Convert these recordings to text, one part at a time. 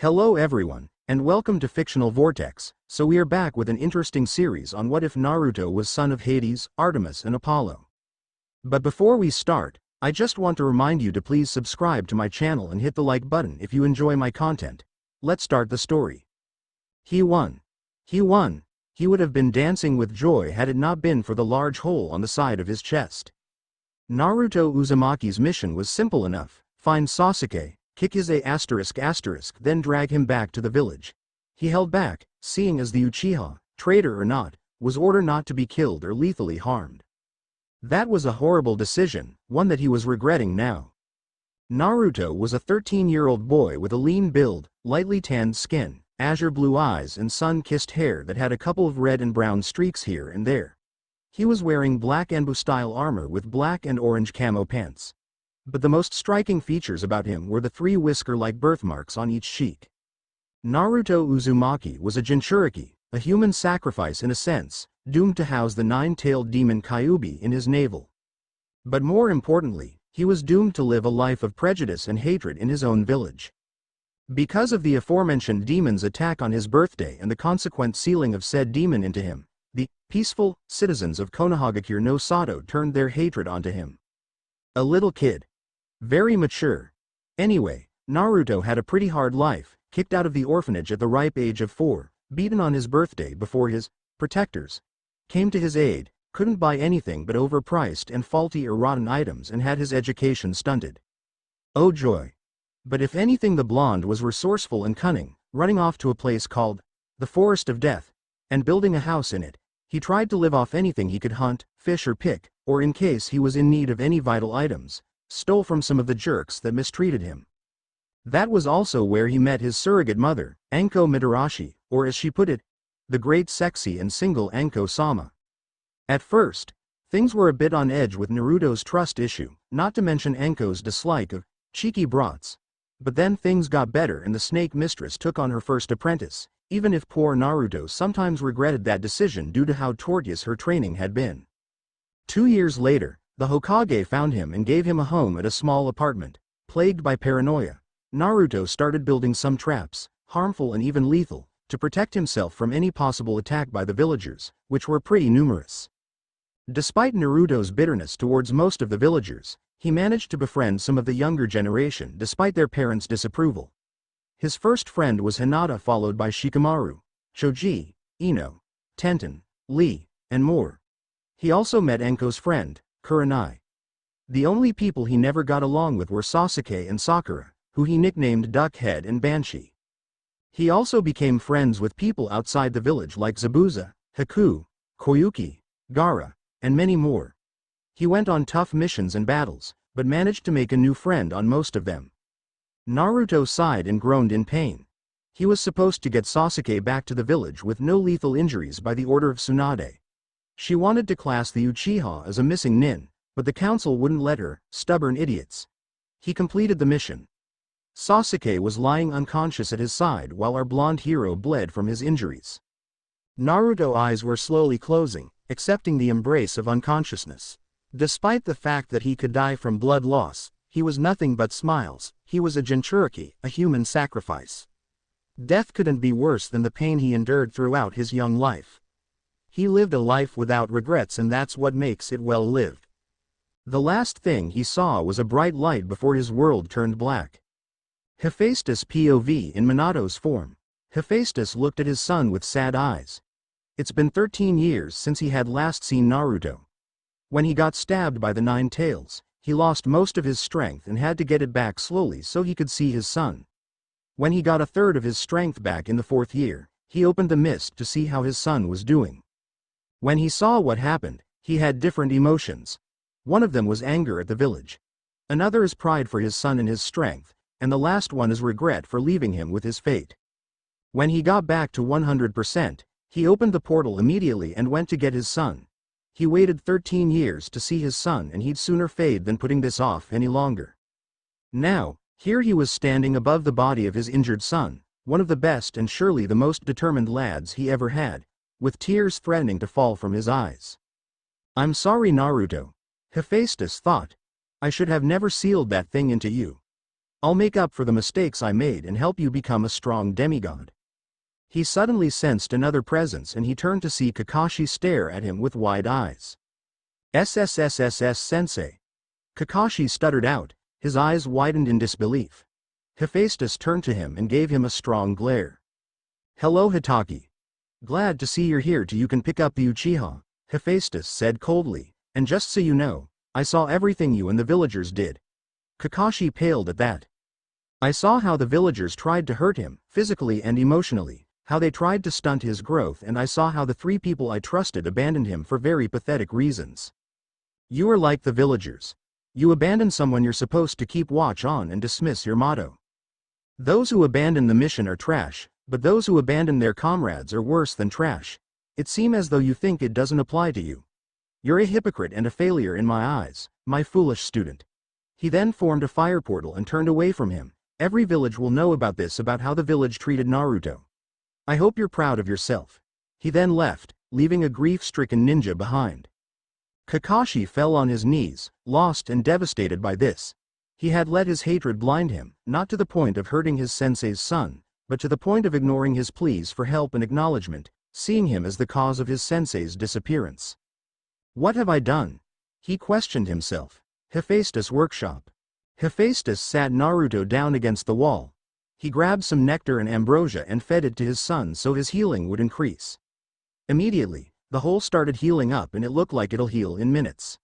Hello everyone, and welcome to Fictional Vortex. So we are back with an interesting series on what if Naruto was son of Hades, Artemis and Apollo. But before we start, I just want to remind you to please subscribe to my channel and hit the like button if you enjoy my content. Let's start the story. He won. He won. He would have been dancing with joy had it not been for the large hole on the side of his chest. Naruto Uzumaki's mission was simple enough: find Sasuke, kick his then drag him back to the village. He held back, seeing as the Uchiha, traitor or not, was ordered not to be killed or lethally harmed. That was a horrible decision, one that he was regretting now. Naruto was a 13-year-old boy with a lean build, lightly tanned skin, azure blue eyes and sun-kissed hair that had a couple of red and brown streaks here and there. He was wearing black Enbu-style armor with black and orange camo pants. But the most striking features about him were the three whisker-like birthmarks on each cheek. Naruto Uzumaki was a Jinchuriki, a human sacrifice in a sense, doomed to house the nine-tailed demon Kyuubi in his navel. But more importantly, he was doomed to live a life of prejudice and hatred in his own village. Because of the aforementioned demon's attack on his birthday and the consequent sealing of said demon into him, the peaceful citizens of Konoha no Sato turned their hatred onto him. A little kid. Very mature. Anyway, Naruto had a pretty hard life, kicked out of the orphanage at the ripe age of 4, beaten on his birthday before his protectors came to his aid, couldn't buy anything but overpriced and faulty or rotten items and had his education stunted. Oh joy. But if anything, the blonde was resourceful and cunning, running off to a place called the Forest of Death, and building a house in it. He tried to live off anything he could hunt, fish or pick, or in case he was in need of any vital items, stole from some of the jerks that mistreated him. That was also where he met his surrogate mother, Anko Mitarashi, or as she put it, the great sexy and single Anko-sama. At first, things were a bit on edge with Naruto's trust issue, not to mention Anko's dislike of cheeky brats. But then things got better and the snake mistress took on her first apprentice, even if poor Naruto sometimes regretted that decision due to how tortuous her training had been. 2 years later, the Hokage found him and gave him a home at a small apartment. Plagued by paranoia, Naruto started building some traps, harmful and even lethal, to protect himself from any possible attack by the villagers, which were pretty numerous. Despite Naruto's bitterness towards most of the villagers, he managed to befriend some of the younger generation despite their parents' disapproval. His first friend was Hinata, followed by Shikamaru, Choji, Ino, Tenten, Lee, and more. He also met Anko's friend, Kurenai. The only people he never got along with were Sasuke and Sakura, who he nicknamed Duckhead and Banshee. He also became friends with people outside the village like Zabuza, Haku, Koyuki, Gaara, and many more. He went on tough missions and battles, but managed to make a new friend on most of them. Naruto sighed and groaned in pain. He was supposed to get Sasuke back to the village with no lethal injuries by the order of Tsunade. She wanted to class the Uchiha as a missing nin, but the council wouldn't let her, stubborn idiots. He completed the mission. Sasuke was lying unconscious at his side while our blonde hero bled from his injuries. Naruto's eyes were slowly closing, accepting the embrace of unconsciousness. Despite the fact that he could die from blood loss, he was nothing but smiles. He was a Jinchuriki, a human sacrifice. Death couldn't be worse than the pain he endured throughout his young life. He lived a life without regrets, and that's what makes it well lived. The last thing he saw was a bright light before his world turned black. Hephaestus POV in Minato's form. Hephaestus looked at his son with sad eyes. It's been 13 years since he had last seen Naruto. When he got stabbed by the Nine Tails, he lost most of his strength and had to get it back slowly so he could see his son. When he got a third of his strength back in the 4th year, he opened the mist to see how his son was doing. When he saw what happened, he had different emotions. One of them was anger at the village. Another is pride for his son and his strength, and the last one is regret for leaving him with his fate. When he got back to 100%, he opened the portal immediately and went to get his son. He waited 13 years to see his son, and he'd sooner fade than putting this off any longer. Now, here he was standing above the body of his injured son, one of the best and surely the most determined lads he ever had, with tears threatening to fall from his eyes. "I'm sorry, Naruto," Hephaestus thought. "I should have never sealed that thing into you." I'll make up for the mistakes I made and help you become a strong demigod. He suddenly sensed another presence and he turned to see Kakashi stare at him with wide eyes. SSSSS sensei. Kakashi stuttered out, his eyes widened in disbelief. Hephaestus turned to him and gave him a strong glare. Hello Hitaki. Glad to see you're here till you can pick up the Uchiha, Hephaestus said coldly, and just so you know, I saw everything you and the villagers did. Kakashi paled at that. I saw how the villagers tried to hurt him, physically and emotionally, how they tried to stunt his growth, and I saw how the 3 people I trusted abandoned him for very pathetic reasons. You are like the villagers. You abandon someone you're supposed to keep watch on and dismiss your motto. Those who abandon the mission are trash, but those who abandon their comrades are worse than trash. It seems as though you think it doesn't apply to you. You're a hypocrite and a failure in my eyes, my foolish student. He then formed a fire portal and turned away from him. Every village will know about this, about how the village treated Naruto. I hope you're proud of yourself. He then left, leaving a grief-stricken ninja behind. Kakashi fell on his knees, lost and devastated by this. He had let his hatred blind him, not to the point of hurting his sensei's son, but to the point of ignoring his pleas for help and acknowledgement, seeing him as the cause of his sensei's disappearance. What have I done? He questioned himself. Hephaestus' workshop. Hephaestus sat Naruto down against the wall. He grabbed some nectar and ambrosia and fed it to his son so his healing would increase. Immediately, the hole started healing up and it looked like it'll heal in minutes.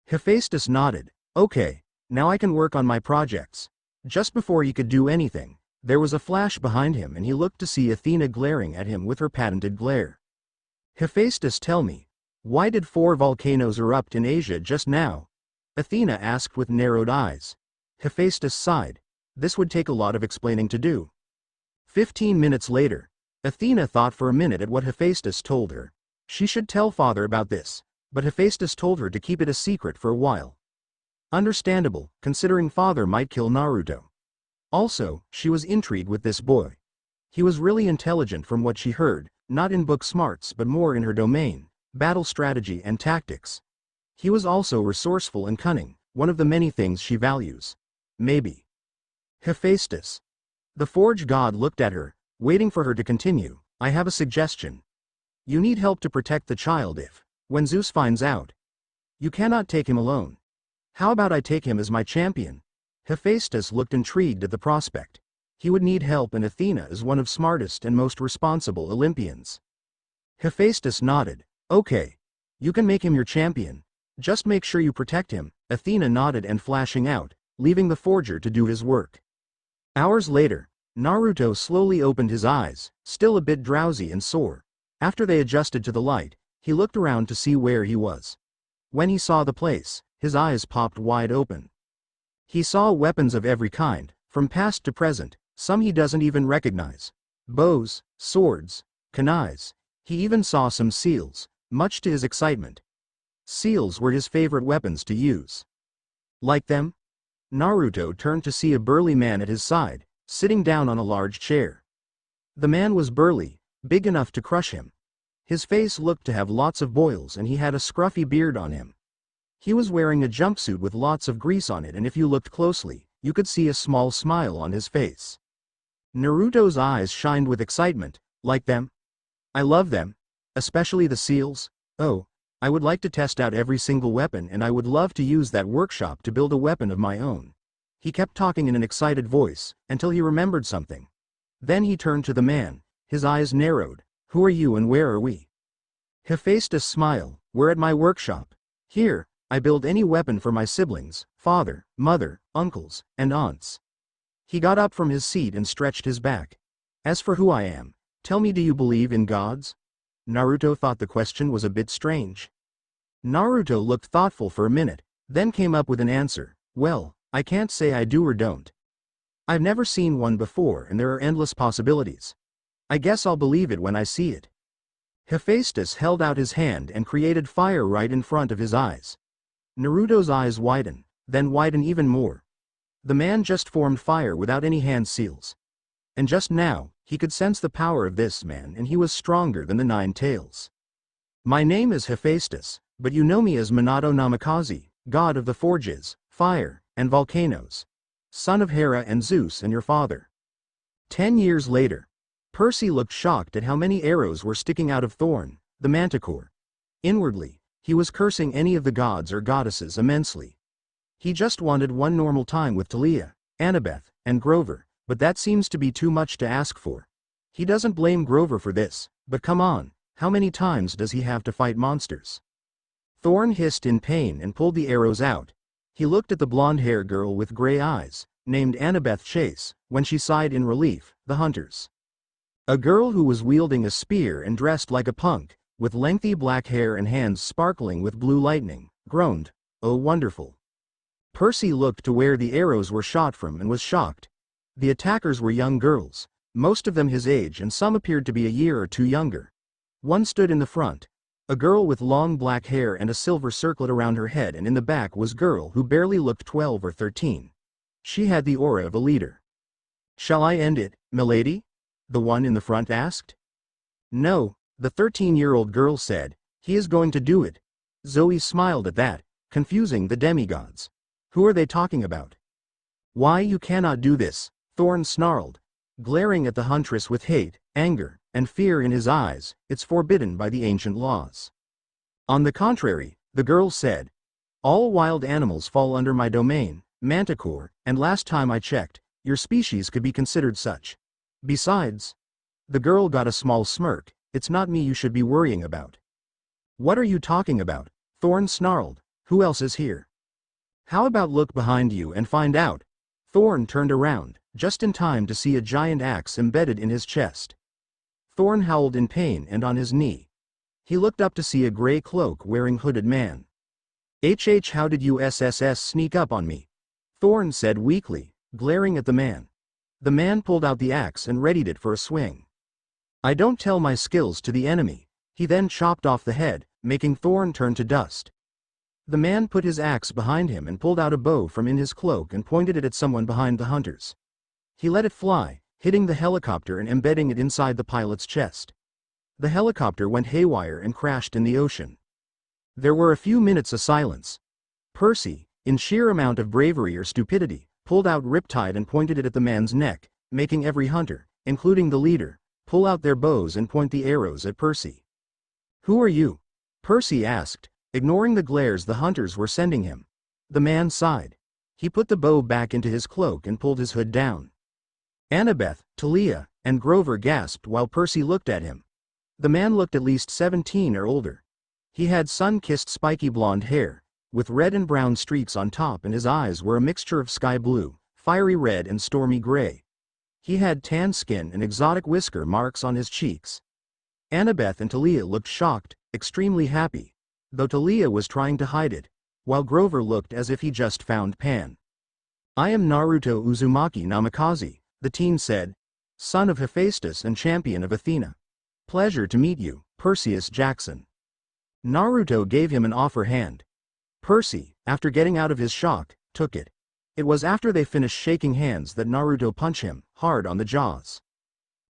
Hephaestus nodded. Okay, now I can work on my projects. Just before he could do anything, there was a flash behind him and he looked to see Athena glaring at him with her patented glare. Hephaestus, tell me, why did 4 volcanoes erupt in Asia just now? Athena asked with narrowed eyes. Hephaestus sighed. This would take a lot of explaining to do. 15 minutes later, Athena thought for a minute at what Hephaestus told her. She should tell father about this, but Hephaestus told her to keep it a secret for a while. Understandable, considering father might kill Naruto. Also, she was intrigued with this boy. He was really intelligent from what she heard, not in book smarts but more in her domain, battle strategy and tactics. He was also resourceful and cunning, one of the many things she values. Maybe. Hephaestus. The forge god looked at her, waiting for her to continue. I have a suggestion. You need help to protect the child when Zeus finds out. You cannot take him alone. How about I take him as my champion? Hephaestus looked intrigued at the prospect. He would need help and Athena is one of smartest and most responsible Olympians. Hephaestus nodded. Okay. You can make him your champion. Just make sure you protect him. Athena nodded and flashing out, leaving the forger to do his work. Hours later, Naruto slowly opened his eyes, still a bit drowsy and sore. After they adjusted to the light, he looked around to see where he was. When he saw the place, his eyes popped wide open. He saw weapons of every kind, from past to present, some he doesn't even recognize. Bows, swords, kunais. He even saw some seals, much to his excitement. Seals were his favorite weapons to use. Like them? Naruto turned to see a burly man at his side, sitting down on a large chair. The man was burly, big enough to crush him. His face looked to have lots of boils and he had a scruffy beard on him. He was wearing a jumpsuit with lots of grease on it, and if you looked closely, you could see a small smile on his face. Naruto's eyes shined with excitement. Like them? I love them. Especially the seals. Oh, I would like to test out every single weapon and I would love to use that workshop to build a weapon of my own. He kept talking in an excited voice, until he remembered something. Then he turned to the man, his eyes narrowed. Who are you and where are we? Hephaestus smiled. We're at my workshop. Here, I build any weapon for my siblings, father, mother, uncles, and aunts. He got up from his seat and stretched his back. As for who I am, tell me, do you believe in gods? Naruto thought the question was a bit strange. Naruto looked thoughtful for a minute, then came up with an answer. Well, I can't say I do or don't. I've never seen one before and there are endless possibilities. I guess I'll believe it when I see it. Hephaestus held out his hand and created fire right in front of his eyes. Naruto's eyes widened, then widened even more. The man just formed fire without any hand seals. And just now, he could sense the power of this man and he was stronger than the 9 tails. My name is Hephaestus, but you know me as Minato Namikaze, god of the forges, fire, and volcanoes. son of Hera and Zeus and your father. 10 years later. Percy looked shocked at how many arrows were sticking out of Thorn, the manticore. Inwardly, he was cursing any of the gods or goddesses immensely. He just wanted one normal time with Talia, Annabeth, and Grover, but that seems to be too much to ask for. He doesn't blame Grover for this, but come on, how many times does he have to fight monsters? Thorn hissed in pain and pulled the arrows out. He looked at the blonde-haired girl with gray eyes, named Annabeth Chase, when she sighed in relief, the hunters. A girl who was wielding a spear and dressed like a punk, with lengthy black hair and hands sparkling with blue lightning, groaned, "Oh wonderful." Percy looked to where the arrows were shot from and was shocked. The attackers were young girls, most of them his age and some appeared to be a year or two younger. One stood in the front, a girl with long black hair and a silver circlet around her head, and in the back was a girl who barely looked 12 or 13. She had the aura of a leader. "Shall I end it, milady?" the one in the front asked. "No," the 13-year-old girl said, "he is going to do it." Zoe smiled at that, confusing the demigods. Who are they talking about? "Why, you cannot do this," Thorn snarled, glaring at the huntress with hate, anger, and fear in his eyes. "It's forbidden by the ancient laws." "On the contrary," the girl said, "all wild animals fall under my domain, Manticore, and last time I checked, your species could be considered such. Besides," the girl got a small smirk, "it's not me you should be worrying about." "What are you talking about?" Thorn snarled. "Who else is here? How about look behind you and find out?" Thorn turned around, just in time to see a giant axe embedded in his chest. Thorn howled in pain and on his knee. He looked up to see a gray cloak-wearing hooded man. How did you sneak up on me?" Thorn said weakly, glaring at the man. The man pulled out the axe and readied it for a swing. "I don't tell my skills to the enemy." He then chopped off the head, making Thorn turn to dust. The man put his axe behind him and pulled out a bow from in his cloak and pointed it at someone behind the hunters. He let it fly, hitting the helicopter and embedding it inside the pilot's chest. The helicopter went haywire and crashed in the ocean. There were a few minutes of silence. Percy, in sheer amount of bravery or stupidity, pulled out Riptide and pointed it at the man's neck, making every hunter, including the leader, pull out their bows and point the arrows at Percy. "Who are you?" Percy asked, ignoring the glares the hunters were sending him. The man sighed. He put the bow back into his cloak and pulled his hood down. Annabeth, Talia, and Grover gasped while Percy looked at him. The man looked at least 17 or older. He had sun-kissed spiky blonde hair, with red and brown streaks on top, and his eyes were a mixture of sky blue, fiery red and stormy gray. He had tan skin and exotic whisker marks on his cheeks. Annabeth and Talia looked shocked, extremely happy, though Talia was trying to hide it, while Grover looked as if he just found Pan. "I am Naruto Uzumaki Namikaze," the teen said, "son of Hephaestus and champion of Athena. Pleasure to meet you, Perseus Jackson." Naruto gave him an offer hand. Percy, after getting out of his shock, took it. It was after they finished shaking hands that Naruto punched him hard on the jaws.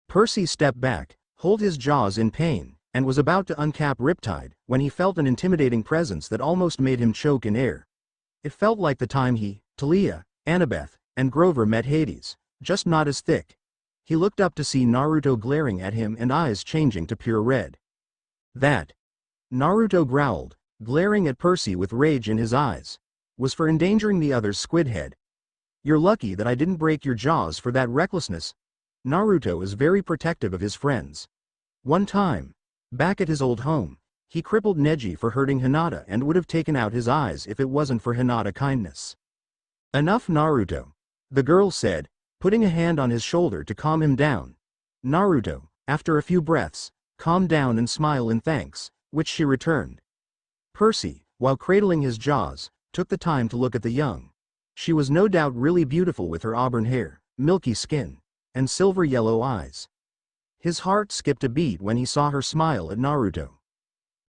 Percy stepped back, held his jaws in pain, and was about to uncap Riptide when he felt an intimidating presence that almost made him choke in air. It felt like the time he, Talia, Annabeth, and Grover met Hades, just not as thick. He looked up to see Naruto glaring at him and eyes changing to pure red. "That," Naruto growled, glaring at Percy with rage in his eyes, "was for endangering the other's squid head. You're lucky that I didn't break your jaws for that recklessness." Naruto is very protective of his friends. One time, back at his old home, he crippled Neji for hurting Hinata and would have taken out his eyes if it wasn't for Hinata kindness. "Enough, Naruto," the girl said, putting a hand on his shoulder to calm him down. Naruto, after a few breaths, calmed down and smiled in thanks, which she returned. Percy, while cradling his jaws, took the time to look at the young. She was no doubt really beautiful with her auburn hair, milky skin, and silver-yellow eyes. His heart skipped a beat when he saw her smile at Naruto.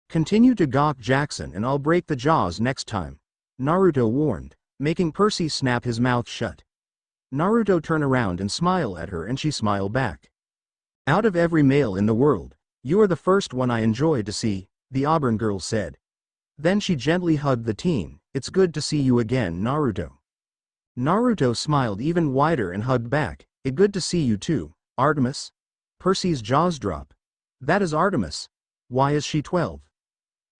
"Continue to gawk, Jackson, and I'll break the jaws next time," Naruto warned, making Percy snap his mouth shut. Naruto turned around and smiled at her, and she smiled back. "Out of every male in the world, you are the first one I enjoy to see," the auburn girl said. Then she gently hugged the teen. "It's good to see you again, Naruto." Naruto smiled even wider and hugged back. "It's good to see you too, Artemis." Percy's jaws drop. "That is Artemis. Why is she 12?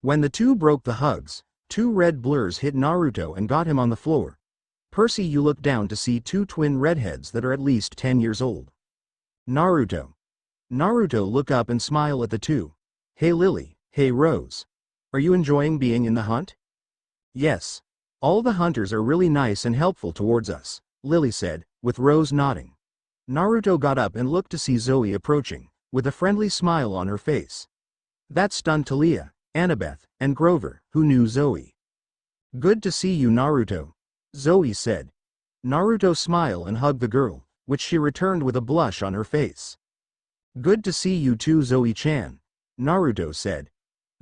When the two broke the hugs, two red blurs hit Naruto and got him on the floor. "Percy, you look down to see two twin redheads that are at least 10 years old." Naruto. Naruto look up and smile at the two. "Hey Lily, hey Rose. Are you enjoying being in the hunt?" "Yes. All the hunters are really nice and helpful towards us," Lily said, with Rose nodding. Naruto got up and looked to see Zoe approaching, with a friendly smile on her face. That stunned Talia, Annabeth, and Grover, who knew Zoe. "Good to see you, Naruto," Zoe said. Naruto smiled and hugged the girl, which she returned with a blush on her face. "Good to see you too, Zoe-chan," Naruto said.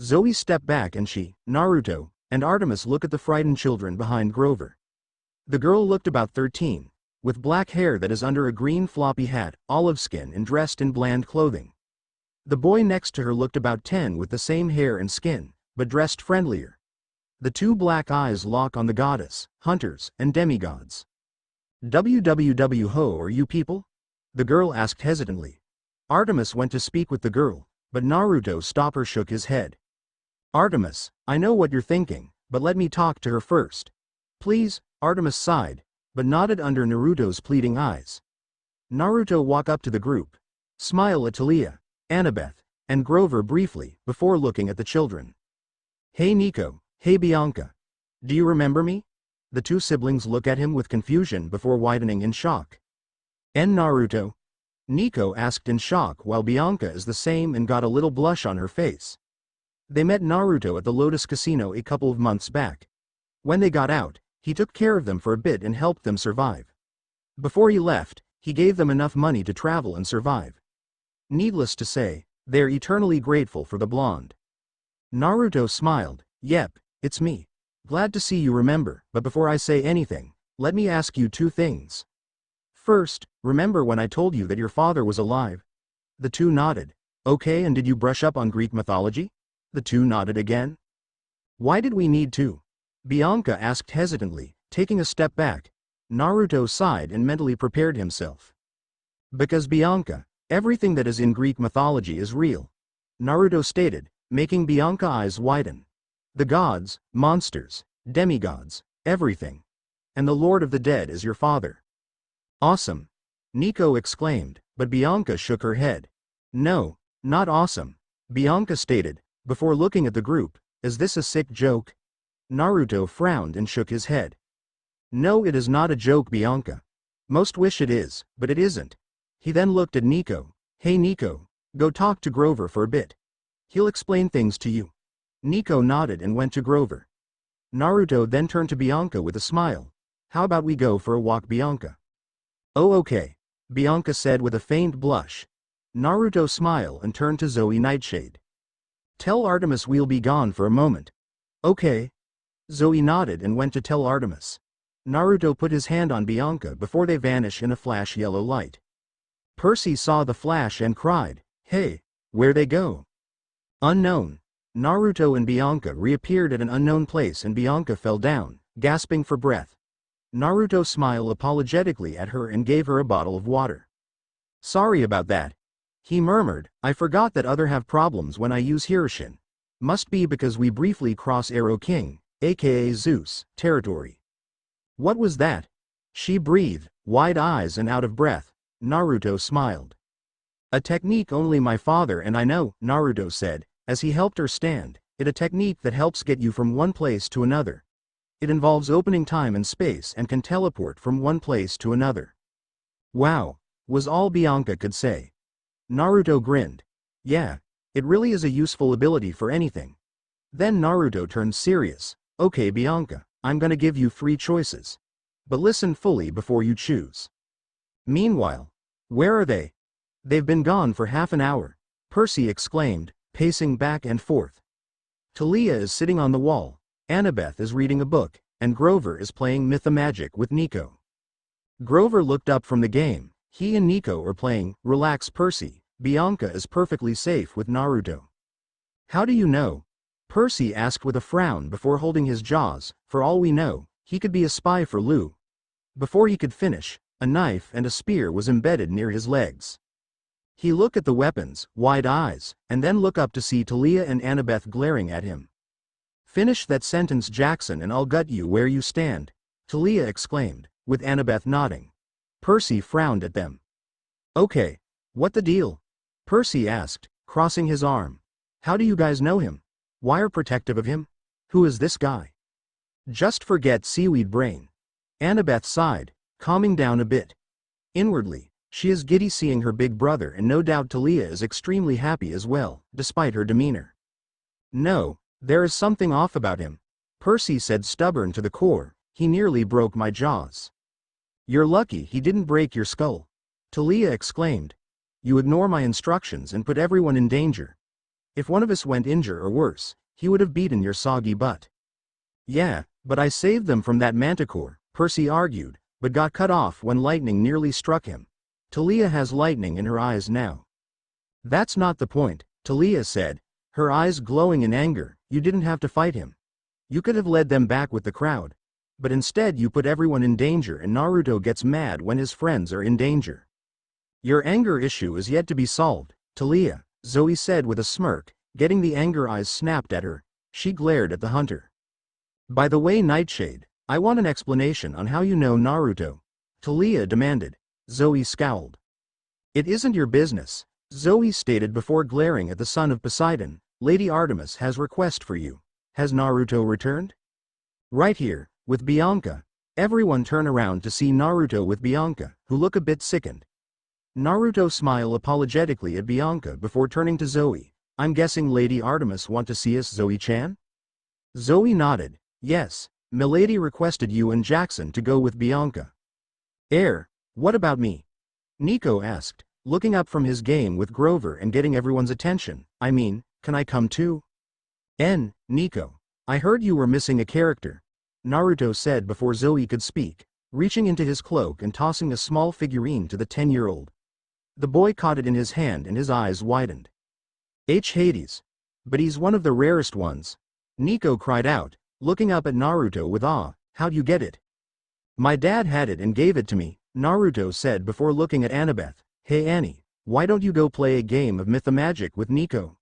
Zoe stepped back and she, Naruto, and Artemis looked at the frightened children behind Grover. The girl looked about 13, with black hair that is under a green floppy hat, olive skin and dressed in bland clothing. The boy next to her looked about 10 with the same hair and skin, but dressed friendlier. The two black eyes lock on the goddess, hunters, and demigods. "Www ho are you people?" the girl asked hesitantly. Artemis went to speak with the girl, but Naruto stopped her, shook his head. "Artemis, I know what you're thinking, but let me talk to her first." "Please," Artemis sighed, but nodded under Naruto's pleading eyes. Naruto walked up to the group, smiled at Talia, Annabeth, and Grover briefly, before looking at the children. "Hey Nico, hey Bianca. Do you remember me?" The two siblings look at him with confusion before widening in shock. "And Naruto?" Nico asked in shock while Bianca is the same and got a little blush on her face. They met Naruto at the Lotus Casino a couple of months back. When they got out, he took care of them for a bit and helped them survive. Before he left, he gave them enough money to travel and survive. Needless to say, they're eternally grateful for the blonde. Naruto smiled. "Yep, it's me. Glad to see you remember, but before I say anything, let me ask you two things. First, remember when I told you that your father was alive?" The two nodded. "Okay, and did you brush up on Greek mythology?" The two nodded again. "Why did we need to?" Bianca asked hesitantly, taking a step back. Naruto sighed and mentally prepared himself. "Because Bianca, everything that is in Greek mythology is real," Naruto stated, making Bianca's eyes widen. "The gods, monsters, demigods, everything. And the Lord of the Dead is your father." "Awesome!" Nico exclaimed, but Bianca shook her head. "No, not awesome," Bianca stated, before looking at the group. "Is this a sick joke?" Naruto frowned and shook his head. "No, it is not a joke, Bianca. Most wish it is, but it isn't." He then looked at Nico. "Hey Nico, go talk to Grover for a bit. He'll explain things to you." Nico nodded and went to Grover. Naruto then turned to Bianca with a smile. "How about we go for a walk, Bianca?" "Oh okay," Bianca said with a faint blush. Naruto smiled and turned to Zoe Nightshade. "Tell Artemis we'll be gone for a moment." "Okay." Zoe nodded and went to tell Artemis. Naruto put his hand on Bianca before they vanished in a flash yellow light. Percy saw the flash and cried, "Hey, where'd they go?" "Unknown." Naruto and Bianca reappeared at an unknown place and Bianca fell down, gasping for breath. Naruto smiled apologetically at her and gave her a bottle of water. "Sorry about that," he murmured. "I forgot that other have problems when I use Hiroshin. Must be because we briefly cross Arrow King, aka Zeus, territory." "What was that?" She breathed, wide eyes and out of breath. Naruto smiled. "A technique only my father and I know," Naruto said, as he helped her stand. "It's a technique that helps get you from one place to another. It involves opening time and space and can teleport from one place to another." "Wow," was all Bianca could say. Naruto grinned. "Yeah, it really is a useful ability for anything." Then Naruto turned serious. "Okay Bianca, I'm gonna give you 3 choices. But listen fully before you choose." "Meanwhile, where are they?" "They've been gone for half an hour," Percy exclaimed, pacing back and forth. Talia is sitting on the wall, Annabeth is reading a book, and Grover is playing Mythomagic with Nico. Grover looked up from the game. He and Nico are playing. "Relax Percy, Bianca is perfectly safe with Naruto." "How do you know?" Percy asked with a frown before holding his jaws. "For all we know, he could be a spy for Lou." Before he could finish, a knife and a spear was embedded near his legs. He looked at the weapons, wide eyes, and then looked up to see Talia and Annabeth glaring at him. "Finish that sentence, Jackson, and I'll gut you where you stand," Talia exclaimed, with Annabeth nodding. Percy frowned at them. "Okay, what the deal?" Percy asked, crossing his arm. "How do you guys know him? Why are protective of him? Who is this guy?" "Just forget Seaweed Brain." Annabeth sighed, calming down a bit. Inwardly, she is giddy seeing her big brother, and no doubt Talia is extremely happy as well, despite her demeanor. "No, there is something off about him," Percy said, stubborn to the core. "He nearly broke my jaws." "You're lucky he didn't break your skull," Talia exclaimed. "You ignore my instructions and put everyone in danger. If one of us went injured or worse, he would have beaten your soggy butt." "Yeah, but I saved them from that manticore," Percy argued, but got cut off when lightning nearly struck him. "Talia has lightning in her eyes now." "That's not the point," Talia said, her eyes glowing in anger. "You didn't have to fight him. You could have led them back with the crowd. But instead you put everyone in danger, and Naruto gets mad when his friends are in danger." "Your anger issue is yet to be solved, Talia," Zoe said with a smirk, getting the anger eyes snapped at her. She glared at the hunter. "By the way, Nightshade, I want an explanation on how you know Naruto," Talia demanded. Zoe scowled. "It isn't your business," Zoe stated before glaring at the son of Poseidon. "Lady Artemis has request for you." "Has Naruto returned?" "Right here, with Bianca." Everyone turn around to see Naruto with Bianca, who look a bit sickened. Naruto smiled apologetically at Bianca before turning to Zoe. "I'm guessing Lady Artemis want to see us, Zoe-chan?" Zoe nodded. "Yes, Milady requested you and Jackson to go with Bianca." What about me?" Nico asked, looking up from his game with Grover and getting everyone's attention. "I mean, can I come too?" Nico. I heard you were missing a character," Naruto said before Zoe could speak, reaching into his cloak and tossing a small figurine to the 10-year-old. The boy caught it in his hand and his eyes widened. Hades. But he's one of the rarest ones," Nico cried out, looking up at Naruto with awe. "How'd you get it?" "My dad had it and gave it to me," Naruto said before looking at Annabeth. "Hey Annie, why don't you go play a game of Mythmagic with Nico?"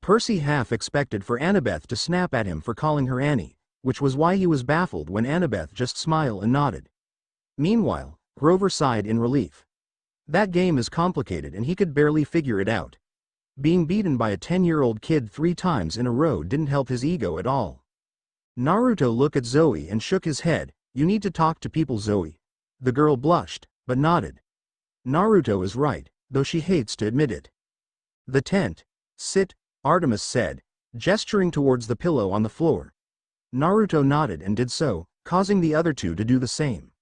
Percy half expected for Annabeth to snap at him for calling her Annie, which was why he was baffled when Annabeth just smiled and nodded. Meanwhile, Grover sighed in relief. That game is complicated and he could barely figure it out. Being beaten by a 10-year-old kid 3 times in a row didn't help his ego at all. Naruto looked at Zoe and shook his head. "You need to talk to people, Zoe." The girl blushed, but nodded. Naruto is right, though she hates to admit it. "The tent." "Sit," Artemis said, gesturing towards the pillow on the floor. Naruto nodded and did so, causing the other two to do the same.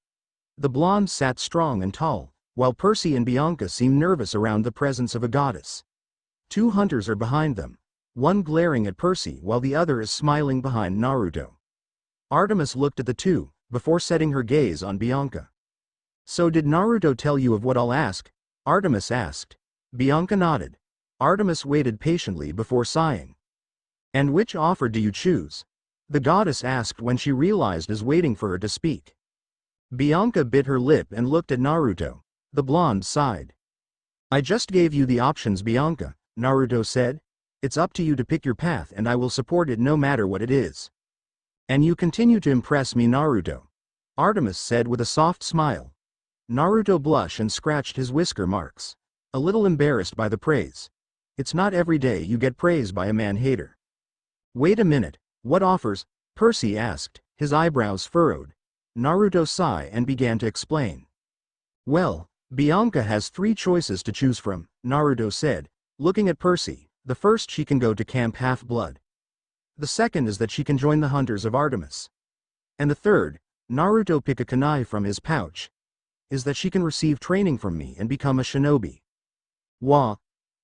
The blonde sat strong and tall, while Percy and Bianca seemed nervous around the presence of a goddess. 2 hunters are behind them, one glaring at Percy while the other is smiling behind Naruto. Artemis looked at the two, before setting her gaze on Bianca. "So did Naruto tell you of what I'll ask?" Artemis asked. Bianca nodded. Artemis waited patiently before sighing. "And which offer do you choose?" the goddess asked when she realized is waiting for her to speak. Bianca bit her lip and looked at Naruto. The blonde sighed. "I just gave you the options, Bianca," Naruto said. "It's up to you to pick your path and I will support it no matter what it is." "And you continue to impress me, Naruto," Artemis said with a soft smile. Naruto blushed and scratched his whisker marks, a little embarrassed by the praise. It's not every day you get praise by a man-hater. "Wait a minute, what offers?" Percy asked, his eyebrows furrowed. Naruto sighed and began to explain. "Well, Bianca has 3 choices to choose from," Naruto said, looking at Percy. "The first, she can go to Camp Half-Blood. The second is that she can join the Hunters of Artemis. And the third, Naruto picked a kunai from his pouch, is that she can receive training from me and become a shinobi." "Wah!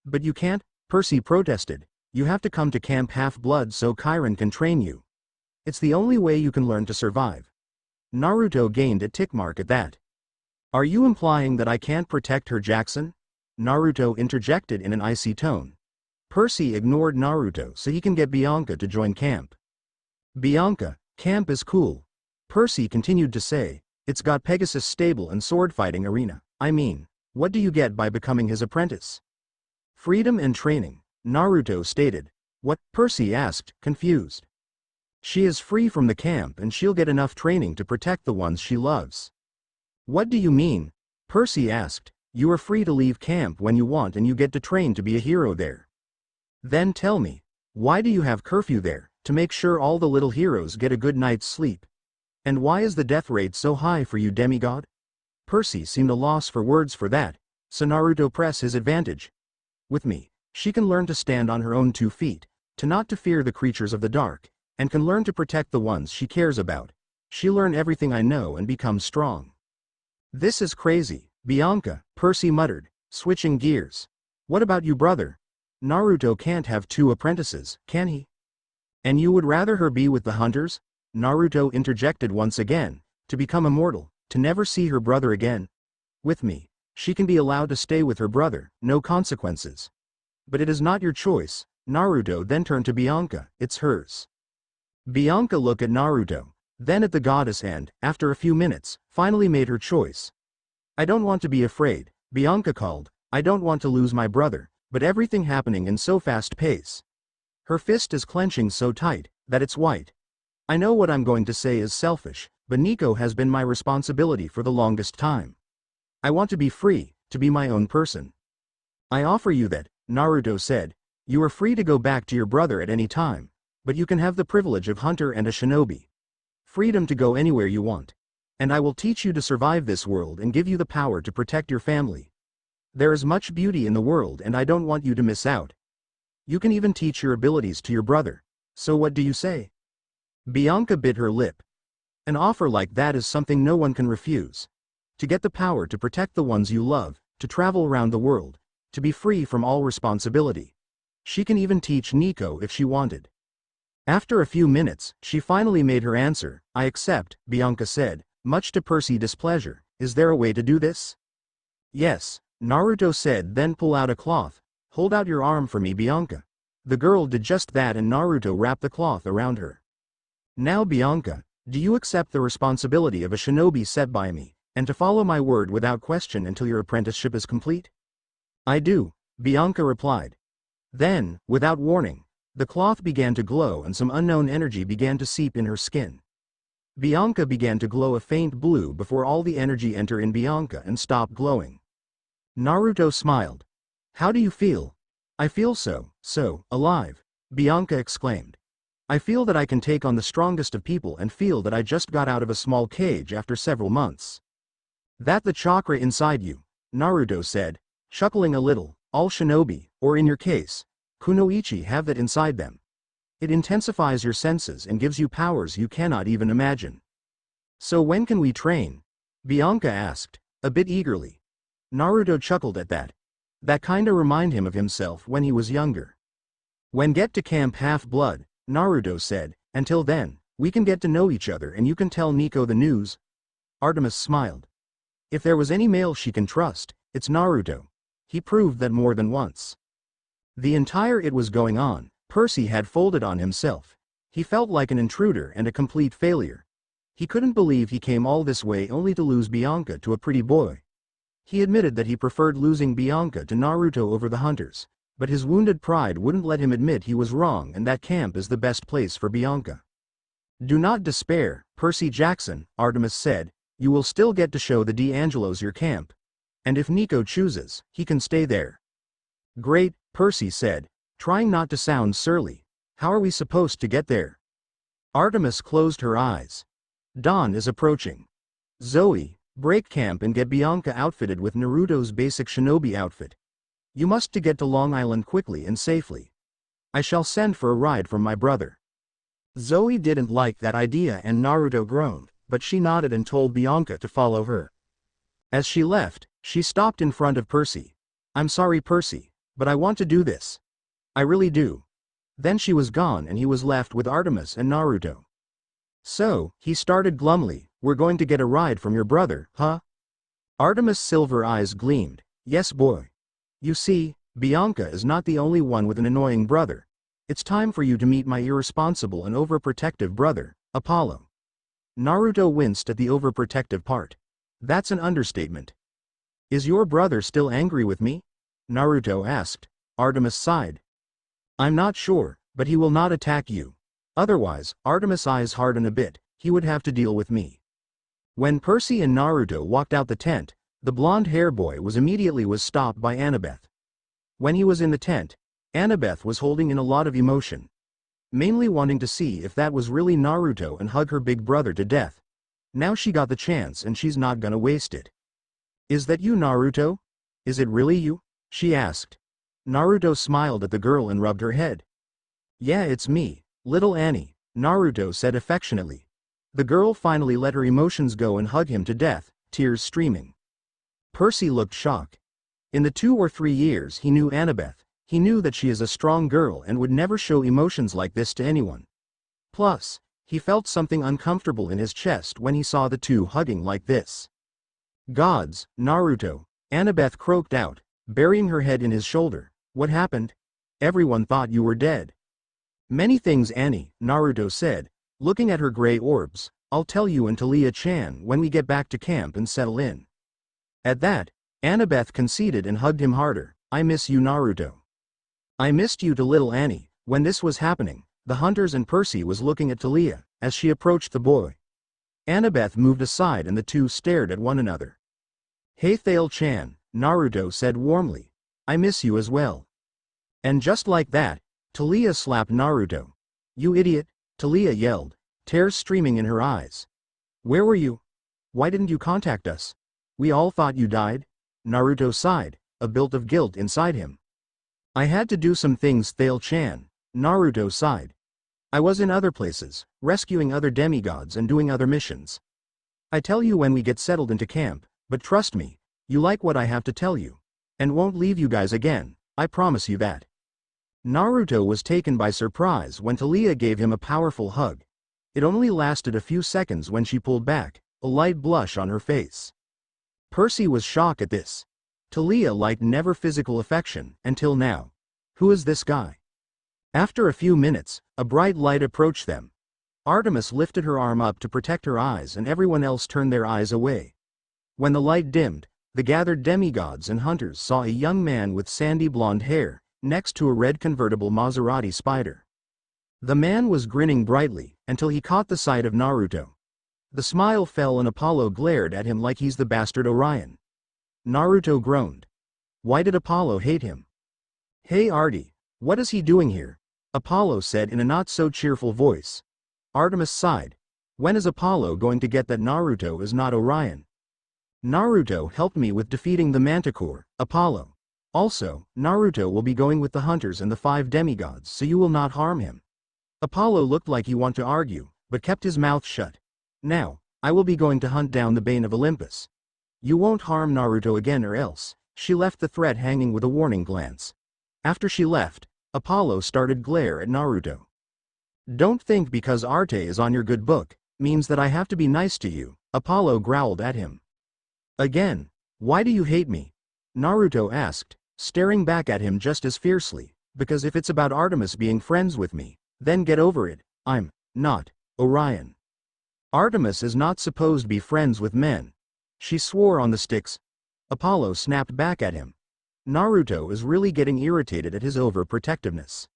But you can't," Percy protested. "You have to come to Camp Half-Blood so Chiron can train you. It's the only way you can learn to survive." Naruto gained a tick mark at that. "Are you implying that I can't protect her, Jackson?" Naruto interjected in an icy tone. Percy ignored Naruto so he can get Bianca to join camp. "Bianca, camp is cool," Percy continued to say, It's got Pegasus stable and sword fighting arena. I mean, what do you get by becoming his apprentice? Freedom and training, Naruto stated. What? Percy asked, confused. She is free from the camp and she'll get enough training to protect the ones she loves. What do you mean? Percy asked. You are free to leave camp when you want and you get to train to be a hero there. Then tell me, why do you have curfew there, to make sure all the little heroes get a good night's sleep? And why is the death rate so high for you, demigod? Percy seemed a loss for words for that, so Naruto pressed his advantage. With me, she can learn to stand on her own 2 feet, to not to fear the creatures of the dark, and can learn to protect the ones she cares about. She'll learn everything I know and become strong. This is crazy, Bianca, Percy muttered, switching gears. What about you, brother? Naruto can't have 2 apprentices, can he? And you would rather her be with the hunters? Naruto interjected once again, to become immortal, to never see her brother again. With me, she can be allowed to stay with her brother, no consequences. But it is not your choice. Naruto then turned to Bianca, it's hers. Bianca looked at Naruto, then at the goddess and, after a few minutes, finally made her choice. I don't want to be afraid, Bianca called. I don't want to lose my brother, but everything happening in so fast pace. Her fist is clenching so tight, that it's white. I know what I'm going to say is selfish, but Nico has been my responsibility for the longest time. I want to be free, to be my own person. I offer you that, Naruto said. You are free to go back to your brother at any time, but you can have the privilege of hunter and a shinobi. Freedom to go anywhere you want. And I will teach you to survive this world and give you the power to protect your family. There is much beauty in the world and I don't want you to miss out. You can even teach your abilities to your brother. So what do you say? Bianca bit her lip. An offer like that is something no one can refuse. To get the power to protect the ones you love, to travel around the world, to be free from all responsibility. She can even teach Nico if she wanted. After a few minutes, she finally made her answer. I accept, Bianca said, much to Percy's displeasure. Is there a way to do this? Yes, Naruto said, then pull out a cloth. Hold out your arm for me, Bianca. The girl did just that and Naruto wrapped the cloth around her. Now Bianca, do you accept the responsibility of a shinobi set by me, and to follow my word without question until your apprenticeship is complete? I do, Bianca replied. Then, without warning, the cloth began to glow and some unknown energy began to seep in her skin. Bianca began to glow a faint blue before all the energy entered in Bianca and stopped glowing. Naruto smiled. How do you feel? I feel so alive, Bianca exclaimed. I feel that I can take on the strongest of people and feel that I just got out of a small cage after several months. That the chakra inside you, Naruto said, chuckling a little. All shinobi, or in your case, kunoichi have that inside them. It intensifies your senses and gives you powers you cannot even imagine. So when can we train? Bianca asked, a bit eagerly. Naruto chuckled at that. That kinda remind him of himself when he was younger. When get to camp Half-Blood, Naruto said, until then, we can get to know each other and you can tell Nico the news. Artemis smiled. If there was any male she can trust, it's Naruto. He proved that more than once. The entire it was going on, Percy had folded on himself. He felt like an intruder and a complete failure. He couldn't believe he came all this way only to lose Bianca to a pretty boy. He admitted that he preferred losing Bianca to Naruto over the hunters, but his wounded pride wouldn't let him admit he was wrong and that camp is the best place for Bianca. Do not despair, Percy Jackson, Artemis said, you will still get to show the Angelos your camp. And if Nico chooses, he can stay there. Great, Percy said, trying not to sound surly. How are we supposed to get there? Artemis closed her eyes. Dawn is approaching. Zoe, break camp and get Bianca outfitted with Naruto's basic shinobi outfit. You must to get to Long Island quickly and safely. I shall send for a ride from my brother. Zoe didn't like that idea and Naruto groaned, but she nodded and told Bianca to follow her. As she left, she stopped in front of Percy. I'm sorry, Percy, but I want to do this. I really do. Then she was gone and he was left with Artemis and Naruto. So, he started glumly, we're going to get a ride from your brother, huh? Artemis' silver eyes gleamed. Yes, boy. You see, Bianca is not the only one with an annoying brother. It's time for you to meet my irresponsible and overprotective brother, Apollo. Naruto winced at the overprotective part. That's an understatement. Is your brother still angry with me? Naruto asked. Artemis sighed. I'm not sure, but he will not attack you. Otherwise, Artemis' eyes harden a bit, he would have to deal with me. When Percy and Naruto walked out the tent, the blonde-hair boy was immediately stopped by Annabeth. When he was in the tent, Annabeth was holding in a lot of emotion. Mainly wanting to see if that was really Naruto and hug her big brother to death. Now she got the chance and she's not gonna waste it. Is that you, Naruto? Is it really you? She asked. Naruto smiled at the girl and rubbed her head. Yeah, it's me, little Annie, Naruto said affectionately. The girl finally let her emotions go and hug him to death, tears streaming. Percy looked shocked. In the 2 or 3 years he knew Annabeth, he knew that she is a strong girl and would never show emotions like this to anyone. Plus, he felt something uncomfortable in his chest when he saw the two hugging like this. Gods, Naruto, Annabeth croaked out, burying her head in his shoulder. What happened? Everyone thought you were dead. Many things, Annie, Naruto said, looking at her gray orbs. I'll tell you and Taliah-chan when we get back to camp and settle in. At that, Annabeth conceded and hugged him harder. I miss you, Naruto. I missed you to little Annie. When this was happening, the hunters and Percy was looking at Taliah as she approached the boy. Annabeth moved aside and the two stared at one another. Hey Taliah-chan, Naruto said warmly. I miss you as well. And just like that, Taliah slapped Naruto. You idiot, Taliah yelled, tears streaming in her eyes. Where were you? Why didn't you contact us? We all thought you died. Naruto sighed, a built of guilt inside him. I had to do some things, Taliah-chan, Naruto sighed. I was in other places, rescuing other demigods and doing other missions. I tell you when we get settled into camp, but trust me, you like what I have to tell you. And won't leave you guys again, I promise you that. Naruto was taken by surprise when Taliah gave him a powerful hug. It only lasted a few seconds when she pulled back, a light blush on her face. Percy was shocked at this. Taliah liked never physical affection, until now. Who is this guy? After a few minutes, a bright light approached them. Artemis lifted her arm up to protect her eyes and everyone else turned their eyes away. When the light dimmed, the gathered demigods and hunters saw a young man with sandy blonde hair, next to a red convertible Maserati Spider. The man was grinning brightly, until he caught the sight of Naruto. The smile fell and Apollo glared at him like he's the bastard Orion. Naruto groaned. Why did Apollo hate him? Hey Artie, what is he doing here? Apollo said in a not-so-cheerful voice. Artemis sighed. When is Apollo going to get that Naruto is not Orion? Naruto helped me with defeating the Manticore, Apollo. Also, Naruto will be going with the hunters and the 5 demigods so you will not harm him. Apollo looked like he wanted to argue, but kept his mouth shut. Now, I will be going to hunt down the Bane of Olympus. You won't harm Naruto again or else. She left the threat hanging with a warning glance. After she left, Apollo started glare at Naruto. Don't think because Arte is on your good book, means that I have to be nice to you, Apollo growled at him. Again, why do you hate me? Naruto asked, staring back at him just as fiercely, because if it's about Artemis being friends with me, then get over it, I'm not Orion. Artemis is not supposed to be friends with men. She swore on the sticks. Apollo snapped back at him. Naruto is really getting irritated at his overprotectiveness.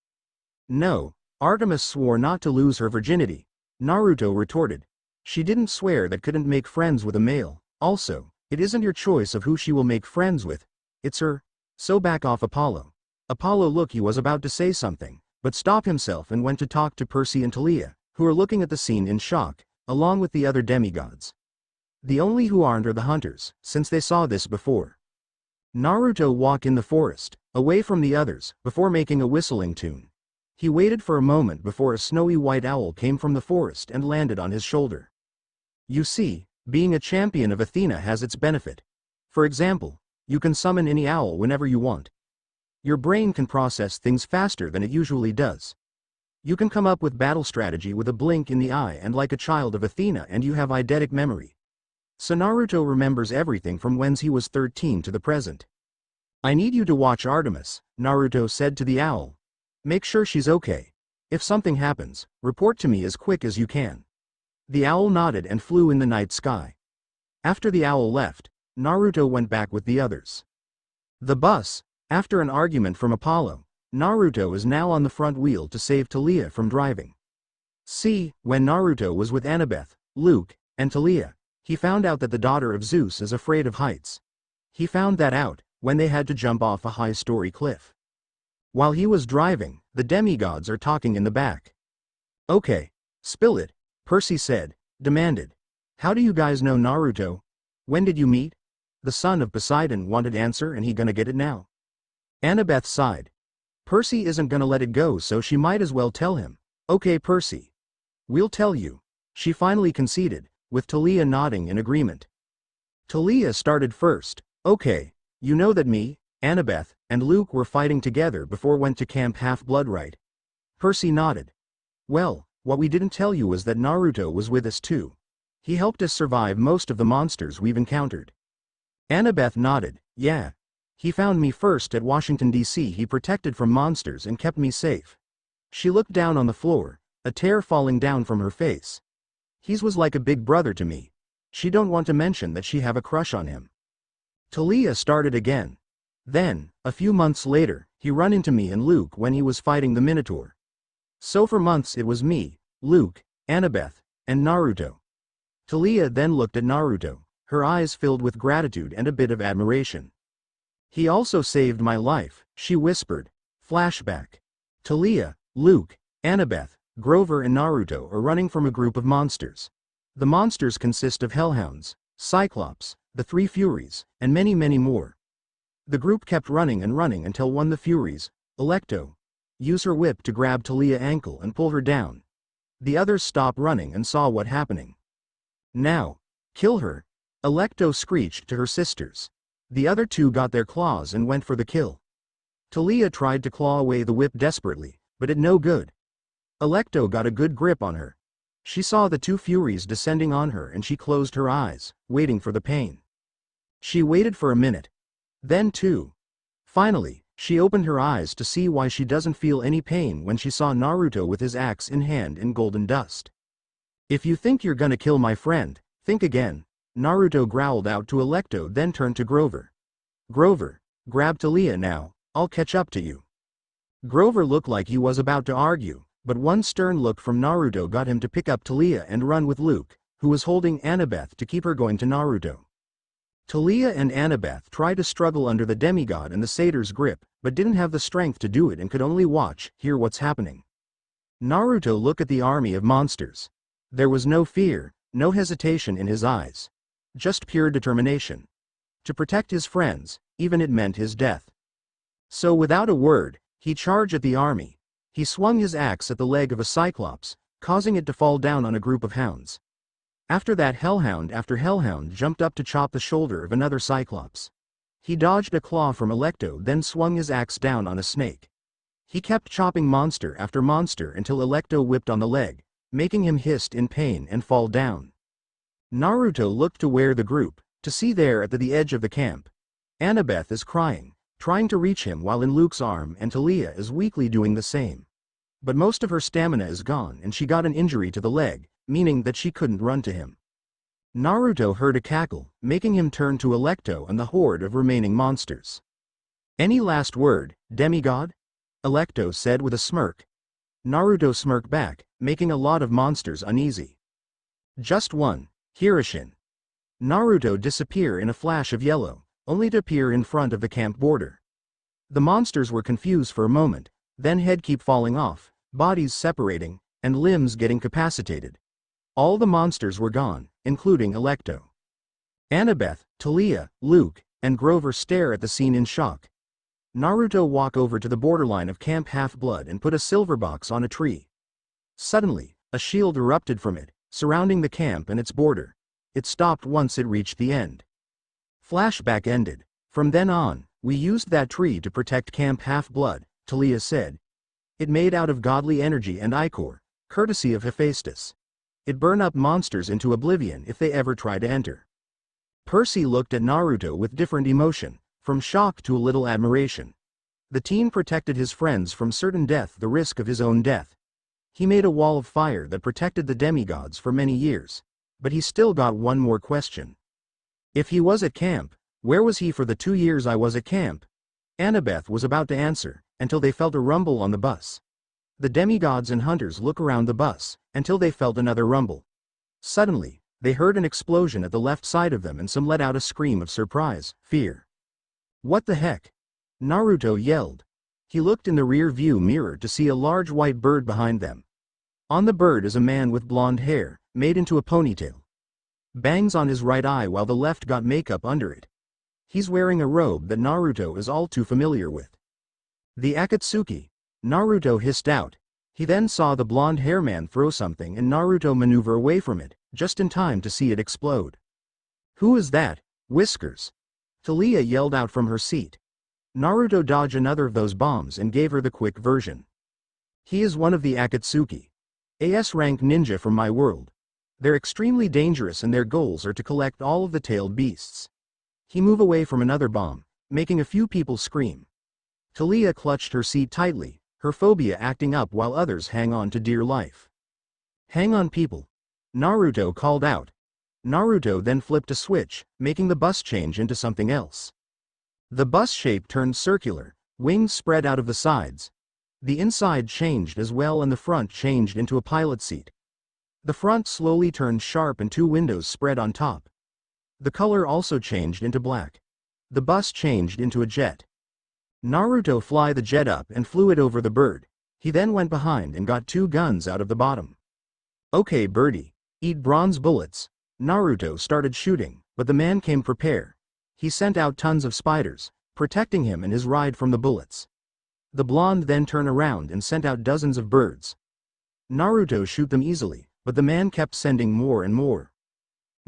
No, Artemis swore not to lose her virginity, Naruto retorted. She didn't swear that couldn't make friends with a male. Also, it isn't your choice of who she will make friends with. It's her. So back off, Apollo. Apollo looked he was about to say something, but stopped himself and went to talk to Percy and Taliah, who are looking at the scene in shock, along with the other demigods. The only who aren't are the hunters, since they saw this before. Naruto walked in the forest, away from the others, before making a whistling tune. He waited for a moment before a snowy white owl came from the forest and landed on his shoulder. You see, being a champion of Athena has its benefit. For example, you can summon any owl whenever you want. Your brain can process things faster than it usually does. You can come up with battle strategy with a blink in the eye and like a child of Athena and you have eidetic memory. So Naruto remembers everything from when he was 13 to the present. I need you to watch Artemis, Naruto said to the owl. Make sure she's okay. If something happens, report to me as quick as you can. The owl nodded and flew in the night sky. After the owl left, Naruto went back with the others. The bus. After an argument from Apollo, Naruto is now on the front wheel to save Taliah from driving. See, when Naruto was with Annabeth, Luke, and Taliah, he found out that the daughter of Zeus is afraid of heights. He found that out when they had to jump off a high-story cliff. While he was driving, the demigods are talking in the back. Okay, spill it, Percy demanded. How do you guys know Naruto? When did you meet? The son of Poseidon wanted answer and he gonna get it now. Annabeth sighed. Percy isn't gonna let it go, so she might as well tell him. Okay, Percy. We'll tell you. She finally conceded, with Taliah nodding in agreement. Taliah started first. Okay, you know that me, Annabeth, and Luke were fighting together before went to Camp Half-Blood, right? Percy nodded. Well, what we didn't tell you was that Naruto was with us too. He helped us survive most of the monsters we've encountered. Annabeth nodded. Yeah. He found me first at Washington, D.C. He protected from monsters and kept me safe. She looked down on the floor, a tear falling down from her face. He was like a big brother to me. She don't want to mention that she have a crush on him. Taliah started again. Then, a few months later, he run into me and Luke when he was fighting the Minotaur. So for months it was me, Luke, Annabeth, and Naruto. Taliah then looked at Naruto, her eyes filled with gratitude and a bit of admiration. He also saved my life, she whispered. Flashback. Taliah, Luke, Annabeth, Grover and Naruto are running from a group of monsters. The monsters consist of hellhounds, Cyclops, the three Furies, and many more. The group kept running and running until one of the Furies, Alecto, used her whip to grab Taliah's ankle and pull her down. The others stopped running and saw what happening. Now, kill her, Alecto screeched to her sisters. The other two got their claws and went for the kill. Taliah tried to claw away the whip desperately, but it no good. Alecto got a good grip on her. She saw the two Furies descending on her and she closed her eyes, waiting for the pain. She waited for a minute. Then two. Finally, she opened her eyes to see why she doesn't feel any pain when she saw Naruto with his axe in hand in golden dust. If you think you're gonna kill my friend, think again, Naruto growled out to Alecto, then turned to Grover. Grover, grab Taliah now, I'll catch up to you. Grover looked like he was about to argue, but one stern look from Naruto got him to pick up Taliah and run with Luke, who was holding Annabeth to keep her going to Naruto. Taliah and Annabeth tried to struggle under the demigod and the satyr's grip, but didn't have the strength to do it and could only hear what's happening. Naruto looked at the army of monsters. There was no fear, no hesitation in his eyes. Just pure determination. To protect his friends, even it meant his death. So without a word, he charged at the army. He swung his axe at the leg of a Cyclops, causing it to fall down on a group of hounds. After that, hellhound after hellhound jumped up to chop the shoulder of another Cyclops. He dodged a claw from Alecto, then swung his axe down on a snake. He kept chopping monster after monster until Alecto whipped on the leg, making him hiss in pain and fall down. Naruto looked to where the group, to see there at the edge of the camp. Annabeth is crying, trying to reach him while in Luke's arm, and Taliah is weakly doing the same. But most of her stamina is gone and she got an injury to the leg, meaning that she couldn't run to him. Naruto heard a cackle, making him turn to Alecto and the horde of remaining monsters. Any last word, demigod? Alecto said with a smirk. Naruto smirked back, making a lot of monsters uneasy. Just one, Hirishin. Naruto disappeared in a flash of yellow, only to appear in front of the camp border. The monsters were confused for a moment, then head keep falling off, bodies separating, and limbs getting capacitated. All the monsters were gone, including Alecto. Annabeth, Taliah, Luke, and Grover stare at the scene in shock. Naruto walked over to the borderline of Camp Half-Blood and put a silver box on a tree. Suddenly, a shield erupted from it, surrounding the camp and its border. It stopped once it reached the end. Flashback ended. From then on, we used that tree to protect Camp Half-Blood, Taliah said. It made out of godly energy and ichor, courtesy of Hephaestus. It burned up monsters into oblivion if they ever try to enter. Percy looked at Naruto with different emotion, from shock to a little admiration. The teen protected his friends from certain death, the risk of his own death. He made a wall of fire that protected the demigods for many years. But he still got one more question. If he was at camp, where was he for the 2 years I was at camp? Annabeth was about to answer, until they felt a rumble on the bus. The demigods and hunters look around the bus, until they felt another rumble. Suddenly, they heard an explosion at the left side of them and some let out a scream of surprise, fear. What the heck? Naruto yelled. He looked in the rear view mirror to see a large white bird behind them. On the bird is a man with blonde hair, made into a ponytail. Bangs on his right eye while the left got makeup under it. He's wearing a robe that Naruto is all too familiar with. The Akatsuki, Naruto hissed out. He then saw the blonde hair man throw something and Naruto maneuver away from it, just in time to see it explode. Who is that? Whiskers. Thalia yelled out from her seat. Naruto dodged another of those bombs and gave her the quick version. He is one of the Akatsuki. AS-rank ninja from my world. They're extremely dangerous and their goals are to collect all of the tailed beasts. He moved away from another bomb, making a few people scream. Thalia clutched her seat tightly, her phobia acting up while others hang on to dear life. Hang on people. Naruto called out. Naruto then flipped a switch, making the bus change into something else. The bus shape turned circular, wings spread out of the sides. The inside changed as well and the front changed into a pilot seat. The front slowly turned sharp and 2 windows spread on top. The color also changed into black. The bus changed into a jet. Naruto flew the jet up and flew it over the bird. He then went behind and got 2 guns out of the bottom. Okay birdie, eat bronze bullets. Naruto started shooting, but the man came prepared. He sent out tons of spiders, protecting him and his ride from the bullets. The blonde then turned around and sent out dozens of birds. Naruto shoot them easily, but the man kept sending more and more.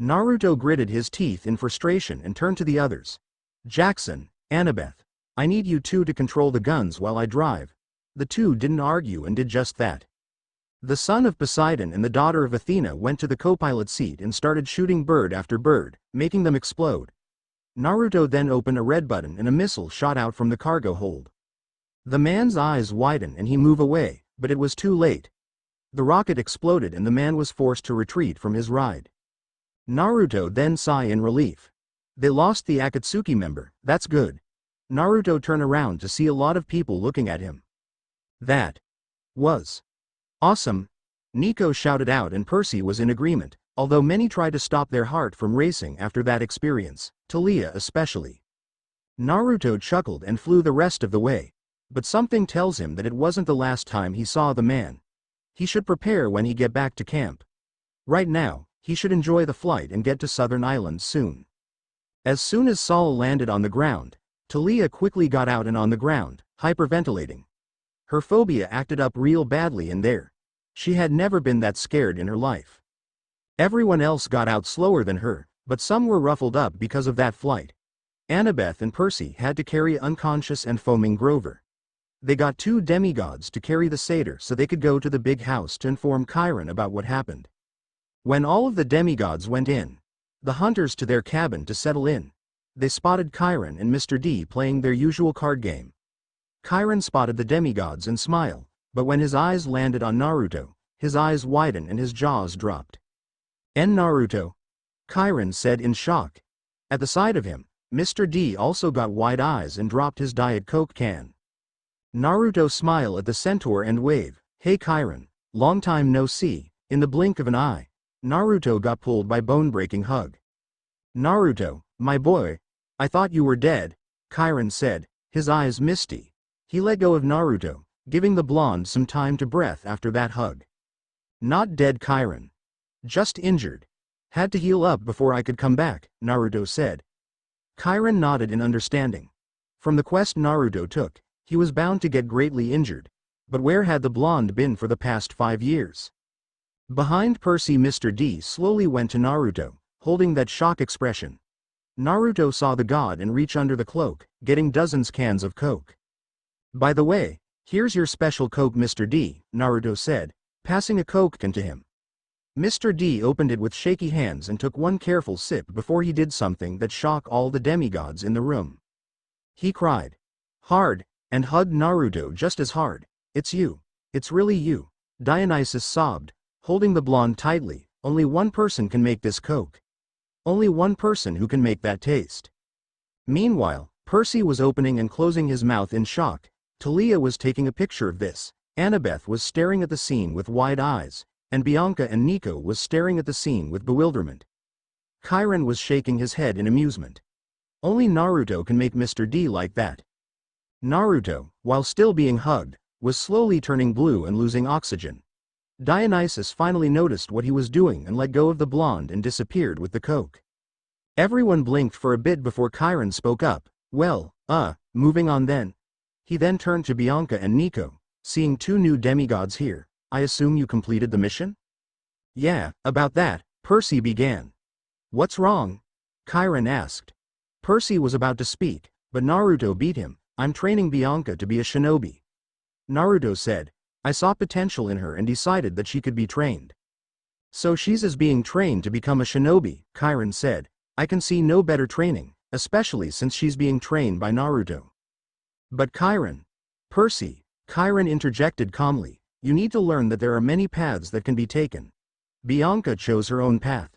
Naruto gritted his teeth in frustration and turned to the others. Jackson, Annabeth, I need you two to control the guns while I drive. The two didn't argue and did just that. The son of Poseidon and the daughter of Athena went to the co-pilot seat and started shooting bird after bird, making them explode. Naruto then opened a red button and a missile shot out from the cargo hold. The man's eyes widened and he moved away, but it was too late. The rocket exploded and the man was forced to retreat from his ride. Naruto then sighed in relief. They lost the Akatsuki member, that's good. Naruto turned around to see a lot of people looking at him. That was awesome. Nico shouted out and Percy was in agreement, although many tried to stop their heart from racing after that experience, Thalia especially. Naruto chuckled and flew the rest of the way, but something tells him that it wasn't the last time he saw the man. He should prepare when he get back to camp. Right now, he should enjoy the flight and get to Southern Islands soon. As soon as Saul landed on the ground, Thalia quickly got out and on the ground, hyperventilating. Her phobia acted up real badly in there. She had never been that scared in her life. Everyone else got out slower than her, but some were ruffled up because of that flight. Annabeth and Percy had to carry unconscious and foaming Grover. They got 2 demigods to carry the satyr so they could go to the big house to inform Chiron about what happened. When all of the demigods went in, the hunters to their cabin to settle in, they spotted Chiron and Mr. D playing their usual card game. Chiron spotted the demigods and smiled, but when his eyes landed on Naruto, his eyes widened and his jaws dropped. "En Naruto?" Chiron said in shock. At the side of him, Mr. D also got wide eyes and dropped his Diet Coke can. Naruto smiled at the centaur and waved, "Hey Chiron, long time no see." In the blink of an eye, Naruto got pulled by bone-breaking hug. "Naruto, my boy, I thought you were dead," Chiron said, his eyes misty. He let go of Naruto, giving the blonde some time to breath after that hug. "Not dead Chiron. Just injured. Had to heal up before I could come back," Naruto said. Chiron nodded in understanding. From the quest Naruto took, he was bound to get greatly injured. But where had the blonde been for the past 5 years? Behind Percy, Mr. D slowly went to Naruto, holding that shock expression. Naruto saw the god and reached under the cloak, getting dozens cans of Coke. "By the way, here's your special Coke, Mr. D, Naruto said, passing a Coke can to him. Mr. D opened it with shaky hands and took one careful sip before he did something that shocked all the demigods in the room. He cried hard and hugged Naruto just as hard. "It's you. It's really you. Dionysus sobbed, holding the blonde tightly. Only one person can make this coke. Only one person who can make that taste. Meanwhile, Percy was opening and closing his mouth in shock. Talia was taking a picture of this. Annabeth was staring at the scene with wide eyes, and Bianca and Nico was staring at the scene with bewilderment. Chiron was shaking his head in amusement. Only Naruto can make Mr. D like that. Naruto, while still being hugged, was slowly turning blue and losing oxygen. Dionysus finally noticed what he was doing and let go of the blonde and disappeared with the coke. Everyone blinked for a bit before Chiron spoke up. Well, moving on then. He then turned to Bianca and Nico. Seeing two new demigods here, I assume you completed the mission? Yeah, about that, Percy began. What's wrong? Chiron asked. Percy was about to speak, but Naruto beat him. I'm training Bianca to be a shinobi. Naruto said, I saw potential in her and decided that she could be trained. So she's being trained to become a shinobi, Chiron said. I can see no better training, especially since she's being trained by Naruto. But Percy, Chiron interjected calmly, you need to learn that there are many paths that can be taken. Bianca chose her own path.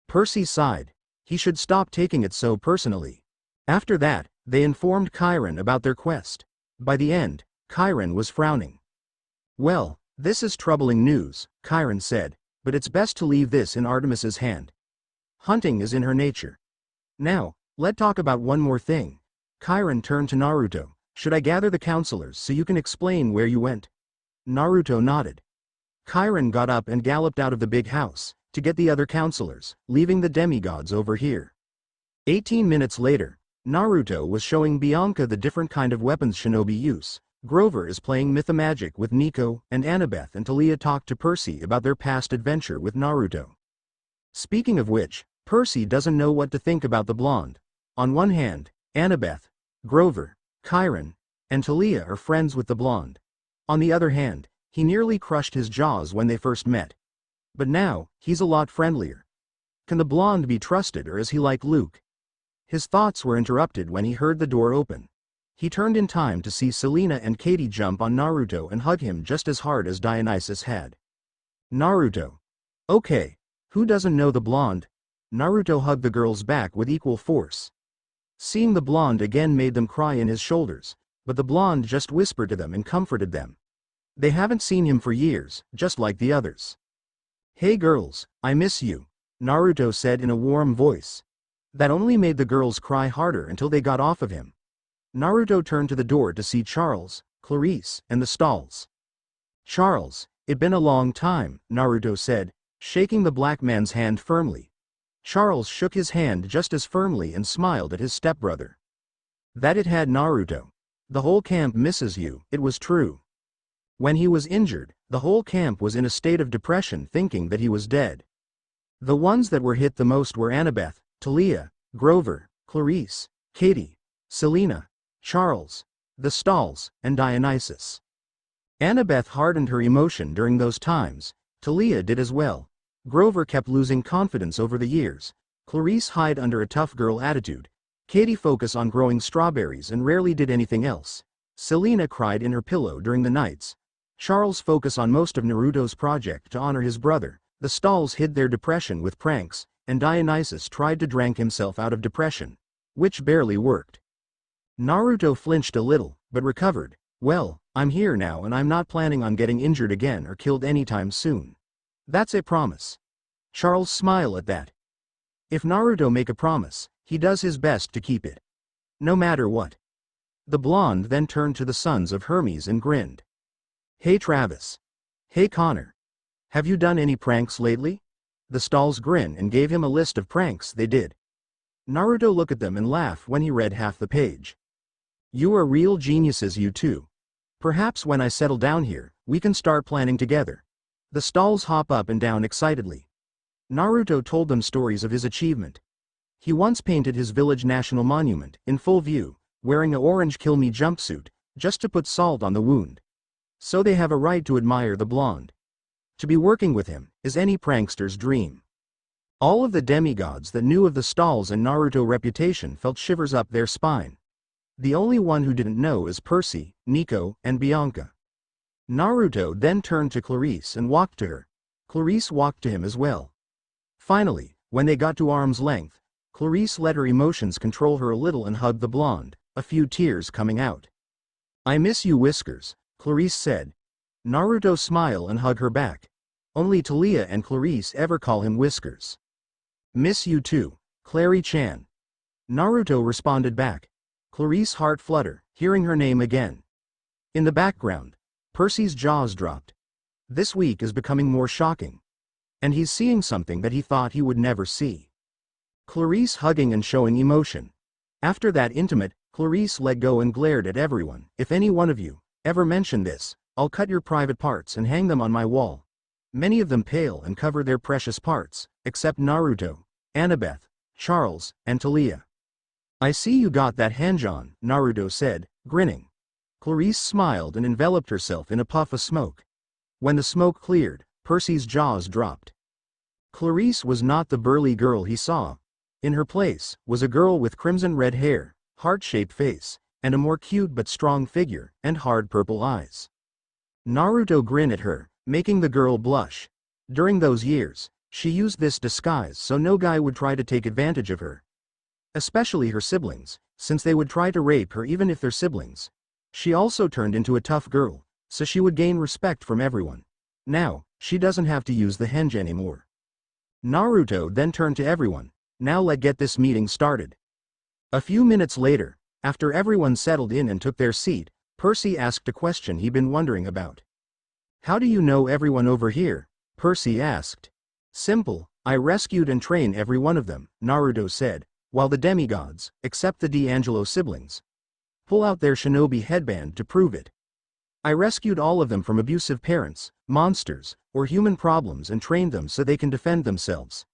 Percy sighed. He should stop taking it so personally. After that, they informed Chiron about their quest. By the end, Chiron was frowning. Well, this is troubling news, Chiron said, but it's best to leave this in Artemis's hand. Hunting is in her nature. Now, let's talk about one more thing. Chiron turned to Naruto. Should I gather the counselors so you can explain where you went? Naruto nodded. Chiron got up and galloped out of the big house, to get the other counselors, leaving the demigods over here. 18 minutes later, Naruto was showing Bianca the different kind of weapons shinobi use. Grover is playing Mythomagic with Nico, and Annabeth and Talia talked to Percy about their past adventure with Naruto. Speaking of which, Percy doesn't know what to think about the blonde. On one hand, Annabeth, Grover, Chiron, and Talia are friends with the blonde. On the other hand, he nearly crushed his jaws when they first met. But now, he's a lot friendlier. Can the blonde be trusted, or is he like Luke? His thoughts were interrupted when he heard the door open. He turned in time to see Selena and Katie jump on Naruto and hug him just as hard as Dionysus had. Naruto. Okay, who doesn't know the blonde? Naruto hugged the girls back with equal force. Seeing the blonde again made them cry in his shoulders, but the blonde just whispered to them and comforted them. They haven't seen him for years, just like the others. Hey girls, I miss you, Naruto said in a warm voice. That only made the girls cry harder until they got off of him. Naruto turned to the door to see Charles, Clarice, and the stalls. Charles, it's been a long time, Naruto said, shaking the black man's hand firmly. Charles shook his hand just as firmly and smiled at his stepbrother. That it had Naruto. The whole camp misses you, it was true. When he was injured, the whole camp was in a state of depression thinking that he was dead. The ones that were hit the most were Annabeth, Talia, Grover, Clarice, Katie, Selena, Charles, the stalls, and Dionysus. Annabeth hardened her emotion during those times. Talia did as well. Grover kept losing confidence over the years. Clarice hid under a tough girl attitude. Katie focused on growing strawberries and rarely did anything else. Selena cried in her pillow during the nights. Charles focused on most of Naruto's project to honor his brother. The stalls hid their depression with pranks, and Dionysus tried to drink himself out of depression, which barely worked. Naruto flinched a little, but recovered. Well, I'm here now and I'm not planning on getting injured again or killed anytime soon. That's a promise. Charles smiled at that. If Naruto make a promise, he does his best to keep it. No matter what. The blonde then turned to the sons of Hermes and grinned. Hey Travis. Hey Connor. Have you done any pranks lately? The stalls grinned and gave him a list of pranks they did. Naruto looked at them and laughed when he read half the page. You are real geniuses, you two. Perhaps when I settle down here, we can start planning together. The stalls hop up and down excitedly. Naruto told them stories of his achievement. He once painted his village national monument, in full view, wearing a orange kill me jumpsuit, just to put salt on the wound. So they have a right to admire the blonde. To be working with him, is any prankster's dream. All of the demigods that knew of the stalls and Naruto reputation felt shivers up their spine. The only one who didn't know is Percy, Nico, and Bianca. Naruto then turned to Clarice and walked to her. Clarice walked to him as well. Finally, when they got to arm's length, Clarice let her emotions control her a little and hugged the blonde, a few tears coming out. "I miss you, Whiskers," Clarice said. Naruto smiled and hugged her back. Only Talia and Clarice ever call him Whiskers. "Miss you too, Clary-chan." Naruto responded back. Clarice's heart fluttered, hearing her name again. In the background, Percy's jaws dropped. This week is becoming more shocking. And he's seeing something that he thought he would never see. Clarice hugging and showing emotion. After that intimate, Clarice let go and glared at everyone. "If any one of you ever mention this, I'll cut your private parts and hang them on my wall." Many of them pale and cover their precious parts, except Naruto, Annabeth, Charles, and Talia. "I see you got that henge on," Naruto said, grinning. Clarice smiled and enveloped herself in a puff of smoke. When the smoke cleared, Percy's jaws dropped. Clarice was not the burly girl he saw. In her place was a girl with crimson red hair, heart-shaped face, and a more cute but strong figure, and hard purple eyes. Naruto grinned at her, making the girl blush. During those years, she used this disguise so no guy would try to take advantage of her. Especially her siblings, since they would try to rape her even if they're siblings. She also turned into a tough girl, so she would gain respect from everyone. Now, she doesn't have to use the henge anymore. Naruto then turned to everyone. "Now let's get this meeting started." A few minutes later, after everyone settled in and took their seat, Percy asked a question he'd been wondering about. "How do you know everyone over here?" Percy asked. "Simple, I rescued and trained every one of them," Naruto said, "while the demigods, except the D'Angelo siblings, pull out their shinobi headband to prove it. I rescued all of them from abusive parents, monsters, or human problems and trained them so they can defend themselves.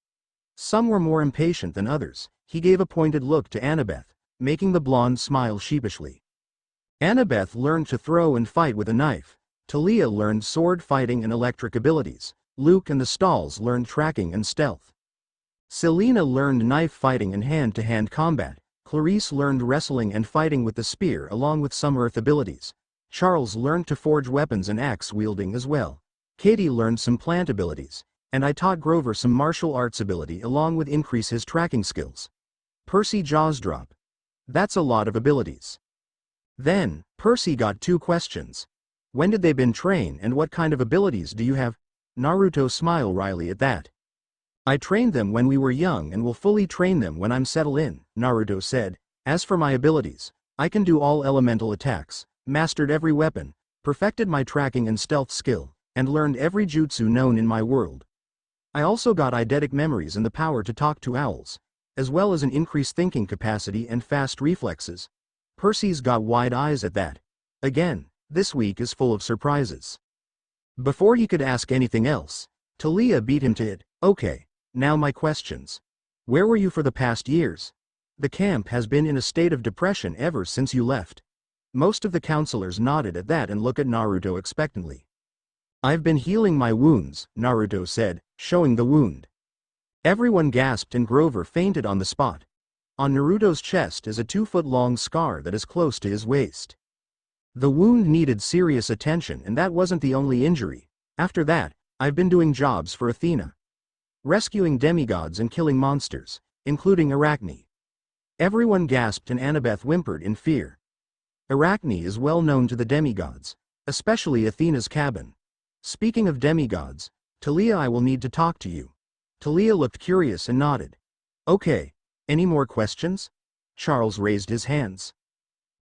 Some were more impatient than others." He gave a pointed look to Annabeth, making the blonde smile sheepishly. Annabeth learned to throw and fight with a knife. Talia learned sword fighting and electric abilities. Luke and the Stalls learned tracking and stealth. Selena learned knife fighting and hand-to-hand combat. Clarice learned wrestling and fighting with the spear along with some earth abilities. Charles learned to forge weapons and axe wielding as well. Katie learned some plant abilities. And I taught Grover some martial arts ability along with increase his tracking skills. Percy jaws drop. That's a lot of abilities. Then, Percy got 2 questions. When did they been trained and what kind of abilities do you have? Naruto smiled wryly at that. "I trained them when we were young and will fully train them when I'm settled in," Naruto said. "As for my abilities, I can do all elemental attacks, mastered every weapon, perfected my tracking and stealth skill, and learned every jutsu known in my world. I also got eidetic memories and the power to talk to owls, as well as an increased thinking capacity and fast reflexes." Percy's got wide eyes at that. Again, this week is full of surprises. Before he could ask anything else, Talia beat him to it. "Okay, now my questions. Where were you for the past years? The camp has been in a state of depression ever since you left." Most of the counselors nodded at that and looked at Naruto expectantly. "I've been healing my wounds," Naruto said, showing the wound. Everyone gasped and Grover fainted on the spot. On Naruto's chest is a 2-foot-long scar that is close to his waist. The wound needed serious attention and that wasn't the only injury. After that, I've been doing jobs for Athena. Rescuing demigods and killing monsters, including Arachne. Everyone gasped and Annabeth whimpered in fear. Arachne is well known to the demigods, especially Athena's cabin. Speaking of demigods, Talia, I will need to talk to you. Talia looked curious and nodded. "Okay, any more questions?" Charles raised his hands.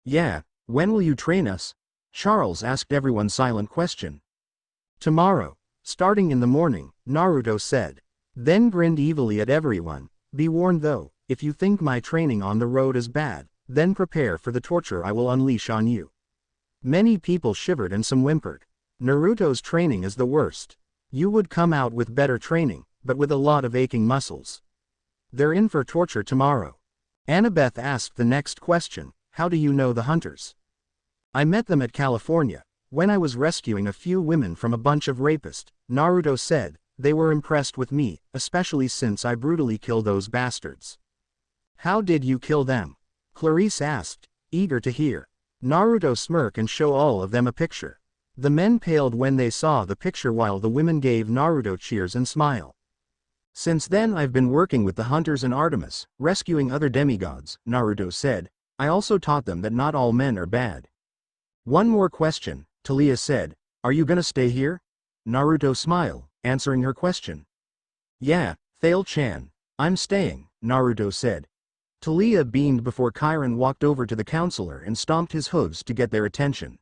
"Yeah, when will you train us?" Charles asked everyone silent question. "Tomorrow, starting in the morning," Naruto said. Then grinned evilly at everyone. "Be warned though, if you think my training on the road is bad, then prepare for the torture I will unleash on you." Many people shivered and some whimpered. Naruto's training is the worst. You would come out with better training, but with a lot of aching muscles. They're in for torture tomorrow. Annabeth asked the next question. "How do you know the hunters?" "I met them at California, when I was rescuing a few women from a bunch of rapists," Naruto said. "They were impressed with me, especially since I brutally killed those bastards." "How did you kill them?" Clarice asked, eager to hear. Naruto smirked and showed all of them a picture. The men paled when they saw the picture while the women gave Naruto cheers and smile. Since then I've been working with the hunters and Artemis, rescuing other demigods, Naruto said. I also taught them that not all men are bad. One more question, Taliah said. Are you gonna stay here? Naruto smiled, answering her question. Yeah, Thale-chan. I'm staying, Naruto said. Taliah beamed before Chiron walked over to the counselor and stomped his hooves to get their attention.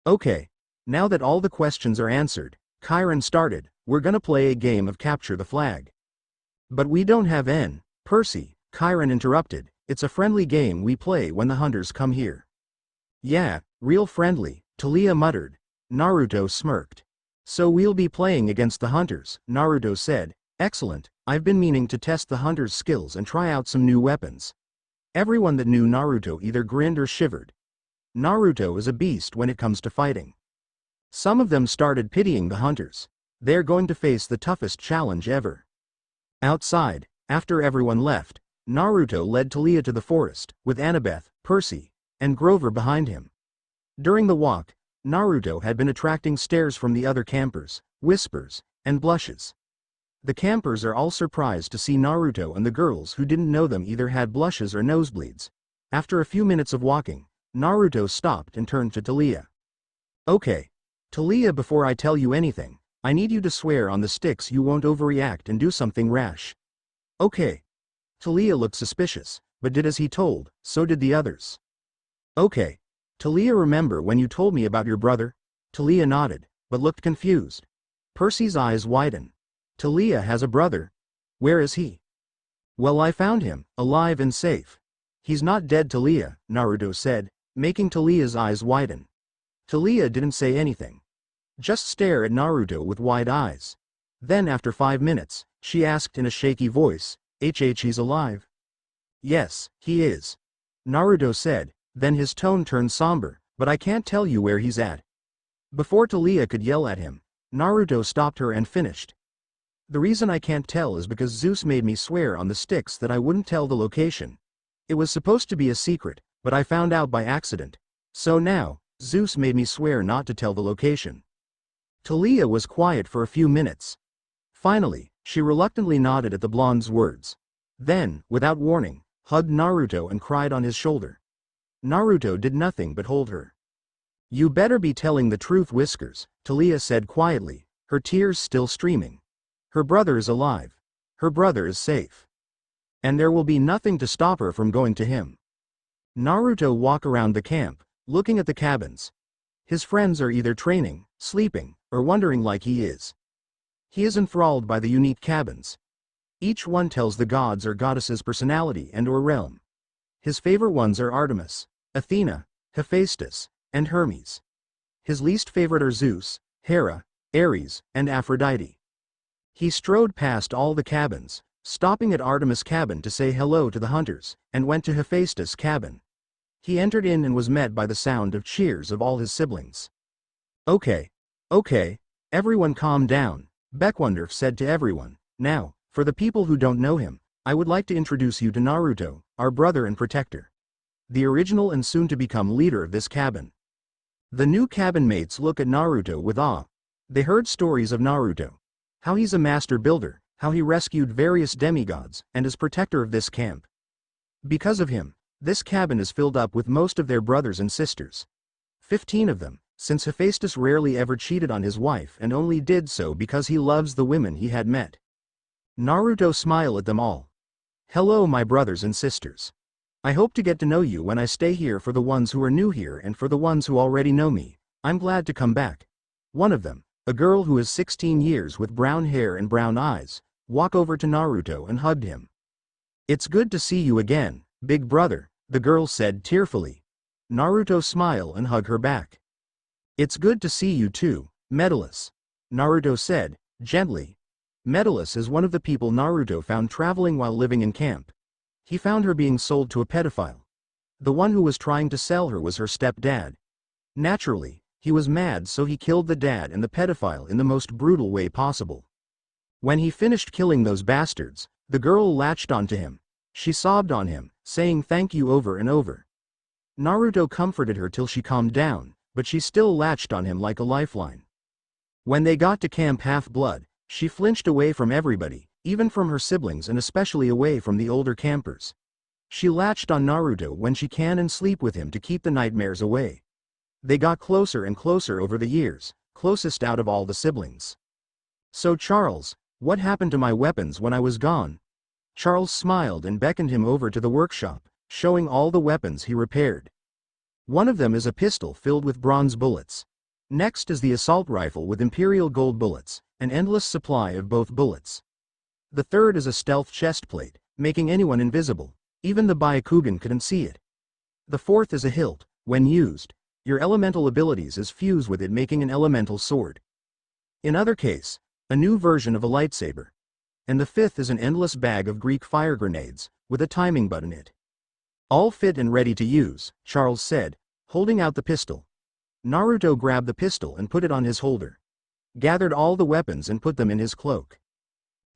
Okay. Now that all the questions are answered, Chiron started, we're gonna play a game of capture the flag. But we don't have Percy, Chiron interrupted, it's a friendly game we play when the hunters come here. Yeah, real friendly, Taliah muttered. Naruto smirked. So we'll be playing against the hunters, Naruto said. Excellent, I've been meaning to test the hunters' skills and try out some new weapons. Everyone that knew Naruto either grinned or shivered. Naruto is a beast when it comes to fighting. Some of them started pitying the hunters. They're going to face the toughest challenge ever. Outside, after everyone left, Naruto led Taliah to the forest, with Annabeth, Percy, and Grover behind him. During the walk, Naruto had been attracting stares from the other campers, whispers, and blushes. The campers are all surprised to see Naruto, and the girls who didn't know them either had blushes or nosebleeds. After a few minutes of walking, Naruto stopped and turned to Taliah. Okay. Taliah, before I tell you anything, I need you to swear on the sticks you won't overreact and do something rash. Okay. Taliah looked suspicious, but did as he told, so did the others. Okay. Taliah, remember when you told me about your brother? Taliah nodded, but looked confused. Percy's eyes widened. Taliah has a brother. Where is he? Well, I found him, alive and safe. He's not dead, Taliah, Naruto said, making Taliah's eyes widen. Taliah didn't say anything. Just stare at Naruto with wide eyes. Then after 5 minutes, she asked in a shaky voice, he's alive? Yes, he is. Naruto said, then his tone turned somber, but I can't tell you where he's at. Before Taliah could yell at him, Naruto stopped her and finished. The reason I can't tell is because Zeus made me swear on the sticks that I wouldn't tell the location. It was supposed to be a secret, but I found out by accident. So now, Zeus made me swear not to tell the location. Taliah was quiet for a few minutes. Finally, she reluctantly nodded at the blonde's words. Then, without warning, hugged Naruto and cried on his shoulder. Naruto did nothing but hold her. You better be telling the truth, Whiskers, Taliah said quietly, her tears still streaming. Her brother is alive. Her brother is safe. And there will be nothing to stop her from going to him. Naruto walked around the camp, looking at the cabins. His friends are either training, sleeping, or wondering like he is. He is enthralled by the unique cabins. Each one tells the gods or goddesses' personality and or realm. His favorite ones are Artemis, Athena, Hephaestus, and Hermes. His least favorite are Zeus, Hera, Ares, and Aphrodite. He strode past all the cabins, stopping at Artemis' cabin to say hello to the hunters, and went to Hephaestus' cabin. He entered in and was met by the sound of cheers of all his siblings. Okay, everyone calm down, Beckwonder said to everyone. Now, for the people who don't know him, I would like to introduce you to Naruto, our brother and protector. The original and soon to become leader of this cabin. The new cabin mates look at Naruto with awe. They heard stories of Naruto. How he's a master builder, how he rescued various demigods, and is protector of this camp. Because of him, this cabin is filled up with most of their brothers and sisters. 15 of them, since Hephaestus rarely ever cheated on his wife and only did so because he loves the women he had met. Naruto smiled at them all. Hello, my brothers and sisters. I hope to get to know you when I stay here. For the ones who are new here and for the ones who already know me, I'm glad to come back. One of them, a girl who is 16 years with brown hair and brown eyes, walked over to Naruto and hugged him. It's good to see you again, big brother, the girl said tearfully. Naruto smiled and hugged her back. It's good to see you too, Medalus, Naruto said, gently. Medalus is one of the people Naruto found traveling while living in camp. He found her being sold to a pedophile. The one who was trying to sell her was her stepdad. Naturally, he was mad, so he killed the dad and the pedophile in the most brutal way possible. When he finished killing those bastards, the girl latched onto him. She sobbed on him, saying thank you over and over. Naruto comforted her till she calmed down, but she still latched on him like a lifeline. When they got to Camp Half-Blood, she flinched away from everybody, even from her siblings and especially away from the older campers. She latched on Naruto when she can and sleep with him to keep the nightmares away. They got closer and closer over the years, closest out of all the siblings. "So Charles, what happened to my weapons when I was gone?" Charles smiled and beckoned him over to the workshop, showing all the weapons he repaired. One of them is a pistol filled with bronze bullets. Next is the assault rifle with imperial gold bullets, an endless supply of both bullets. The third is a stealth chest plate, making anyone invisible. Even the Byakugan couldn't see it. The fourth is a hilt. When used, your elemental abilities is fused with it, making an elemental sword. In other case, a new version of a lightsaber. And the fifth is an endless bag of Greek fire grenades, with a timing button in it. "All fit and ready to use," Charles said, holding out the pistol. Naruto grabbed the pistol and put it on his holder. Gathered all the weapons and put them in his cloak.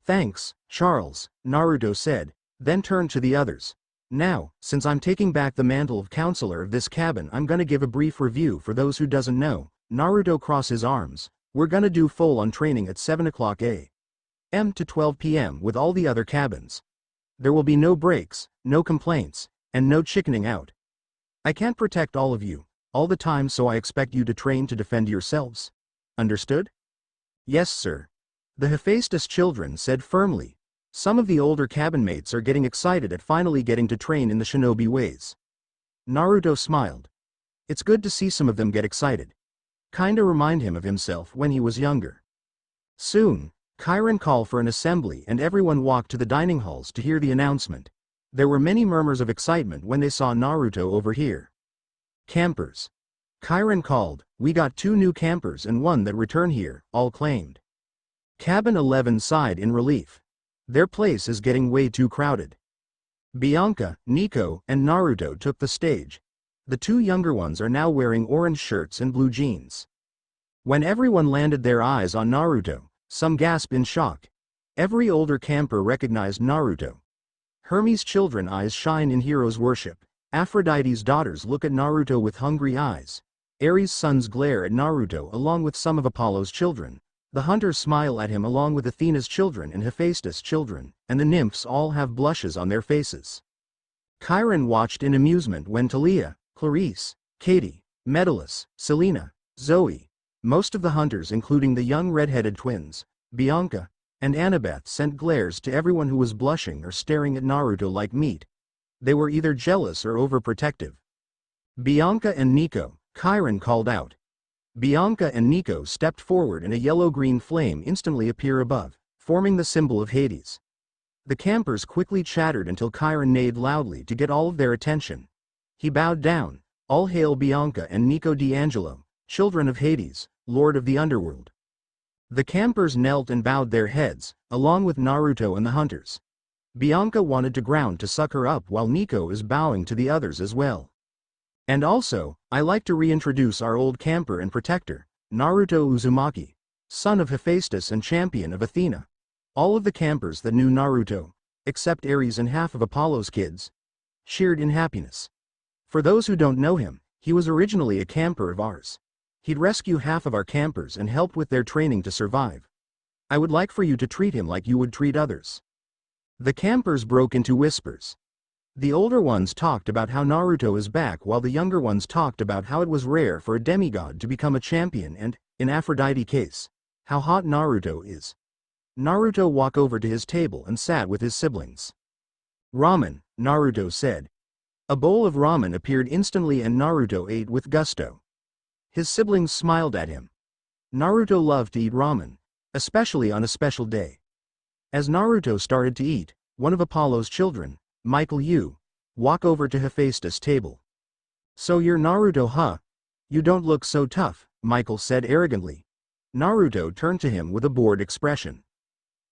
"Thanks, Charles," Naruto said, then turned to the others. "Now, since I'm taking back the mantle of counselor of this cabin, I'm gonna give a brief review for those who doesn't know." Naruto crossed his arms. "We're gonna do full-on training at 7 o'clock a.m. to 12 p.m. with all the other cabins. There will be no breaks, no complaints, and no chickening out. I can't protect all of you all the time, so I expect you to train to defend yourselves. Understood?" "Yes, sir," the Hephaestus children said firmly. Some of the older cabin mates are getting excited at finally getting to train in the shinobi ways. Naruto smiled. It's good to see some of them get excited. Kinda remind him of himself when he was younger. Soon, Chiron called for an assembly and everyone walked to the dining halls to hear the announcement. There were many murmurs of excitement when they saw Naruto over here. "Campers," Chiron called, "we got 2 new campers and one that return here," all claimed. Cabin 11 sighed in relief. Their place is getting way too crowded. Bianca, Nico, and Naruto took the stage. The 2 younger ones are now wearing orange shirts and blue jeans. When everyone landed their eyes on Naruto, some gasped in shock. Every older camper recognized Naruto. Hermes' children eyes shine in heroes worship. Aphrodite's daughters look at Naruto with hungry eyes. Ares' sons glare at Naruto along with some of Apollo's children. The hunters smile at him along with Athena's children and Hephaestus' children, and the nymphs all have blushes on their faces. Chiron watched in amusement when Talia, Clarice, Katie, Metellus, Selena, Zoe, most of the hunters including the young red-headed twins, Bianca, and Annabeth sent glares to everyone who was blushing or staring at Naruto like meat. They were either jealous or overprotective. "Bianca and Nico," Chiron called out. Bianca and Nico stepped forward and a yellow-green flame instantly appeared above, forming the symbol of Hades. The campers quickly chattered until Chiron neighed loudly to get all of their attention. He bowed down. "All hail Bianca and Nico D'Angelo, children of Hades, lord of the underworld." The campers knelt and bowed their heads, along with Naruto and the hunters. Bianca wanted to ground to suck her up while Nico is bowing to the others as well. "And also, I like to reintroduce our old camper and protector, Naruto Uzumaki, son of Hephaestus and champion of Athena." All of the campers that knew Naruto, except Ares and half of Apollo's kids, cheered in happiness. For those who don't know him, he was originally a camper of ours. He'd rescue half of our campers and helped with their training to survive. I would like for you to treat him like you would treat others. The campers broke into whispers. The older ones talked about how Naruto is back while the younger ones talked about how it was rare for a demigod to become a champion and, in Aphrodite's case, how hot Naruto is. Naruto walked over to his table and sat with his siblings. "Ramen," Naruto said. A bowl of ramen appeared instantly and Naruto ate with gusto. His siblings smiled at him. Naruto loved to eat ramen, especially on a special day. As Naruto started to eat, one of Apollo's children, Michael Yu, walked over to Hephaestus' table. "So you're Naruto, huh? You don't look so tough," Michael said arrogantly. Naruto turned to him with a bored expression.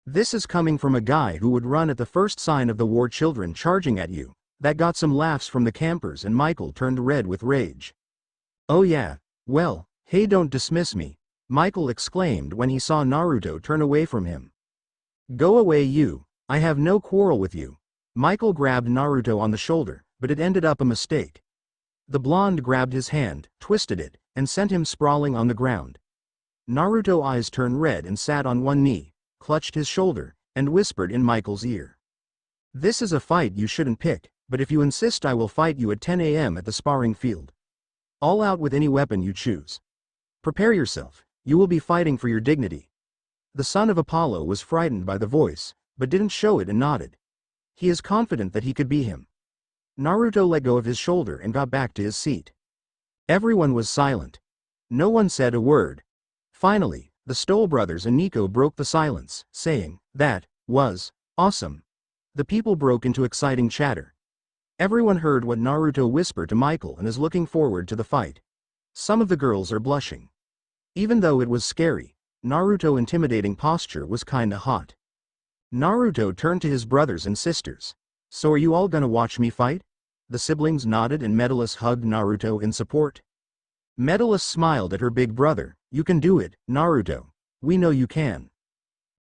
"This is coming from a guy who would run at the first sign of the war children charging at you." That got some laughs from the campers and Michael turned red with rage. "Oh yeah, well, hey, don't dismiss me," Michael exclaimed when he saw Naruto turn away from him. "Go away you, I have no quarrel with you." Michael grabbed Naruto on the shoulder, but it ended up a mistake. The blonde grabbed his hand, twisted it, and sent him sprawling on the ground. Naruto's eyes turned red and sat on one knee, clutched his shoulder, and whispered in Michael's ear. "This is a fight you shouldn't pick, but if you insist I will fight you at 10 a.m. at the sparring field. All out with any weapon you choose. Prepare yourself, you will be fighting for your dignity." The son of Apollo was frightened by the voice, but didn't show it and nodded. He is confident that he could beat him. Naruto let go of his shoulder and got back to his seat. Everyone was silent. No one said a word. Finally, the Stoll brothers and Nico broke the silence, saying, "That was awesome." The people broke into exciting chatter. Everyone heard what Naruto whispered to Michael and is looking forward to the fight. Some of the girls are blushing. Even though it was scary, Naruto's intimidating posture was kinda hot. Naruto turned to his brothers and sisters. "So are you all gonna watch me fight?" The siblings nodded and Metellus hugged Naruto in support. Metellus smiled at her big brother. "You can do it, Naruto. We know you can."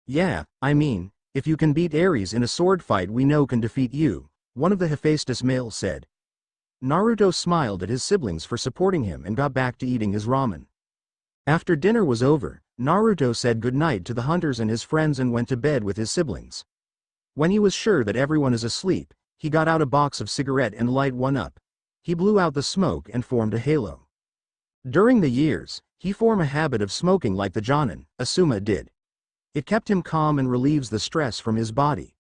"Yeah, I mean, if you can beat Ares in a sword fight we know can defeat you," one of the Hephaestus males said. Naruto smiled at his siblings for supporting him and got back to eating his ramen. After dinner was over, Naruto said goodnight to the hunters and his friends and went to bed with his siblings. When he was sure that everyone is asleep, he got out a box of cigarette and light one up. He blew out the smoke and formed a halo. During the years, he formed a habit of smoking like the Jonin, Asuma did. It kept him calm and relieves the stress from his body.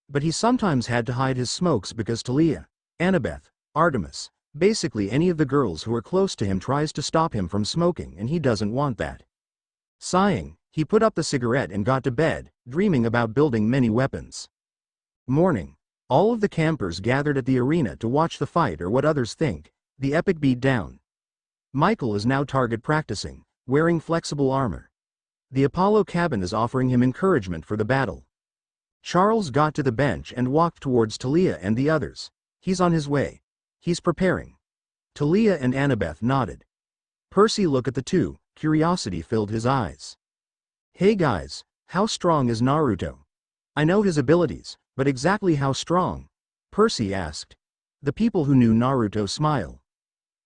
But he sometimes had to hide his smokes because Talia, Annabeth, Artemis, basically any of the girls who are close to him tries to stop him from smoking and he doesn't want that. Sighing, he put up the cigarette and got to bed, dreaming about building many weapons. Morning. All of the campers gathered at the arena to watch the fight or what others think, the epic beat down. Michael is now target practicing, wearing flexible armor. The Apollo cabin is offering him encouragement for the battle. Charles got to the bench and walked towards Talia and the others. He's on his way. He's preparing. Talia and Annabeth nodded. Percy looked at the two, curiosity filled his eyes. "Hey guys, how strong is Naruto?" "I know his abilities, but exactly how strong?" Percy asked. The people who knew Naruto smiled.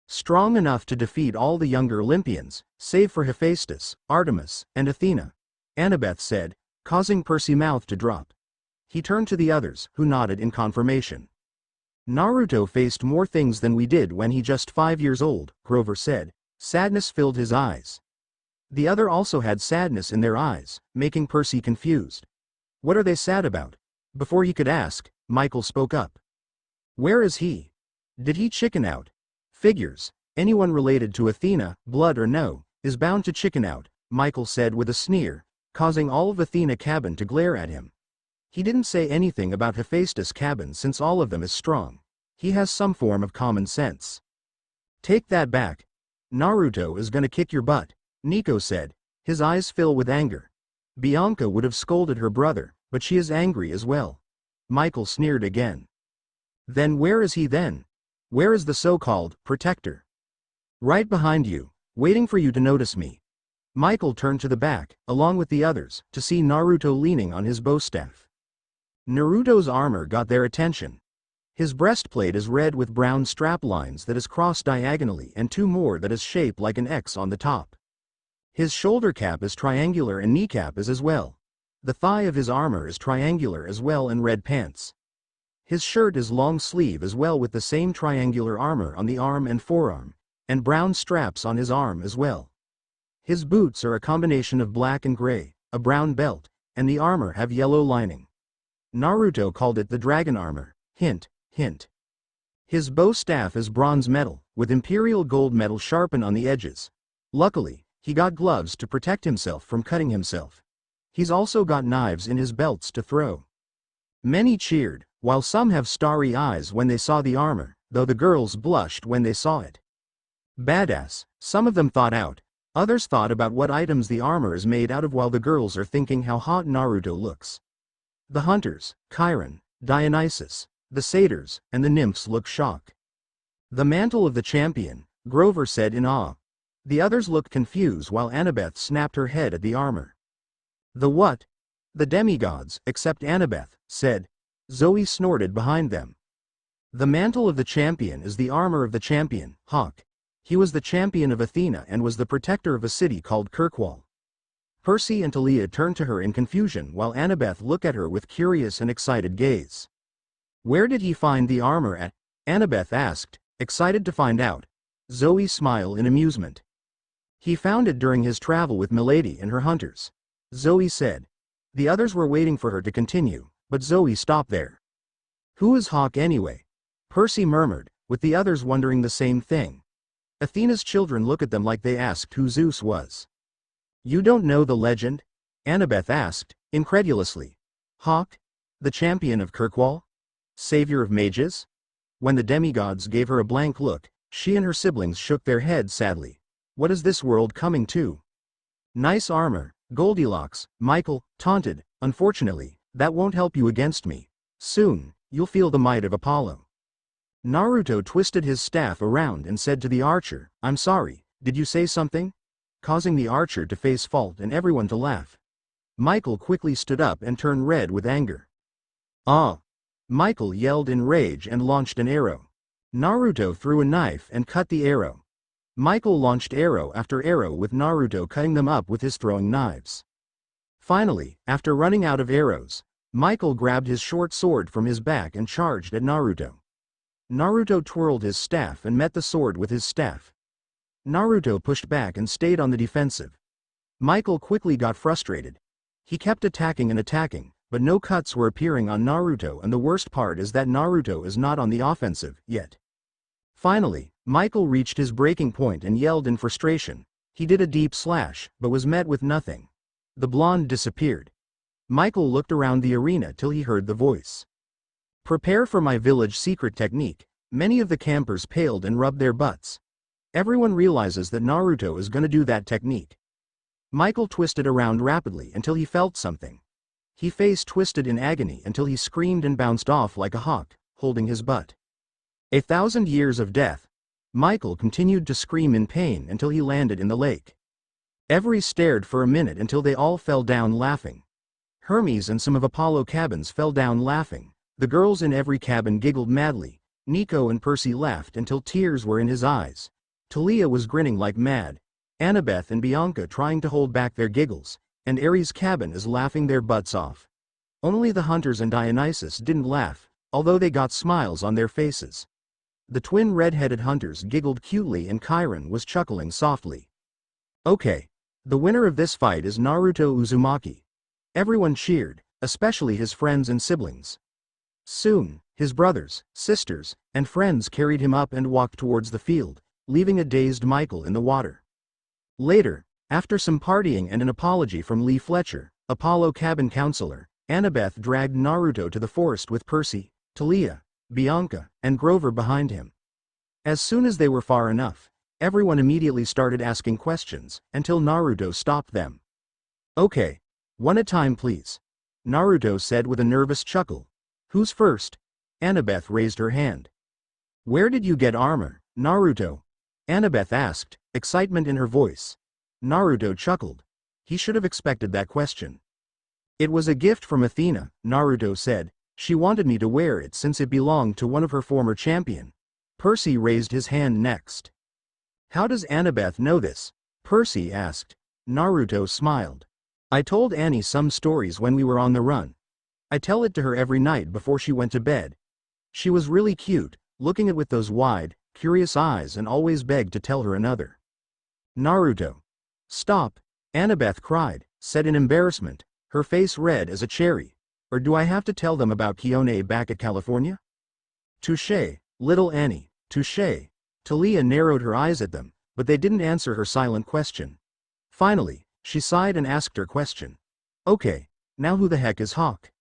"Strong enough to defeat all the younger Olympians, save for Hephaestus, Artemis, and Athena," Annabeth said, causing Percy's mouth to drop. He turned to the others, who nodded in confirmation. "Naruto faced more things than we did when he just 5 years old," Grover said. Sadness filled his eyes. The other also had sadness in their eyes, making Percy confused. "What are they sad about?" Before he could ask, Michael spoke up. "Where is he? Did he chicken out?" "Figures. Anyone related to Athena, blood or no, is bound to chicken out," Michael said with a sneer, causing all of Athena cabin to glare at him. He didn't say anything about Hephaestus cabin since all of them is strong. He has some form of common sense. "Take that back. Naruto is gonna kick your butt," Nico said, his eyes fill with anger. Bianca would have scolded her brother, but she is angry as well. Michael sneered again. "Then where is he then? Where is the so-called protector?" "Right behind you, waiting for you to notice me." Michael turned to the back, along with the others, to see Naruto leaning on his bow staff. Naruto's armor got their attention. His breastplate is red with brown strap lines that is crossed diagonally and two more that is shaped like an X on the top. His shoulder cap is triangular and kneecap is as well. The thigh of his armor is triangular as well and red pants. His shirt is long sleeve as well with the same triangular armor on the arm and forearm, and brown straps on his arm as well. His boots are a combination of black and gray, a brown belt, and the armor have yellow lining. Naruto called it the dragon armor, hint, hint. His bow staff is bronze metal, with imperial gold metal sharpened on the edges. Luckily, he got gloves to protect himself from cutting himself. He's also got knives in his belts to throw. Many cheered, while some have starry eyes when they saw the armor, though the girls blushed when they saw it. Badass, some of them thought out, others thought about what items the armor is made out of while the girls are thinking how hot Naruto looks. The hunters, Chiron, Dionysus, the satyrs, and the nymphs look shocked. "The mantle of the champion," Grover said in awe. The others looked confused while Annabeth snapped her head at the armor. "The what?" "The demigods, except Annabeth," said. Zoe snorted behind them. "The mantle of the champion is the armor of the champion, Hawk. He was the champion of Athena and was the protector of a city called Kirkwall. Percy and Talia turned to her in confusion while Annabeth looked at her with curious and excited gaze. "Where did he find the armor at?" Annabeth asked, excited to find out. Zoe smiled in amusement. "He found it during his travel with Milady and her hunters," Zoe said. The others were waiting for her to continue, but Zoe stopped there. "Who is Hawk anyway?" Percy murmured, with the others wondering the same thing. Athena's children looked at them like they asked who Zeus was. "You don't know the legend?" Annabeth asked, incredulously. "Hawk? The champion of Kirkwall? Savior of mages?" When the demigods gave her a blank look, she and her siblings shook their heads sadly. "What is this world coming to?" "Nice armor, Goldilocks," Michael taunted. "Unfortunately, that won't help you against me. Soon, you'll feel the might of Apollo." Naruto twisted his staff around and said to the archer, "I'm sorry, did you say something?" causing the archer to face fault and everyone to laugh. Michael quickly stood up and turned red with anger. "Ah!" Michael yelled in rage and launched an arrow. Naruto threw a knife and cut the arrow. Michael launched arrow after arrow with Naruto cutting them up with his throwing knives. Finally, after running out of arrows, Michael grabbed his short sword from his back and charged at Naruto. Naruto twirled his staff and met the sword with his staff. Naruto pushed back and stayed on the defensive. Michael quickly got frustrated. He kept attacking and attacking, but no cuts were appearing on Naruto, and the worst part is that Naruto is not on the offensive yet. Finally, Michael reached his breaking point and yelled in frustration. He did a deep slash, but was met with nothing. The blonde disappeared. Michael looked around the arena till he heard the voice. "Prepare for my village secret technique." Many of the campers paled and rubbed their butts. Everyone realizes that Naruto is gonna do that technique. Michael twisted around rapidly until he felt something. He face twisted in agony until he screamed and bounced off like a hawk, holding his butt. 1,000 years of death. Michael continued to scream in pain until he landed in the lake. Everyone stared for a minute until they all fell down laughing. Hermes and some of Apollo cabins fell down laughing. The girls in every cabin giggled madly. Nico and Percy laughed until tears were in his eyes. Talia was grinning like mad. Annabeth and Bianca trying to hold back their giggles, and Ares' cabin is laughing their butts off. Only the hunters and Dionysus didn't laugh, although they got smiles on their faces. The twin red-headed hunters giggled cutely and Chiron was chuckling softly. "Okay. The winner of this fight is Naruto Uzumaki." Everyone cheered, especially his friends and siblings. Soon, his brothers, sisters, and friends carried him up and walked towards the field, leaving a dazed Michael in the water. Later, after some partying and an apology from Lee Fletcher, Apollo cabin counselor, Annabeth dragged Naruto to the forest with Percy, Talia, Bianca, and Grover behind him. As soon as they were far enough, everyone immediately started asking questions, until Naruto stopped them. "Okay. One at a time please," Naruto said with a nervous chuckle. "Who's first?" Annabeth raised her hand. "Where did you get armor, Naruto?" Annabeth asked, excitement in her voice. Naruto chuckled. He should have expected that question. "It was a gift from Athena," Naruto said. "She wanted me to wear it since it belonged to one of her former champion." Percy raised his hand next. "How does Annabeth know this?" Percy asked. Naruto smiled. "I told Annie some stories when we were on the run. I tell it to her every night before she went to bed. She was really cute, looking at with those wide, curious eyes and always begged to tell her another." Naruto. "Stop," Annabeth cried, said in embarrassment, her face red as a cherry. "Or do I have to tell them about Kione back at California?" "Touché, little Annie, touché." Talia narrowed her eyes at them, but they didn't answer her silent question. Finally, she sighed and asked her question. "Okay, now who the heck is Hawk?"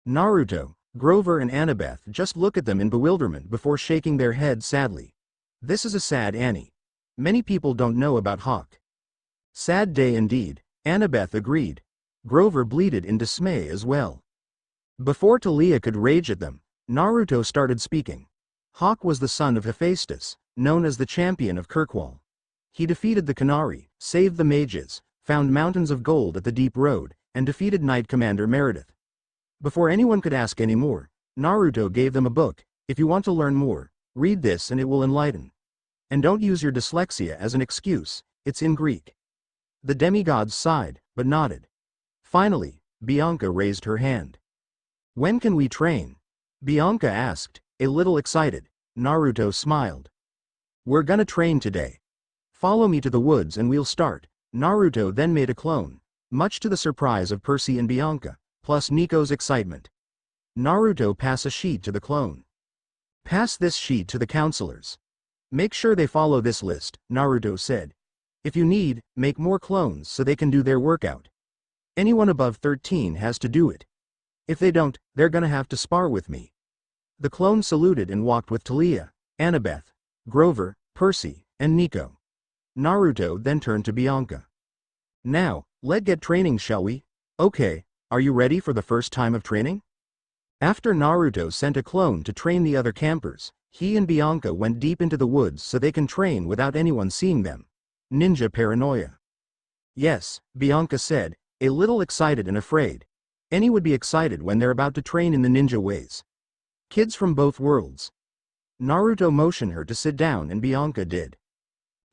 Naruto, Grover and Annabeth just look at them in bewilderment before shaking their heads sadly. This is a sad Annie. Many people don't know about Hawk. "Sad day indeed," Annabeth agreed. Grover bleated in dismay as well. Before Talia could rage at them, Naruto started speaking. Hawk was the son of Hephaestus, known as the champion of Kirkwall. He defeated the Canary, saved the mages, found mountains of gold at the Deep Road, and defeated Knight Commander Meredith. Before anyone could ask any more, Naruto gave them a book. "If you want to learn more, read this and it will enlighten." And don't use your dyslexia as an excuse, it's in Greek. The demigods sighed, but nodded. Finally, Bianca raised her hand. When can we train? Bianca asked, a little excited. Naruto smiled. We're gonna train today. Follow me to the woods and we'll start. Naruto then made a clone, much to the surprise of Percy and Bianca, plus Nico's excitement. Naruto pass a sheet to the clone. Pass this sheet to the counselors. Make sure they follow this list, Naruto said. If you need, make more clones so they can do their workout. Anyone above 13 has to do it. If they don't, they're gonna have to spar with me. The clone saluted and walked with Talia, Annabeth, Grover, Percy, and Nico. Naruto then turned to Bianca. Now, let's get training, shall we? Okay, are you ready for the first time of training? After Naruto sent a clone to train the other campers, he and Bianca went deep into the woods so they can train without anyone seeing them. Ninja paranoia. Yes, Bianca said, a little excited and afraid. Any would be excited when they're about to train in the ninja ways. Kids from both worlds. Naruto motioned her to sit down and Bianca did.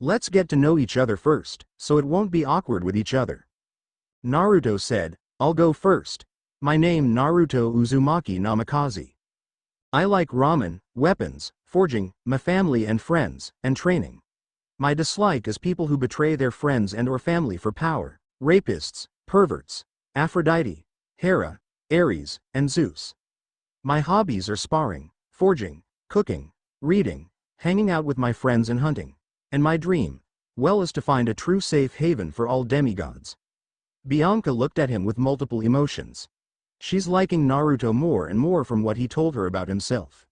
Let's get to know each other first, so it won't be awkward with each other. Naruto said, I'll go first. My name Naruto Uzumaki Namikaze. I like ramen, weapons, forging, my family and friends, and training. My dislike is people who betray their friends and or family for power, rapists, perverts, Aphrodite, Hera, Ares, and Zeus. My hobbies are sparring, forging, cooking, reading, hanging out with my friends and hunting. And my dream, well, is to find a true safe haven for all demigods. Bianca looked at him with multiple emotions. She's liking Naruto more and more from what he told her about himself.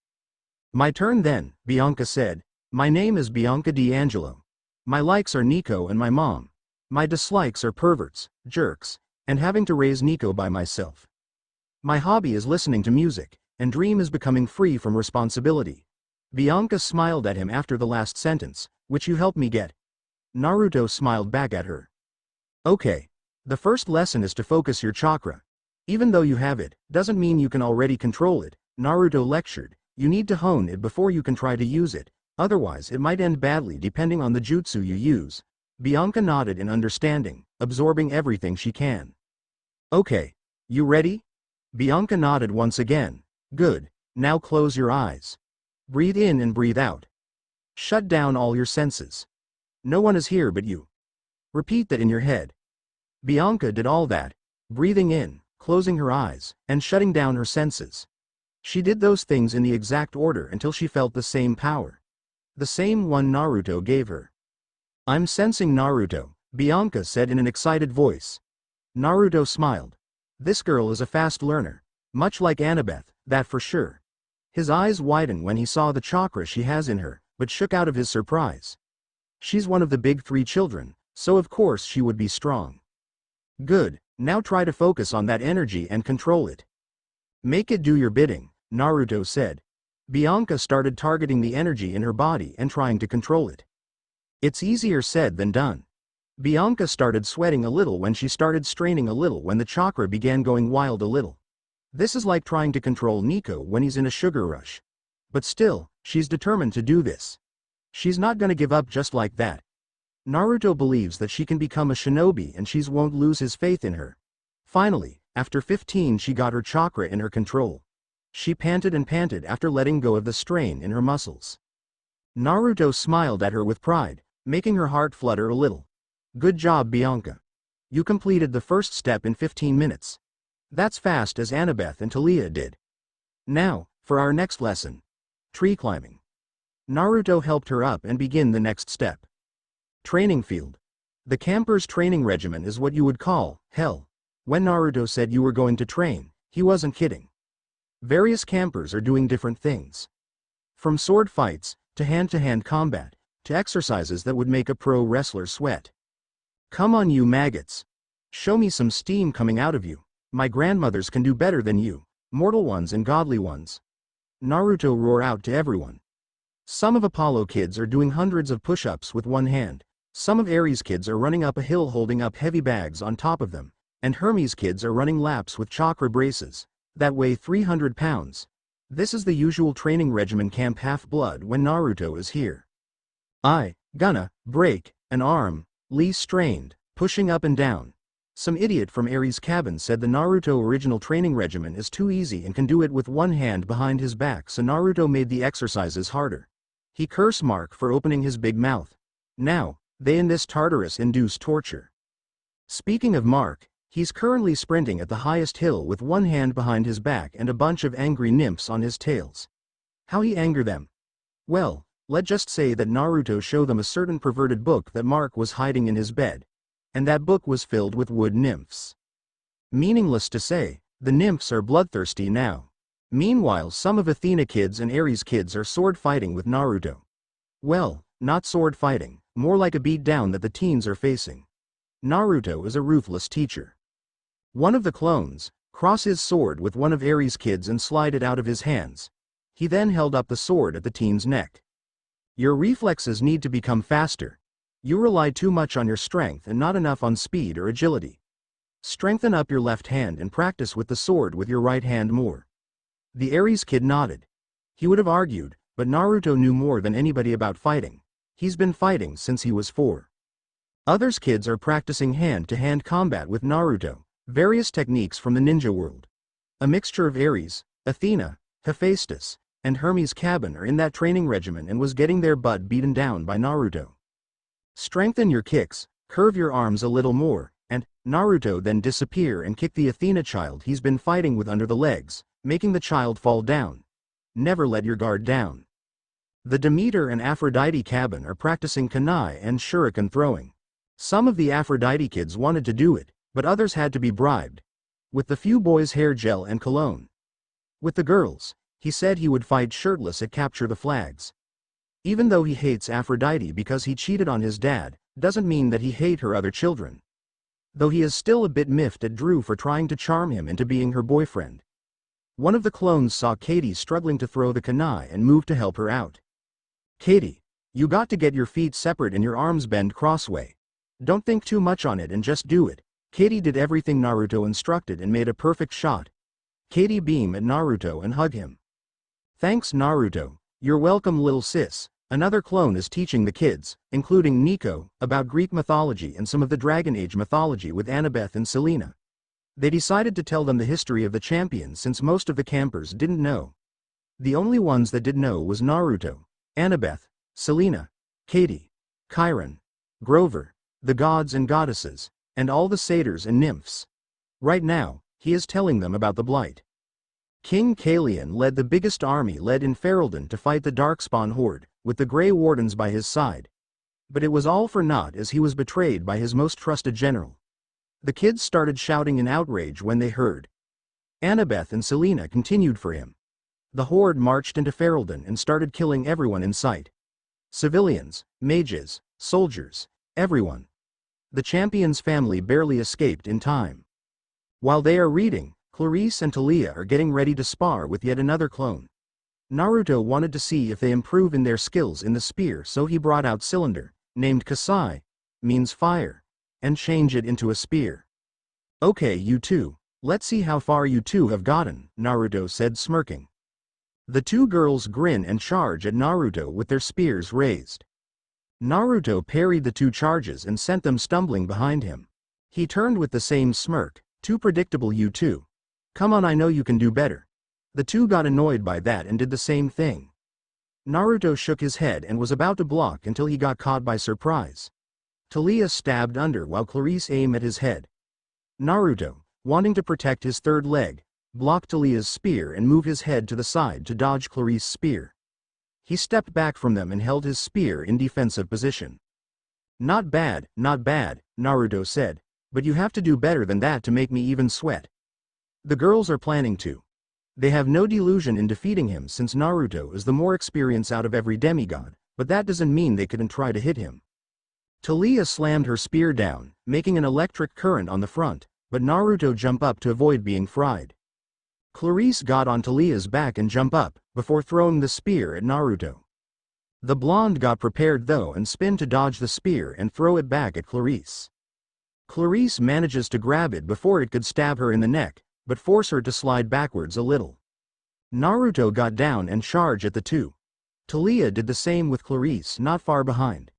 My turn then, Bianca said. My name is Bianca D'Angelo. My likes are Nico and my mom. My dislikes are perverts, jerks, and having to raise Nico by myself. My hobby is listening to music, and dream is becoming free from responsibility. Bianca smiled at him after the last sentence, which you helped me get. Naruto smiled back at her. Okay. The first lesson is to focus your chakra. Even though you have it, doesn't mean you can already control it, Naruto lectured. You need to hone it before you can try to use it, otherwise it might end badly depending on the jutsu you use. Bianca nodded in understanding, absorbing everything she can. Okay. You ready? Bianca nodded once again. Good. Now close your eyes. Breathe in and breathe out. Shut down all your senses. No one is here but you. Repeat that in your head. Bianca did all that, breathing in, closing her eyes, and shutting down her senses. She did those things in the exact order until she felt the same power. The same one Naruto gave her. I'm sensing Naruto, Bianca said in an excited voice. Naruto smiled. This girl is a fast learner, much like Annabeth, that for sure. His eyes widened when he saw the chakra she has in her, but shook out of his surprise. She's one of the big 3 children, so of course she would be strong. Good, now try to focus on that energy and control it. Make it do your bidding, Naruto said. Bianca started targeting the energy in her body and trying to control it. It's easier said than done. Bianca started sweating a little when she started straining a little when the chakra began going wild a little. This is like trying to control Nico when he's in a sugar rush. But still, she's determined to do this. She's not gonna give up just like that. Naruto believes that she can become a shinobi and she won't lose his faith in her. Finally, after 15 she got her chakra in her control. She panted and panted after letting go of the strain in her muscles. Naruto smiled at her with pride, making her heart flutter a little. Good job, Bianca. You completed the first step in 15 minutes. That's fast as Annabeth and Talia did. Now, for our next lesson. Tree climbing. Naruto helped her up and begin the next step. Training field. The camper's training regimen is what you would call hell. When Naruto said you were going to train, he wasn't kidding. Various campers are doing different things. From sword fights, to hand-to-hand combat, to exercises that would make a pro wrestler sweat. Come on you maggots. Show me some steam coming out of you. My grandmothers can do better than you, mortal ones and godly ones. Naruto roared out to everyone. Some of Apollo kids are doing hundreds of push-ups with one hand. Some of Ares kids are running up a hill holding up heavy bags on top of them, and Hermes kids are running laps with chakra braces that weigh 300 pounds. This is the usual training regimen Camp Half-Blood when Naruto is here. Gonna break an arm, Lee strained, pushing up and down. Some idiot from Ares' cabin said the Naruto original training regimen is too easy and can do it with one hand behind his back, so Naruto made the exercises harder. He cursed Mark for opening his big mouth. Now, they in this Tartarus induce torture. Speaking of Mark, he's currently sprinting at the highest hill with one hand behind his back and a bunch of angry nymphs on his tails. How he anger them? Well, let's just say that Naruto showed them a certain perverted book that Mark was hiding in his bed. And that book was filled with wood nymphs. Meaningless to say, the nymphs are bloodthirsty now. Meanwhile, some of Athena kids and Ares kids are sword fighting with Naruto. Well, not sword fighting, more like a beatdown that the teens are facing. Naruto is a ruthless teacher. One of the clones crossed his sword with one of Ares' kids and slid it out of his hands. He then held up the sword at the teen's neck. Your reflexes need to become faster. You rely too much on your strength and not enough on speed or agility. Strengthen up your left hand and practice with the sword with your right hand more. The Ares kid nodded. He would have argued, but Naruto knew more than anybody about fighting. He's been fighting since he was 4. Others kids are practicing hand-to-hand combat with Naruto, various techniques from the ninja world. A mixture of Ares, Athena, Hephaestus, and Hermes' cabin are in that training regimen and was getting their butt beaten down by Naruto. Strengthen your kicks, curve your arms a little more, and Naruto then disappear and kick the Athena child he's been fighting with under the legs, making the child fall down. Never let your guard down. The Demeter and Aphrodite cabin are practicing kunai and shuriken throwing. Some of the Aphrodite kids wanted to do it, but others had to be bribed. With the few boys hair gel and cologne. With the girls, he said he would fight shirtless at capture the flags. Even though he hates Aphrodite because he cheated on his dad, doesn't mean that he hates her other children. Though he is still a bit miffed at Drew for trying to charm him into being her boyfriend. One of the clones saw Katie struggling to throw the kunai and moved to help her out. Katie, you got to get your feet separate and your arms bend crossway. Don't think too much on it and just do it. Katie did everything Naruto instructed and made a perfect shot. Katie beamed at Naruto and hugged him. Thanks Naruto, you're welcome little sis. Another clone is teaching the kids, including Nico, about Greek mythology and some of the Dragon Age mythology with Annabeth and Selena. They decided to tell them the history of the champions since most of the campers didn't know. The only ones that did know was Naruto, Annabeth, Selena, Katie, Chiron, Grover, the gods and goddesses, and all the satyrs and nymphs. Right now, he is telling them about the Blight. King Kalian led the biggest army led in Ferelden to fight the Darkspawn horde, with the Grey Wardens by his side. But it was all for naught as he was betrayed by his most trusted general. The kids started shouting in outrage when they heard. Annabeth and Selena continued for him. The horde marched into Ferelden and started killing everyone in sight. Civilians, mages, soldiers, everyone. The champion's family barely escaped in time. While they are reading, Clarice and Talia are getting ready to spar with yet another clone. Naruto wanted to see if they improve in their skills in the spear, so he brought out Cylinder, named Kasai, means fire, and change it into a spear. Okay you two, let's see how far you two have gotten, Naruto said smirking. The two girls grin and charge at Naruto with their spears raised. Naruto parried the two charges and sent them stumbling behind him. He turned with the same smirk, too predictable you two. Come on, I know you can do better. The two got annoyed by that and did the same thing. Naruto shook his head and was about to block until he got caught by surprise. Talia stabbed under while Clarice aimed at his head. Naruto, wanting to protect his third leg, blocked Talia's spear and moved his head to the side to dodge Clarice's spear. He stepped back from them and held his spear in defensive position. Not bad, Naruto said, but you have to do better than that to make me even sweat. The girls are planning to. They have no delusion in defeating him since Naruto is the more experienced out of every demigod, but that doesn't mean they couldn't try to hit him. Talia slammed her spear down, making an electric current on the front, but Naruto jumped up to avoid being fried. Clarice got on Talia's back and jumped up, before throwing the spear at Naruto. The blonde got prepared though and spun to dodge the spear and throw it back at Clarice. Clarice manages to grab it before it could stab her in the neck, but force her to slide backwards a little. Naruto got down and charged at the two. Talia did the same with Clarice not far behind.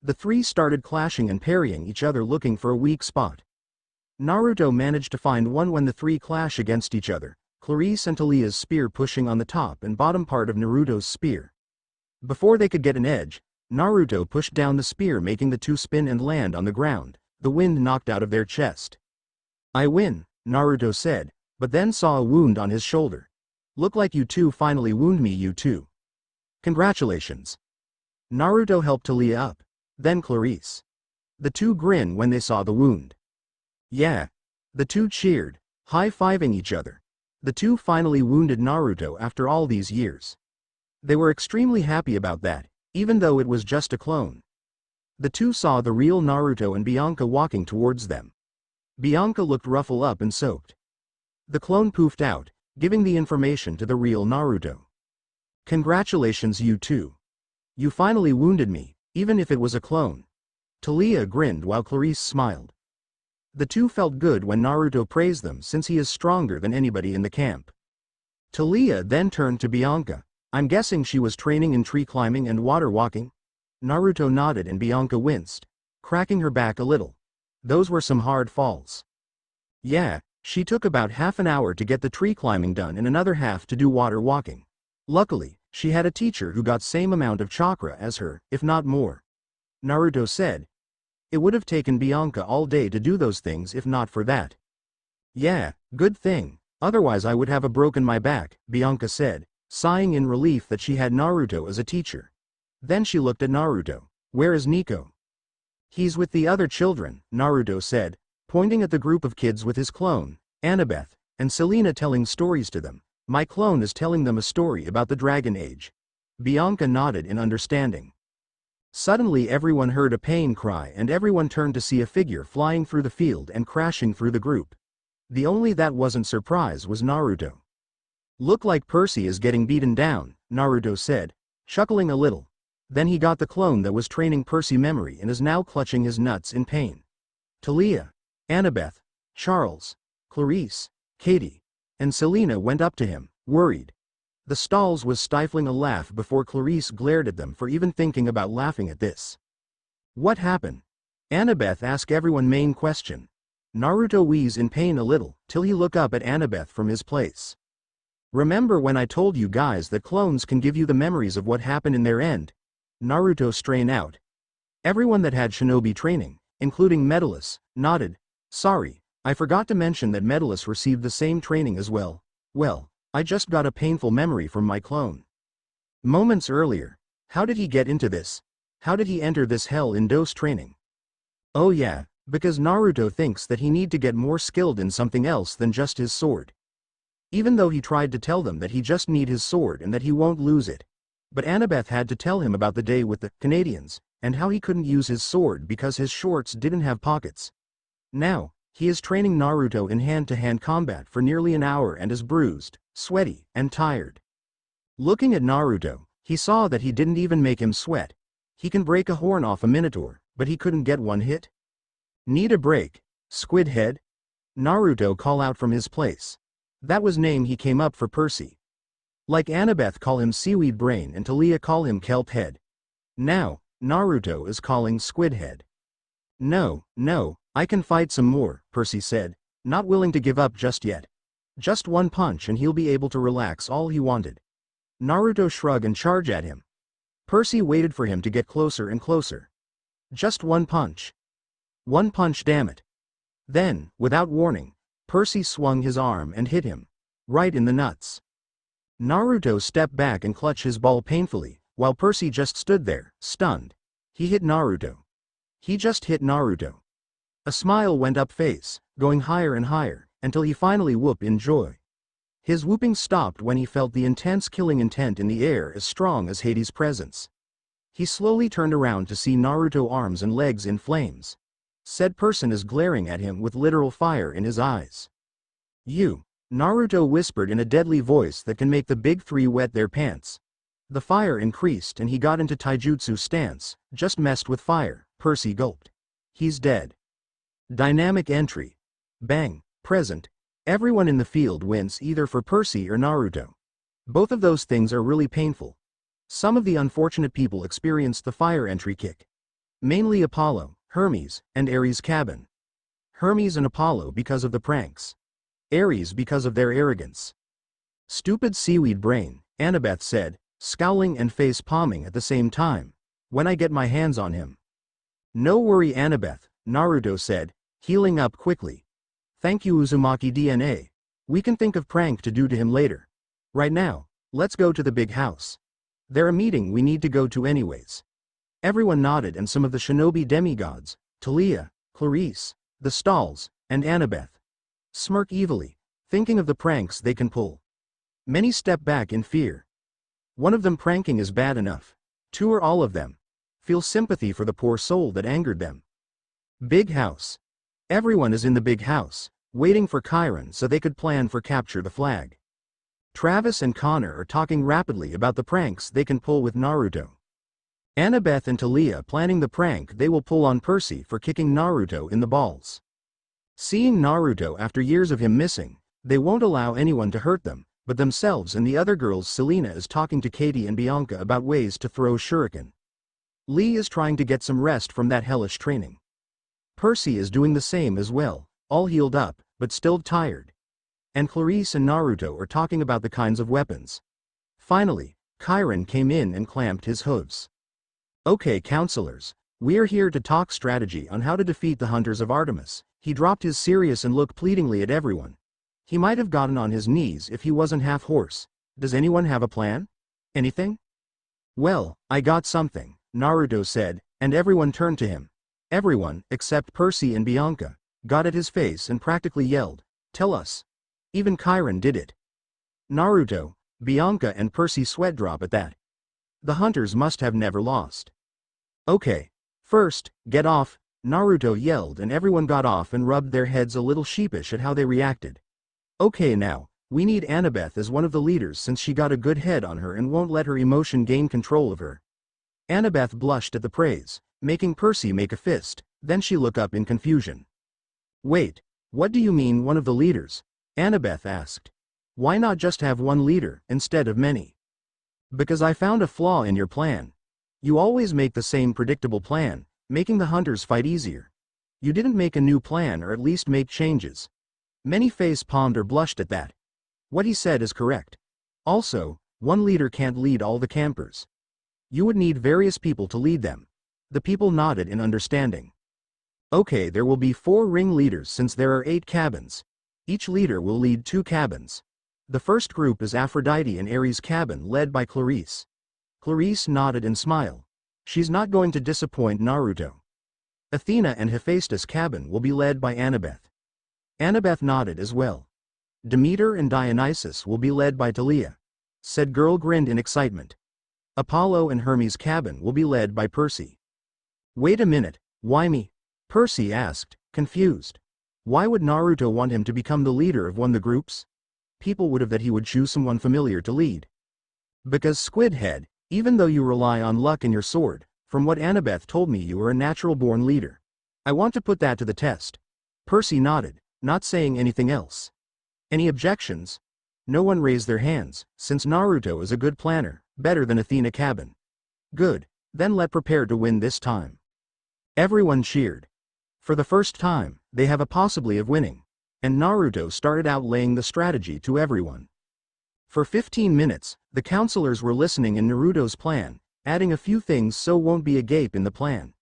The three started clashing and parrying each other looking for a weak spot. Naruto managed to find one when the three clash against each other, Clarice and Talia's spear pushing on the top and bottom part of Naruto's spear. Before they could get an edge, Naruto pushed down the spear making the two spin and land on the ground, the wind knocked out of their chest. "I win," Naruto said, but then saw a wound on his shoulder. "Look like you two finally wound me, you two. Congratulations." Naruto helped Talia up, then Clarice. The two grinned when they saw the wound. "Yeah." The two cheered, high-fiving each other. The two finally wounded Naruto after all these years. They were extremely happy about that, even though it was just a clone. The two saw the real Naruto and Bianca walking towards them. Bianca looked rough up and soaked. The clone poofed out, giving the information to the real Naruto. "Congratulations, you two. You finally wounded me, even if it was a clone." Talia grinned while Clarice smiled. The two felt good when Naruto praised them since he is stronger than anybody in the camp. Talia then turned to Bianca. "I'm guessing she was training in tree climbing and water walking?" Naruto nodded and Bianca winced, cracking her back a little. "Those were some hard falls." "Yeah, she took about half an hour to get the tree climbing done and another half to do water walking. Luckily, she had a teacher who got same amount of chakra as her, if not more," Naruto said. "It would have taken Bianca all day to do those things if not for that." "Yeah, good thing, otherwise I would have broken my back," Bianca said, sighing in relief that she had Naruto as a teacher. Then she looked at Naruto. "Where is Nico?" "He's with the other children," Naruto said, pointing at the group of kids with his clone, Annabeth, and Selena telling stories to them. "My clone is telling them a story about the Dragon Age." Bianca nodded in understanding. Suddenly everyone heard a pain cry and everyone turned to see a figure flying through the field and crashing through the group. The only that wasn't surprise was Naruto. "Look like Percy is getting beaten down," Naruto said, chuckling a little. Then he got the clone that was training Percy memory and is now clutching his nuts in pain. Talia, Annabeth, Charles, Clarice, Katie, and Selena went up to him, worried. The stalls was stifling a laugh before Clarice glared at them for even thinking about laughing at this. "What happened?" Annabeth asked everyone main question. Naruto wheezed in pain a little, till he looked up at Annabeth from his place. "Remember when I told you guys that clones can give you the memories of what happened in their end?" Naruto strained out. Everyone that had shinobi training, including Medalus, nodded. "Sorry, I forgot to mention that Medalus received the same training as well. Well, I just got a painful memory from my clone. Moments earlier. How did he get into this? How did he enter this hell in dose training?" "Oh yeah, because Naruto thinks that he need to get more skilled in something else than just his sword." Even though he tried to tell them that he just need his sword and that he won't lose it. But Annabeth had to tell him about the day with the Canadians, and how he couldn't use his sword because his shorts didn't have pockets. Now, he is training Naruto in hand-to-hand combat for nearly an hour and is bruised, sweaty, and tired. Looking at Naruto, he saw that he didn't even make him sweat. He can break a horn off a minotaur, but he couldn't get one hit. "Need a break, squid head?" Naruto called out from his place. That was name he came up for Percy. Like Annabeth call him seaweed brain and Talia call him kelp head. Now, Naruto is calling squid head. No, I can fight some more," Percy said, not willing to give up just yet. Just one punch and he'll be able to relax all he wanted. Naruto shrugged and charged at him. Percy waited for him to get closer and closer. Just one punch. One punch, damn it. Then, without warning, Percy swung his arm and hit him. Right in the nuts. Naruto stepped back and clutched his ball painfully, while Percy just stood there, stunned. He hit Naruto. He just hit Naruto. A smile went up face, going higher and higher, until he finally whooped in joy. His whooping stopped when he felt the intense killing intent in the air as strong as Hades' presence. He slowly turned around to see Naruto's arms and legs in flames. Said person is glaring at him with literal fire in his eyes. "You," Naruto whispered in a deadly voice that can make the big three wet their pants. The fire increased and he got into taijutsu stance, just messed with fire. Percy gulped. "He's dead." Dynamic entry. Bang, present. Everyone in the field wins either for Percy or Naruto. Both of those things are really painful. Some of the unfortunate people experienced the fire entry kick. Mainly Apollo, Hermes, and Ares' cabin. Hermes and Apollo because of the pranks. Ares because of their arrogance. Stupid seaweed brain, Annabeth said, scowling and face-palming at the same time. When I get my hands on him. No worry Annabeth, Naruto said, healing up quickly. Thank you Uzumaki DNA. We can think of prank to do to him later. Right now, let's go to the big house. There's a meeting we need to go to anyways. Everyone nodded and some of the shinobi demigods, Talia, Clarice, the Stalls, and Annabeth, smirk evilly, thinking of the pranks they can pull. Many step back in fear. One of them pranking is bad enough. Two or all of them. Feel sympathy for the poor soul that angered them. Big house. Everyone is in the big house, waiting for Chiron so they could plan for capture the flag. Travis and Connor are talking rapidly about the pranks they can pull with Naruto. Annabeth and Talia planning the prank they will pull on Percy for kicking Naruto in the balls. Seeing Naruto after years of him missing, they won't allow anyone to hurt them, but themselves and the other girls. Selena is talking to Katie and Bianca about ways to throw shuriken. Lee is trying to get some rest from that hellish training. Percy is doing the same as well, all healed up, but still tired. And Clarice and Naruto are talking about the kinds of weapons. Finally, Chiron came in and clamped his hooves. Okay counselors, we're here to talk strategy on how to defeat the hunters of Artemis. He dropped his serious and looked pleadingly at everyone. He might have gotten on his knees if he wasn't half horse. Does anyone have a plan? Anything? Well, I got something, Naruto said, and everyone turned to him. Everyone, except Percy and Bianca, got at his face and practically yelled, "Tell us." Even Chiron did it. Naruto, Bianca and Percy sweat drop at that. The hunters must have never lost. Okay. First, get off, Naruto yelled and everyone got off and rubbed their heads a little sheepish at how they reacted. Okay now, we need Annabeth as one of the leaders since she got a good head on her and won't let her emotion gain control of her. Annabeth blushed at the praise, making Percy make a fist, then she looked up in confusion. Wait, what do you mean one of the leaders? Annabeth asked. Why not just have one leader, instead of many? Because I found a flaw in your plan. You always make the same predictable plan, making the hunters fight easier. You didn't make a new plan or at least make changes. Many face-palmed or blushed at that. What he said is correct. Also, one leader can't lead all the campers. You would need various people to lead them. The people nodded in understanding. Okay, there will be 4 ringleaders since there are 8 cabins. Each leader will lead 2 cabins. The first group is Aphrodite and Ares' cabin led by Clarice. Clarice nodded and smiled. She's not going to disappoint Naruto. Athena and Hephaestus' cabin will be led by Annabeth. Annabeth nodded as well. Demeter and Dionysus will be led by Talia. Said girl grinned in excitement. Apollo and Hermes' cabin will be led by Percy. Wait a minute, why me? Percy asked, confused. Why would Naruto want him to become the leader of one of the groups? People would have that he would choose someone familiar to lead. Because Squidhead, even though you rely on luck and your sword, from what Annabeth told me you are a natural-born leader. I want to put that to the test. Percy nodded, not saying anything else. Any objections? No one raised their hands, since Naruto is a good planner, better than Athena cabin. Good, then let's prepare to win this time. Everyone cheered. For the first time, they have a possibility of winning. And Naruto started out laying the strategy to everyone. For 15 minutes, the counselors were listening in Naruto's plan, adding a few things so won't be a gape in the plan.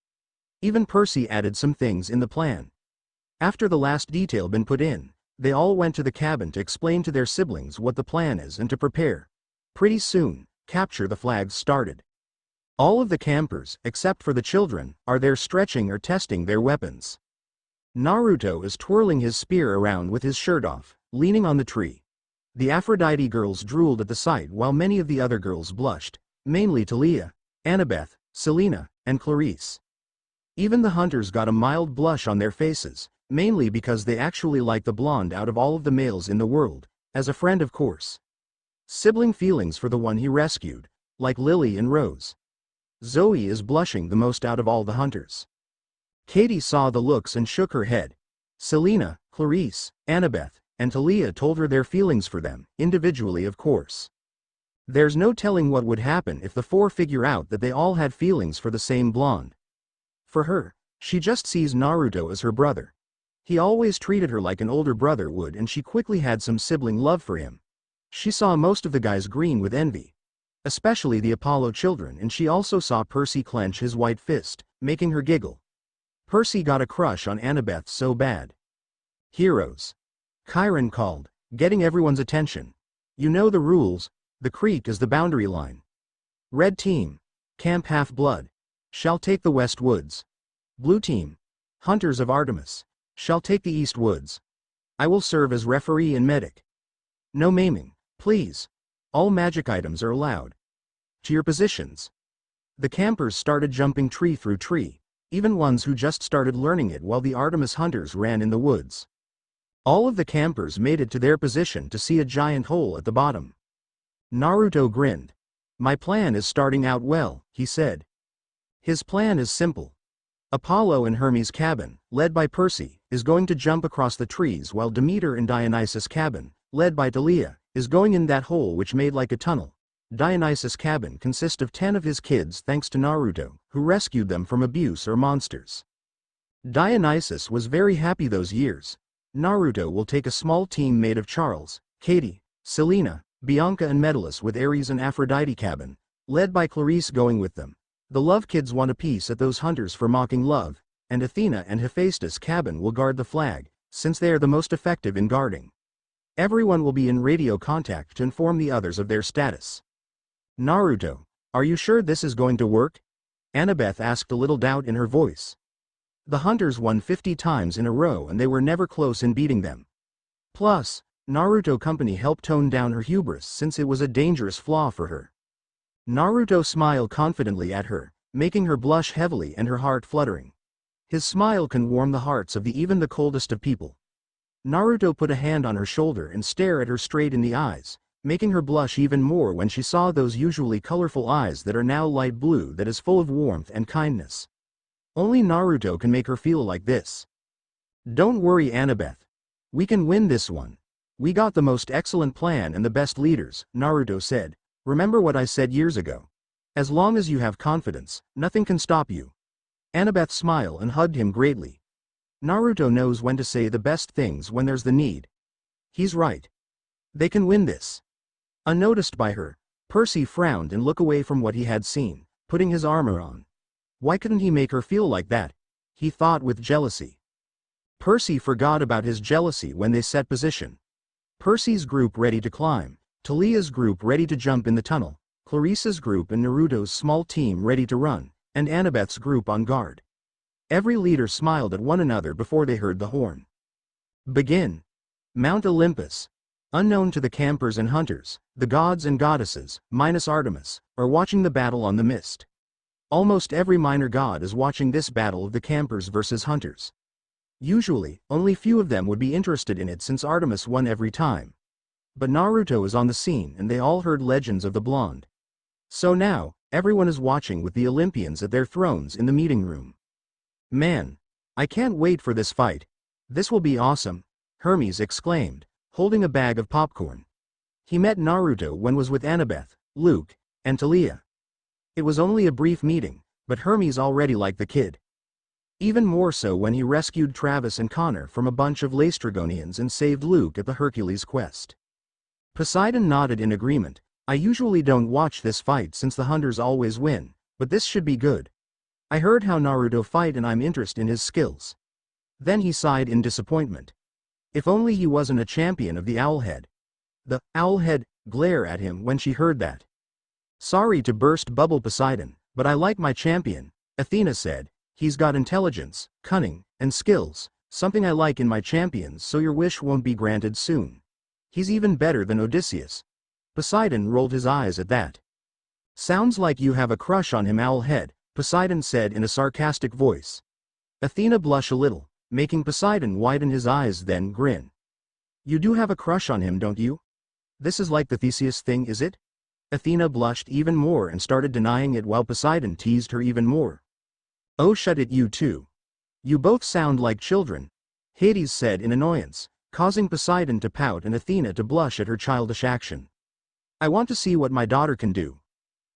Even Percy added some things in the plan. After the last detail been put in, they all went to the cabin to explain to their siblings what the plan is and to prepare. Pretty soon, capture the flags started. All of the campers, except for the children, are there stretching or testing their weapons. Naruto is twirling his spear around with his shirt off, leaning on the tree. The Aphrodite girls drooled at the sight while many of the other girls blushed, mainly Talia, Annabeth, Selena, and Clarice. Even the hunters got a mild blush on their faces, mainly because they actually like the blonde out of all of the males in the world, as a friend of course. Sibling feelings for the one he rescued, like Lily and Rose. Zoe is blushing the most out of all the hunters. Katie saw the looks and shook her head. Selena, Clarice, Annabeth, and Talia told her their feelings for them, individually of course. There's no telling what would happen if the four figure out that they all had feelings for the same blonde. For her, she just sees Naruto as her brother. He always treated her like an older brother would, and she quickly had some sibling love for him. She saw most of the guys green with envy, especially the Apollo children, and she also saw Percy clench his white fist, making her giggle. Percy got a crush on Annabeth so bad. Heroes. Chiron called, getting everyone's attention. You know the rules, the creek is the boundary line. Red team, Camp Half-Blood, shall take the West Woods. Blue team, Hunters of Artemis, shall take the East Woods. I will serve as referee and medic. No maiming, please. All magic items are allowed. To your positions. The campers started jumping tree through tree, even ones who just started learning it, while the Artemis hunters ran in the woods. All of the campers made it to their position to see a giant hole at the bottom. Naruto grinned. My plan is starting out well, he said. His plan is simple. Apollo in Hermes' cabin, led by Percy, is going to jump across the trees, while Demeter in Dionysus' cabin, led by Talia, is going in that hole which made like a tunnel. Dionysus' cabin consists of 10 of his kids thanks to Naruto, who rescued them from abuse or monsters. Dionysus was very happy those years. Naruto will take a small team made of Charles, Katie, Selena, Bianca and Medalus, with Ares and Aphrodite cabin, led by Clarice, going with them. The love kids want a piece at those hunters for mocking love, and Athena and Hephaestus cabin will guard the flag, since they are the most effective in guarding. Everyone will be in radio contact to inform the others of their status. Naruto, are you sure this is going to work? Annabeth asked, a little doubt in her voice. The hunters won 50 times in a row and they were never close in beating them. Plus, Naruto company helped tone down her hubris, since it was a dangerous flaw for her. Naruto smiled confidently at her, making her blush heavily and her heart fluttering. His smile can warm the hearts of even the coldest of people. Naruto put a hand on her shoulder and stared at her straight in the eyes, making her blush even more when she saw those usually colorful eyes that are now light blue, that is full of warmth and kindness. Only Naruto can make her feel like this. Don't worry, Annabeth. We can win this one. We got the most excellent plan and the best leaders, Naruto said. Remember what I said years ago. As long as you have confidence, nothing can stop you. Annabeth smiled and hugged him greatly. Naruto knows when to say the best things when there's the need. He's right. They can win this. Unnoticed by her, Percy frowned and looked away from what he had seen, putting his armor on. Why couldn't he make her feel like that? He thought with jealousy. Percy forgot about his jealousy when they set position. Percy's group ready to climb, Talia's group ready to jump in the tunnel, Clarice's group and Naruto's small team ready to run, and Annabeth's group on guard. Every leader smiled at one another before they heard the horn. Begin. Mount Olympus. Unknown to the campers and hunters, the gods and goddesses, minus Artemis, are watching the battle on the mist. Almost every minor god is watching this battle of the campers versus hunters. Usually, only few of them would be interested in it since Artemis won every time. But Naruto is on the scene and they all heard legends of the blonde. So now, everyone is watching with the Olympians at their thrones in the meeting room. Man, I can't wait for this fight. This will be awesome, Hermes exclaimed, holding a bag of popcorn. He met Naruto when was with Annabeth, Luke, and Talia. It was only a brief meeting, but Hermes already liked the kid. Even more so when he rescued Travis and Connor from a bunch of Laestrygonians and saved Luke at the Hercules quest. Poseidon nodded in agreement. I usually don't watch this fight since the hunters always win, but this should be good. I heard how Naruto fight and I'm interested in his skills. Then he sighed in disappointment. If only he wasn't a champion of the Owlhead. The Owlhead glared at him when she heard that. Sorry to burst bubble Poseidon, but I like my champion, Athena said. He's got intelligence, cunning, and skills, something I like in my champions, so your wish won't be granted soon. He's even better than Odysseus. Poseidon rolled his eyes at that. Sounds like you have a crush on him, Owlhead, Poseidon said in a sarcastic voice. Athena blushed a little, making Poseidon widen his eyes then grin. You do have a crush on him, don't you? This is like the Theseus thing, is it? Athena blushed even more and started denying it while Poseidon teased her even more. Oh, shut it, you two. You both sound like children, Hades said in annoyance, causing Poseidon to pout and Athena to blush at her childish action. I want to see what my daughter can do.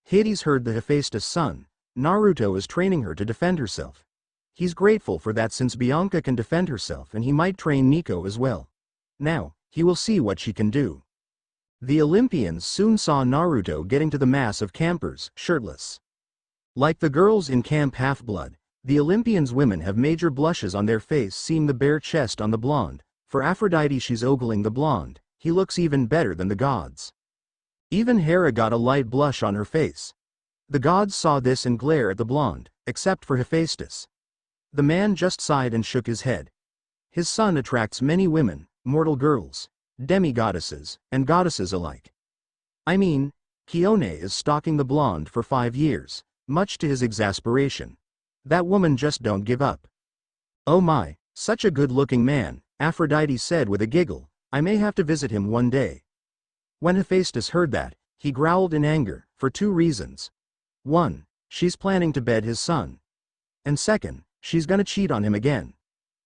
Hades heard the Hephaestus son. Naruto is training her to defend herself. He's grateful for that since Bianca can defend herself and he might train Nico as well. Now, he will see what she can do. The Olympians soon saw Naruto getting to the mass of campers, shirtless. Like the girls in Camp Half-Blood, the Olympians' women have major blushes on their face seeing the bare chest on the blonde. For Aphrodite she's ogling the blonde, he looks even better than the gods. Even Hera got a light blush on her face. The gods saw this and glare at the blonde, except for Hephaestus. The man just sighed and shook his head. His son attracts many women, mortal girls, demi-goddesses, and goddesses alike. I mean, Kione is stalking the blonde for 5 years, much to his exasperation. That woman just don't give up. Oh my, such a good-looking man, Aphrodite said with a giggle, I may have to visit him one day. When Hephaestus heard that, he growled in anger, for 2 reasons. 1, she's planning to bed his son. And second, she's gonna cheat on him again.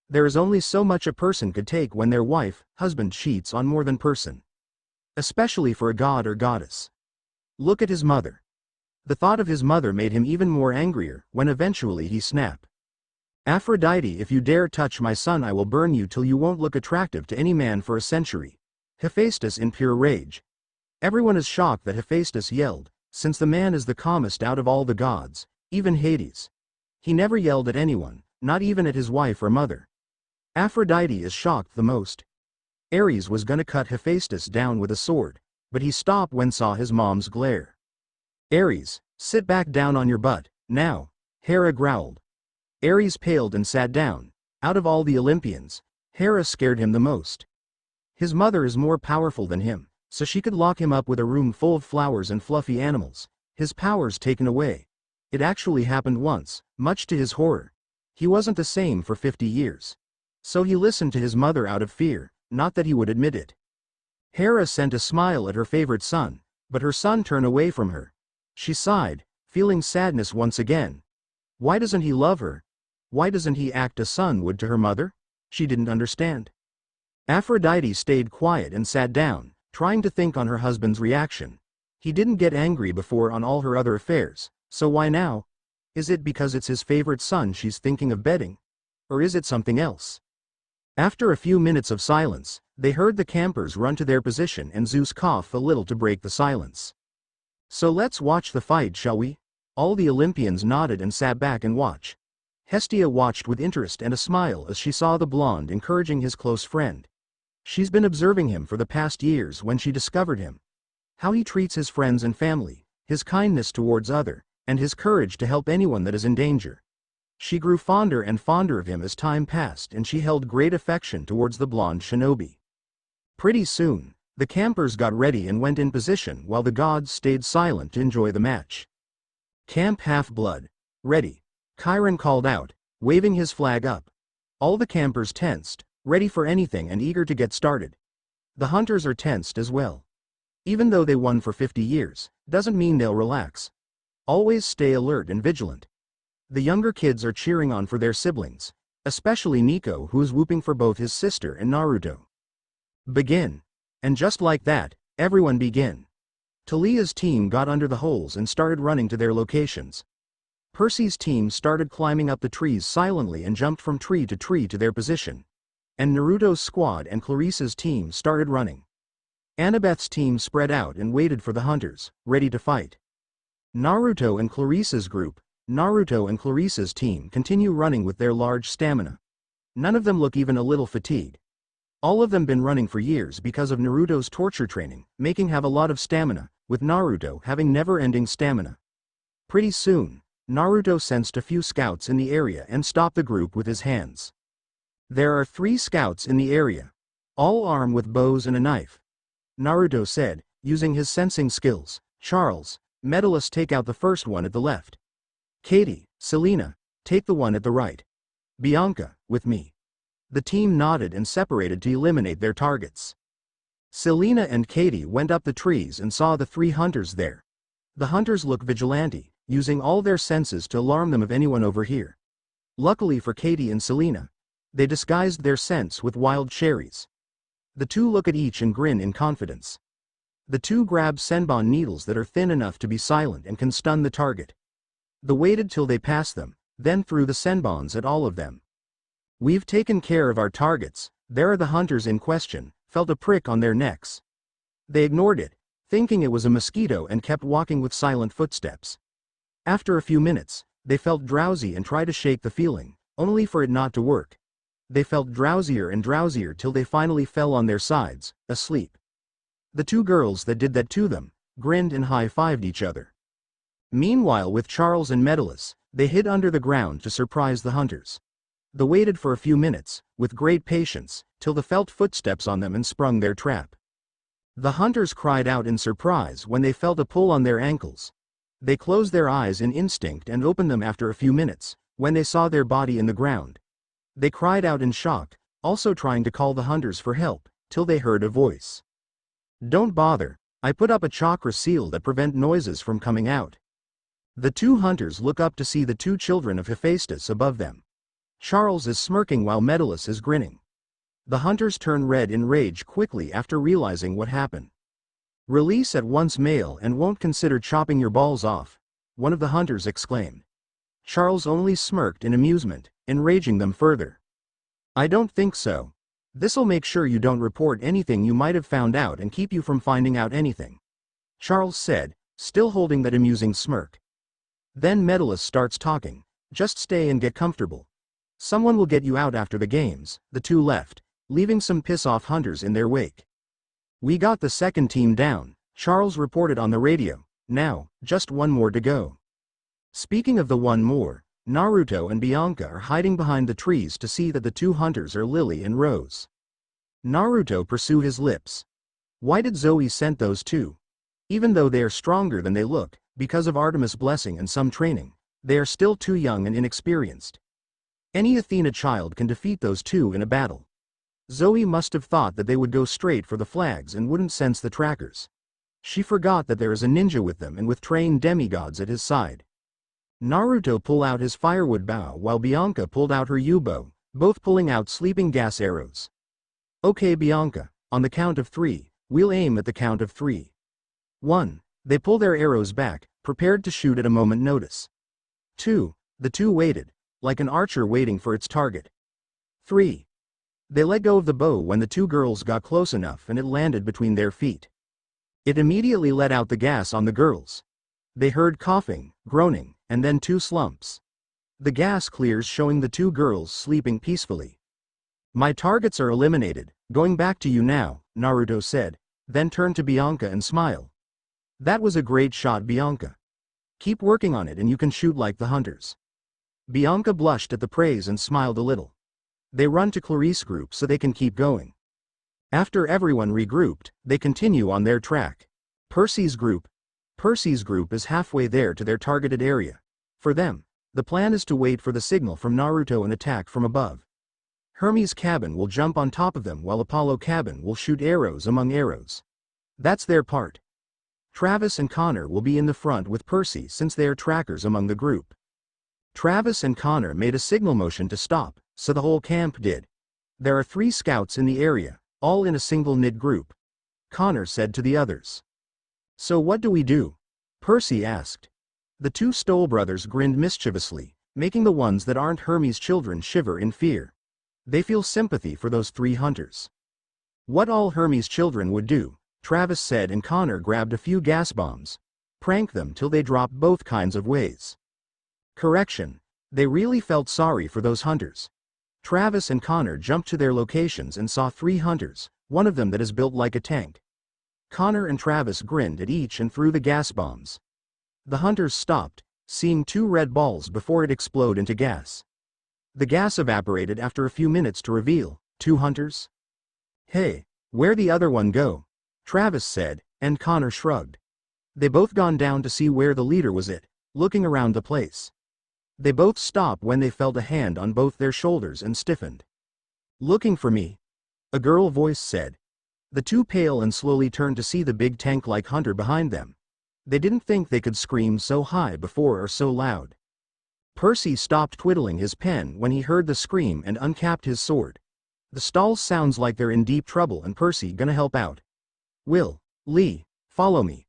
There is only so much a person could take when their wife, husband cheats on more than person. Especially for a god or goddess. Look at his mother. The thought of his mother made him even more angrier, when eventually he snapped. Aphrodite, if you dare touch my son I will burn you till you won't look attractive to any man for a century. Hephaestus in pure rage. Everyone is shocked that Hephaestus yelled, since the man is the calmest out of all the gods, even Hades. He never yelled at anyone, not even at his wife or mother. Aphrodite is shocked the most. Ares was gonna cut Hephaestus down with a sword, but he stopped when saw his mom's glare. Ares, sit back down on your butt, now, Hera growled. Ares paled and sat down. Out of all the Olympians, Hera scared him the most. His mother is more powerful than him, so she could lock him up with a room full of flowers and fluffy animals, his powers taken away. It actually happened once, much to his horror. He wasn't the same for 50 years. So he listened to his mother out of fear, not that he would admit it. Hera sent a smile at her favorite son, but her son turned away from her. She sighed, feeling sadness once again. Why doesn't he love her? Why doesn't he act as a son would to her mother? She didn't understand. Aphrodite stayed quiet and sat down, trying to think on her husband's reaction. He didn't get angry before on all her other affairs, so why now? Is it because it's his favorite son she's thinking of bedding? Or is it something else? After a few minutes of silence, they heard the campers run to their position and Zeus cough a little to break the silence. So let's watch the fight, shall we? All the Olympians nodded and sat back and watched. Hestia watched with interest and a smile as she saw the blonde encouraging his close friend. She's been observing him for the past years when she discovered him. How he treats his friends and family, his kindness towards others, and his courage to help anyone that is in danger. She grew fonder and fonder of him as time passed and she held great affection towards the blonde shinobi. Pretty soon, the campers got ready and went in position while the gods stayed silent to enjoy the match. Camp Half-Blood. Ready. Chiron called out, waving his flag up. All the campers tensed, ready for anything and eager to get started. The hunters are tensed as well. Even though they won for 50 years, doesn't mean they'll relax. Always stay alert and vigilant. The younger kids are cheering on for their siblings, especially Nico who is whooping for both his sister and Naruto. Begin. And just like that, everyone begin. Talia's team got under the holes and started running to their locations. Percy's team started climbing up the trees silently and jumped from tree to their position. And Naruto's squad and Clarissa's team started running. Annabeth's team spread out and waited for the hunters, ready to fight. Naruto and Clarissa's team continue running with their large stamina. None of them look even a little fatigued. All of them been running for years because of Naruto's torture training, making have a lot of stamina, with Naruto having never-ending stamina. Pretty soon, Naruto sensed a few scouts in the area and stopped the group with his hands. There are 3 scouts in the area, all armed with bows and a knife. Naruto said, using his sensing skills. Charles, Medalist, take out the first one at the left. Katie, Selena, take the one at the right. Bianca, with me. The team nodded and separated to eliminate their targets. Selena and Katie went up the trees and saw the 3 hunters there. The hunters look vigilante, using all their senses to alarm them of anyone over here. Luckily for Katie and Selena, they disguised their scents with wild cherries. The 2 look at each and grin in confidence. The two grab senbon needles that are thin enough to be silent and can stun the target. They waited till they passed them, then threw the senbons at all of them. We've taken care of our targets. There are the hunters in question, felt a prick on their necks. They ignored it, thinking it was a mosquito, and kept walking with silent footsteps. After a few minutes, they felt drowsy and tried to shake the feeling, only for it not to work. They felt drowsier and drowsier till they finally fell on their sides, asleep. The two girls that did that to them grinned and high-fived each other. Meanwhile, with Charles and Medalus, they hid under the ground to surprise the hunters. They waited for a few minutes, with great patience, till they felt footsteps on them and sprung their trap. The hunters cried out in surprise when they felt a pull on their ankles. They closed their eyes in instinct and opened them after a few minutes, when they saw their body in the ground. They cried out in shock, also trying to call the hunters for help, till they heard a voice. "Don't bother, I put up a chakra seal that prevent noises from coming out." The two hunters look up to see the two children of Hephaestus above them. Charles is smirking while Medalus is grinning. The hunters turn red in rage quickly after realizing what happened. "Release at once, male, and won't consider chopping your balls off," one of the hunters exclaimed. Charles only smirked in amusement, enraging them further. "I don't think so. This'll make sure you don't report anything you might have found out and keep you from finding out anything," Charles said, still holding that amusing smirk. Then Medalus starts talking. "Just stay and get comfortable. Someone will get you out after the games." The two left, leaving some piss-off hunters in their wake. "We got the second team down," Charles reported on the radio. "Now, just one more to go." Speaking of the one more, Naruto and Bianca are hiding behind the trees to see that the two hunters are Lily and Rose. Naruto pursued his lips. Why did Zoe send those two? Even though they are stronger than they look, because of Artemis' blessing and some training, they are still too young and inexperienced. Any Athena child can defeat those two in a battle. Zoe must have thought that they would go straight for the flags and wouldn't sense the trackers. She forgot that there is a ninja with them and with trained demigods at his side. Naruto pulled out his firewood bow while Bianca pulled out her U-bow, both pulling out sleeping gas arrows. "Okay, Bianca, on the count of 3, we'll aim at the count of 3. 1. They pull their arrows back, prepared to shoot at a moment's notice. 2. The two waited, like an archer waiting for its target. 3. They let go of the bow when the two girls got close enough and it landed between their feet. It immediately let out the gas on the girls. They heard coughing, groaning, and then 2 slumps. The gas clears, showing the 2 girls sleeping peacefully. "My targets are eliminated, going back to you now," Naruto said, then turned to Bianca and smiled. "That was a great shot, Bianca. Keep working on it and you can shoot like the hunters." Bianca blushed at the praise and smiled a little. They run to Clarice's group so they can keep going. After everyone regrouped, they continue on their track. Percy's group is halfway there to their targeted area. For them, the plan is to wait for the signal from Naruto and attack from above. Hermes' cabin will jump on top of them while Apollo cabin will shoot arrows among arrows. That's their part. Travis and Connor will be in the front with Percy since they are trackers among the group. Travis and Connor made a signal motion to stop, so the whole camp did. "There are 3 scouts in the area, all in a single knit group," Connor said to the others. "So what do we do?" Percy asked. The 2 Stoll brothers grinned mischievously, making the ones that aren't Hermes' children shiver in fear. They feel sympathy for those 3 hunters. "What all Hermes' children would do," Travis said, and Connor grabbed a few gas bombs. "Prank them till they drop both kinds of ways." Correction. They really felt sorry for those hunters. Travis and Connor jumped to their locations and saw 3 hunters, one of them that is built like a tank. Connor and Travis grinned at each and threw the gas bombs. The hunters stopped, seeing 2 red balls before it exploded into gas. The gas evaporated after a few minutes to reveal 2 hunters. "Hey, where'd the other one go?" Travis said, and Connor shrugged. They both gone down to see where the leader was looking around the place. They both stopped when they felt a hand on both their shoulders and stiffened. "Looking for me?" a girl voice said. The 2 paled and slowly turned to see the big tank-like hunter behind them. They didn't think they could scream so high before or so loud. Percy stopped twiddling his pen when he heard the scream and uncapped his sword. The stalls sounds like they're in deep trouble and Percy gonna help out. "Will, Lee, Follow me.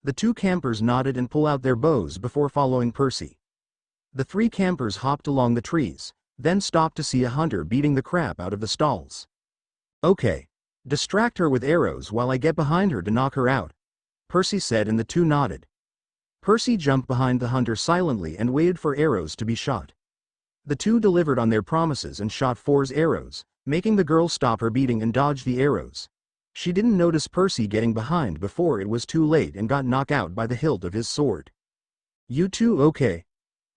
The two campers nodded and pulled out their bows before following Percy. The three campers hopped along the trees, then stopped to see a hunter beating the crap out of the stalls. Okay. Distract her with arrows while I get behind her to knock her out, Percy said, and the two nodded. Percy jumped behind the hunter silently and waited for arrows to be shot. The two delivered on their promises and shot 4's arrows, making the girl stop her beating and dodge the arrows. She didn't notice Percy getting behind before it was too late and got knocked out by the hilt of his sword. You two okay?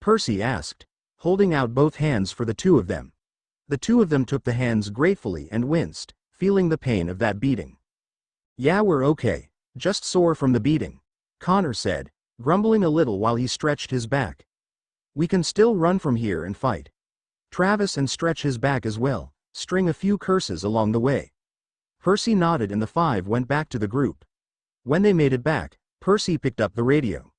Percy asked, holding out both hands for the two of them. The two of them took the hands gratefully and winced, feeling the pain of that beating. Yeah, we're okay, just sore from the beating, Connor said, grumbling a little while he stretched his back. We can still run from here and fight. Travis and stretch his back as well, string a few curses along the way. Percy nodded and the 5 went back to the group. When they made it back, Percy picked up the radio.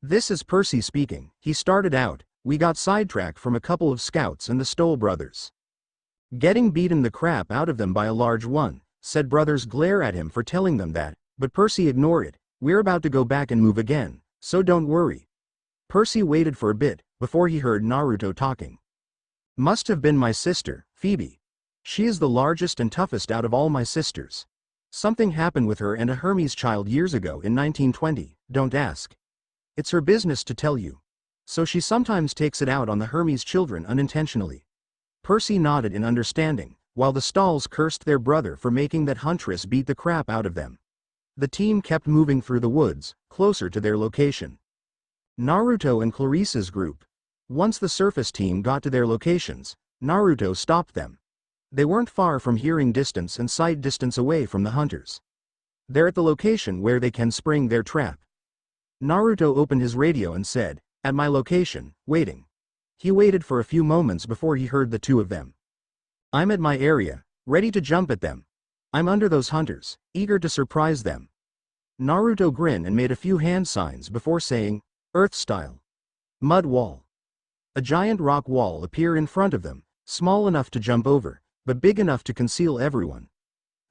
This is Percy speaking. He started out, we got sidetracked from a couple of scouts and the Stoll brothers. Getting beaten the crap out of them by a large one, said brothers glare at him for telling them that, but Percy ignored it. We're about to go back and move again, so don't worry. Percy waited for a bit, before he heard Naruto talking. Must have been my sister, Phoebe. She is the largest and toughest out of all my sisters. Something happened with her and a Hermes child years ago in 1920, don't ask. It's her business to tell you. So she sometimes takes it out on the Hermes children unintentionally. Percy nodded in understanding, while the stalls cursed their brother for making that huntress beat the crap out of them. The team kept moving through the woods, closer to their location. Naruto and Clarissa's group. Once the surface team got to their locations, Naruto stopped them. They weren't far from hearing distance and sight distance away from the hunters. They're at the location where they can spring their trap. Naruto opened his radio and said, at my location, waiting. He waited for a few moments before he heard the two of them. I'm at my area, ready to jump at them. I'm under those hunters, eager to surprise them. Naruto grinned and made a few hand signs before saying, Earth style. Mud wall. A giant rock wall appeared in front of them, small enough to jump over, but big enough to conceal everyone.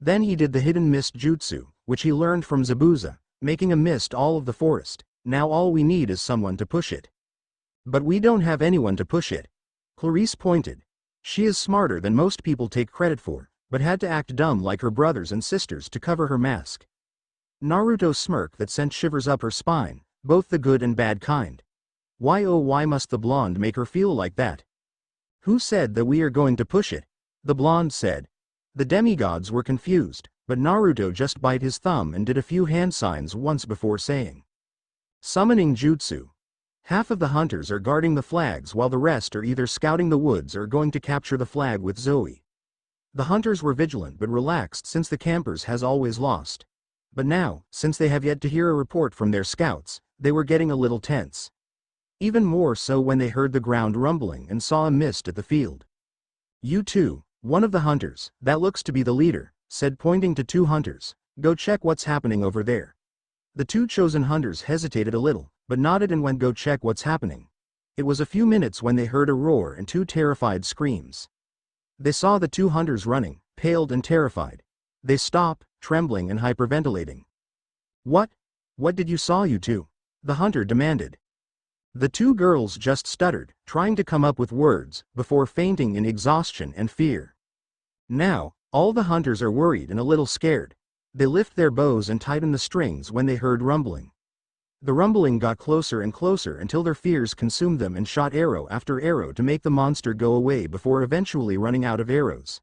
Then he did the hidden mist jutsu, which he learned from Zabuza, making a mist all of the forest. Now all we need is someone to push it. But we don't have anyone to push it. Clarice pointed. She is smarter than most people take credit for, but had to act dumb like her brothers and sisters to cover her mask. Naruto smirked that sent shivers up her spine, both the good and bad kind. Why oh why must the blonde make her feel like that? Who said that we are going to push it? The blonde said. The demigods were confused, but Naruto just bit his thumb and did a few hand signs once before saying. Summoning jutsu. Half of the hunters are guarding the flags while the rest are either scouting the woods or going to capture the flag with Zoe. The hunters were vigilant but relaxed since the campers has always lost. But now, since they have yet to hear a report from their scouts, they were getting a little tense. Even more so when they heard the ground rumbling and saw a mist at the field. You two, one of the hunters, that looks to be the leader, said pointing to 2 hunters, go check what's happening over there. The 2 chosen hunters hesitated a little, but nodded and went go check what's happening. It was a few minutes when they heard a roar and 2 terrified screams. They saw the 2 hunters running, paled and terrified. They stopped, trembling and hyperventilating. What did you saw you two? The hunter demanded. The 2 girls just stuttered, trying to come up with words, before fainting in exhaustion and fear. Now, all the hunters are worried and a little scared. They lift their bows and tighten the strings when they heard rumbling. The rumbling got closer and closer until their fears consumed them and shot arrow after arrow to make the monster go away before eventually running out of arrows.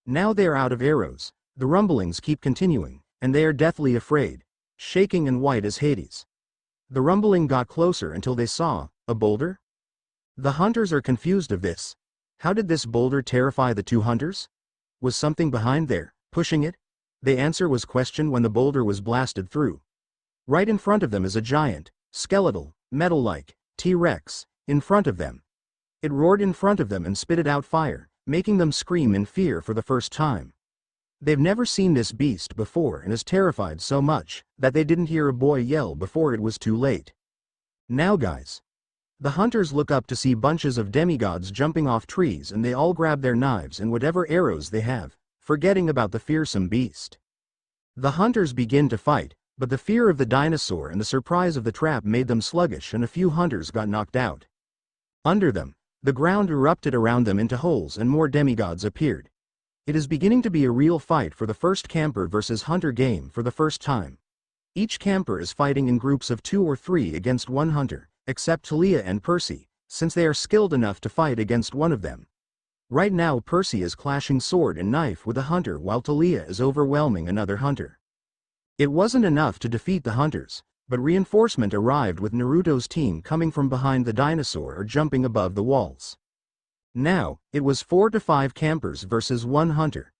Now they are out of arrows, the rumblings keep continuing, and they are deathly afraid, shaking and white as Hades. The rumbling got closer until they saw a boulder? The hunters are confused of this. How did this boulder terrify the 2 hunters? Was something behind there, pushing it? The answer was questioned when the boulder was blasted through. Right in front of them is a giant, skeletal, metal-like, T-Rex, in front of them. It roared in front of them and spitted out fire, making them scream in fear for the first time. They've never seen this beast before and is terrified so much that they didn't hear a boy yell before it was too late. Now guys. The hunters look up to see bunches of demigods jumping off trees and they all grab their knives and whatever arrows they have, forgetting about the fearsome beast. The hunters begin to fight, But the fear of the dinosaur and the surprise of the trap made them sluggish and a few hunters got knocked out. Under them, the ground erupted around them into holes and more demigods appeared. It is beginning to be a real fight for the first camper versus hunter game for the first time. Each camper is fighting in groups of 2 or 3 against one hunter, except Talia and Percy, since they are skilled enough to fight against one of them. Right now Percy is clashing sword and knife with a hunter while Talia is overwhelming another hunter. It wasn't enough to defeat the hunters, but reinforcement arrived with Naruto's team coming from behind the dinosaur or jumping above the walls. Now, it was 4 to 5 campers versus 1 hunter.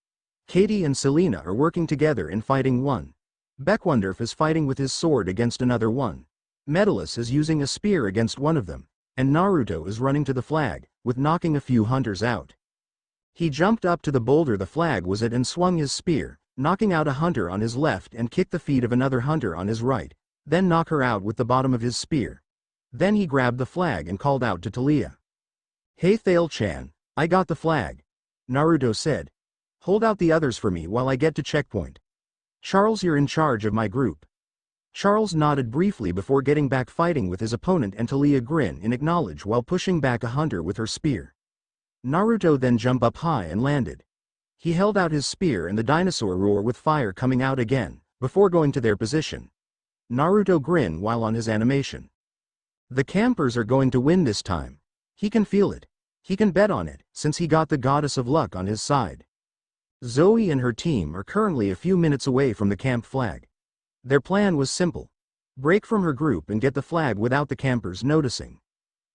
Katie and Selena are working together in fighting one. Beckwondorf is fighting with his sword against another one. Medalus is using a spear against one of them, and Naruto is running to the flag, with knocking a few hunters out. He jumped up to the boulder the flag was at and swung his spear, knocking out a hunter on his left and kicked the feet of another hunter on his right, then knock her out with the bottom of his spear. Then he grabbed the flag and called out to Talia. "Hey Thale-chan, I got the flag," Naruto said. "Hold out the others for me while I get to checkpoint. Charles, you're in charge of my group." Charles nodded briefly before getting back fighting with his opponent and Talia grinned in acknowledge while pushing back a hunter with her spear. Naruto then jumped up high and landed. He held out his spear and the dinosaur roar with fire coming out again, before going to their position. Naruto grinned while on his animation. The campers are going to win this time. He can feel it. He can bet on it, since he got the goddess of luck on his side. Zoe and her team are currently a few minutes away from the camp flag. Their plan was simple. Break from her group and get the flag without the campers noticing.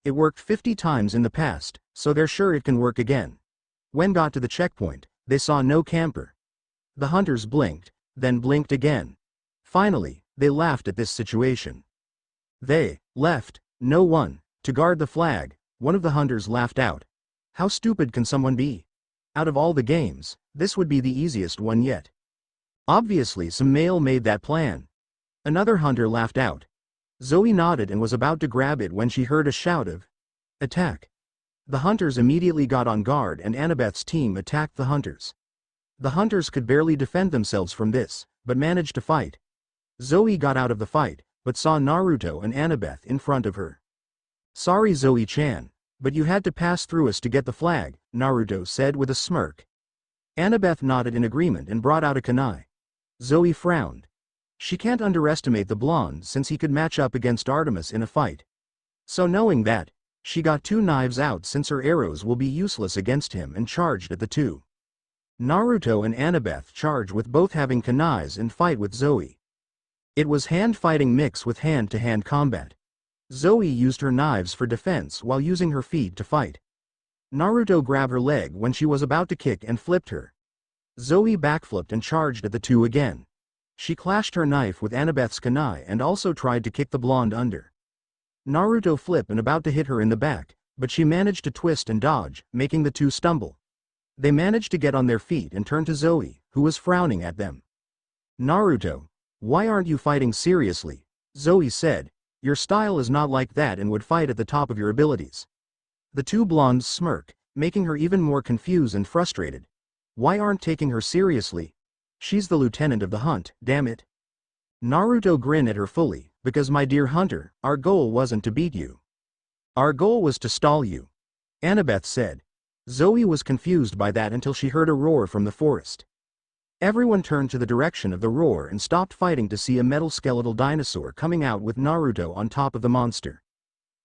It worked 50 times in the past, so they're sure it can work again. When got to the checkpoint, they saw no camper. The hunters blinked, then blinked again. Finally, they laughed at this situation. They left no one to guard the flag. One of the hunters laughed out. How stupid can someone be? Out of all the games, this would be the easiest one yet. Obviously some male made that plan. Another hunter laughed out. Zoe nodded and was about to grab it when she heard a shout of attack. The hunters immediately got on guard and Annabeth's team attacked the hunters. The hunters could barely defend themselves from this, but managed to fight. Zoe got out of the fight, but saw Naruto and Annabeth in front of her. "Sorry Zoe-chan, but you had to pass through us to get the flag," Naruto said with a smirk. Annabeth nodded in agreement and brought out a kunai. Zoe frowned. She can't underestimate the blonde since he could match up against Artemis in a fight. So knowing that, she got 2 knives out since her arrows will be useless against him and charged at the 2. Naruto and Annabeth charged with both having kunais and fight with Zoe. It was hand fighting mixed with hand-to-hand combat. Zoe used her knives for defense while using her feet to fight. Naruto grabbed her leg when she was about to kick and flipped her. Zoe backflipped and charged at the 2 again. She clashed her knife with Annabeth's kunai and also tried to kick the blonde under. Naruto flipped and about to hit her in the back, but she managed to twist and dodge, making the 2 stumble. They managed to get on their feet and turn to Zoe, who was frowning at them. "Naruto, why aren't you fighting seriously?" Zoe said. "Your style is not like that and would fight at the top of your abilities." The 2 blondes smirked, making her even more confused and frustrated. Why aren't taking her seriously? She's the lieutenant of the hunt, damn it. Naruto grinned at her fully, because my dear hunter, our goal wasn't to beat you. Our goal was to stall you. Annabeth said. Zoe was confused by that until she heard a roar from the forest. Everyone turned to the direction of the roar and stopped fighting to see a metal skeletal dinosaur coming out with Naruto on top of the monster.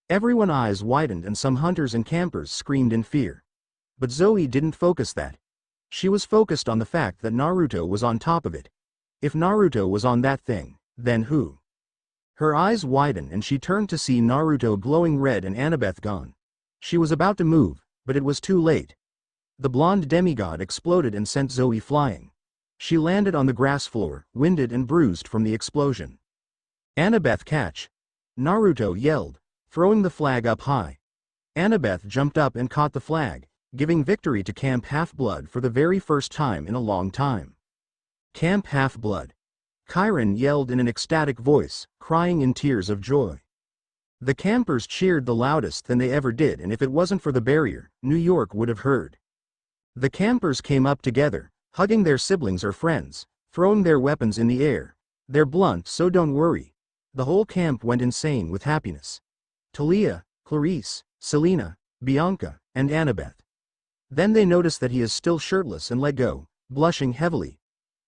Everyone's eyes widened and some hunters and campers screamed in fear. But Zoe didn't focus that. She was focused on the fact that Naruto was on top of it. If Naruto was on that thing, then who? Her eyes widened and she turned to see Naruto glowing red and Annabeth gone. She was about to move, but it was too late. The blonde demigod exploded and sent Zoe flying. She landed on the grass floor, winded and bruised from the explosion. Annabeth catch! Naruto yelled, throwing the flag up high. Annabeth jumped up and caught the flag, giving victory to Camp Half-Blood for the very first time in a long time. Camp Half-Blood! Chiron yelled in an ecstatic voice, crying in tears of joy. The campers cheered the loudest than they ever did, and if it wasn't for the barrier, New York would have heard. The campers came up together, hugging their siblings or friends, throwing their weapons in the air, They're blunt, so don't worry. The whole camp went insane with happiness. Talia, Clarice, Selena, Bianca, and Annabeth. Then they noticed that he is still shirtless and let go, blushing heavily.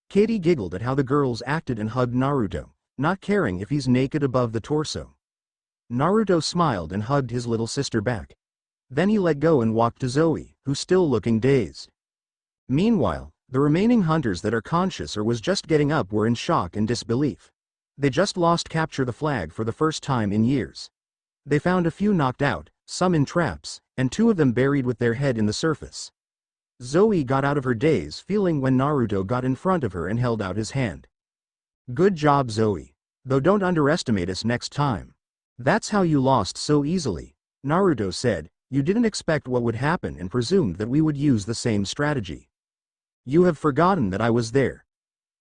Katie giggled at how the girls acted and hugged Naruto, not caring if he's naked above the torso. Naruto smiled and hugged his little sister back. Then he let go and walked to Zoe, who's still looking dazed. Meanwhile, the remaining hunters that are conscious or was just getting up were in shock and disbelief. They just lost capture the flag for the first time in years. They found a few knocked out, some in traps, and 2 of them buried with their head in the surface. Zoe got out of her daze feeling when Naruto got in front of her and held out his hand. Good job, Zoe. Though don't underestimate us next time. That's how you lost so easily, Naruto said. You didn't expect what would happen and presumed that we would use the same strategy. You have forgotten that I was there.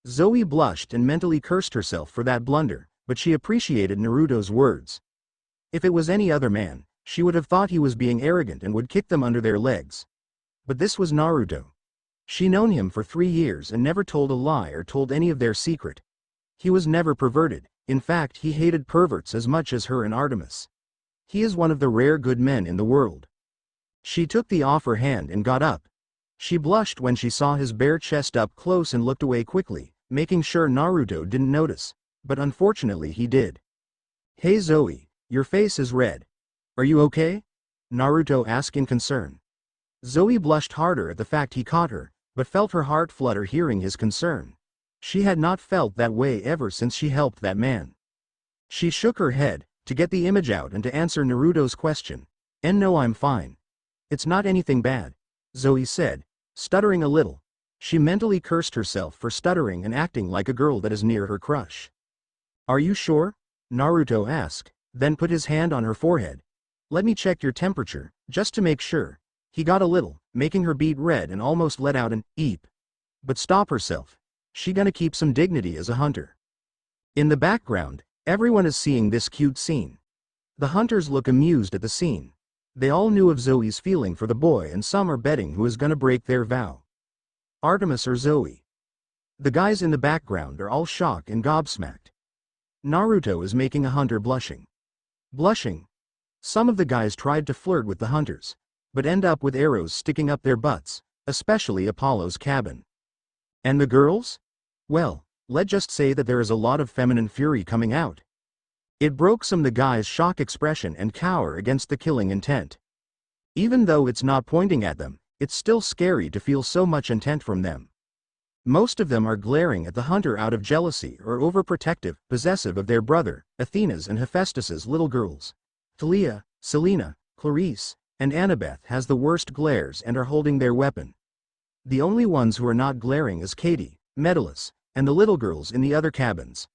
Zoe blushed and mentally cursed herself for that blunder, but she appreciated Naruto's words. If it was any other man, she would have thought he was being arrogant and would kick them under their legs. But this was Naruto. She'd known him for 3 years and never told a lie or told any of their secret. He was never perverted. In fact, he hated perverts as much as her and Artemis. He is one of the rare good men in the world. She took the offer hand and got up. She blushed when she saw his bare chest up close and looked away quickly, making sure Naruto didn't notice, but unfortunately he did. Hey Zoe, your face is red. Are you okay? Naruto asked in concern. Zoe blushed harder at the fact he caught her, but felt her heart flutter hearing his concern. She had not felt that way ever since she helped that man. She shook her head, to get the image out and to answer Naruto's question. No, I'm fine. It's not anything bad, Zoe said, stuttering a little. She mentally cursed herself for stuttering and acting like a girl that is near her crush. Are you sure? Naruto asked, then put his hand on her forehead. Let me check your temperature, just to make sure. He got a little, making her beet red and almost let out an eep. But stop herself. She gonna keep some dignity as a hunter. In the background, everyone is seeing this cute scene. The hunters look amused at the scene. They all knew of Zoe's feeling for the boy and some are betting who is gonna break their vow. Artemis or Zoe. The guys in the background are all shocked and gobsmacked. Naruto is making a hunter blushing. Blushing. Some of the guys tried to flirt with the hunters, but end up with arrows sticking up their butts, especially Apollo's cabin. And the girls? Well, let's just say that there is a lot of feminine fury coming out. It broke some of the guys' shock expression and cower against the killing intent. Even though it's not pointing at them, it's still scary to feel so much intent from them. Most of them are glaring at the hunter out of jealousy or overprotective, possessive of their brother, Athena's and Hephaestus's little girls. Talia, Selena, Clarice, and Annabeth has the worst glares and are holding their weapon. The only ones who are not glaring is Katie, Medalus, and the little girls in the other cabins.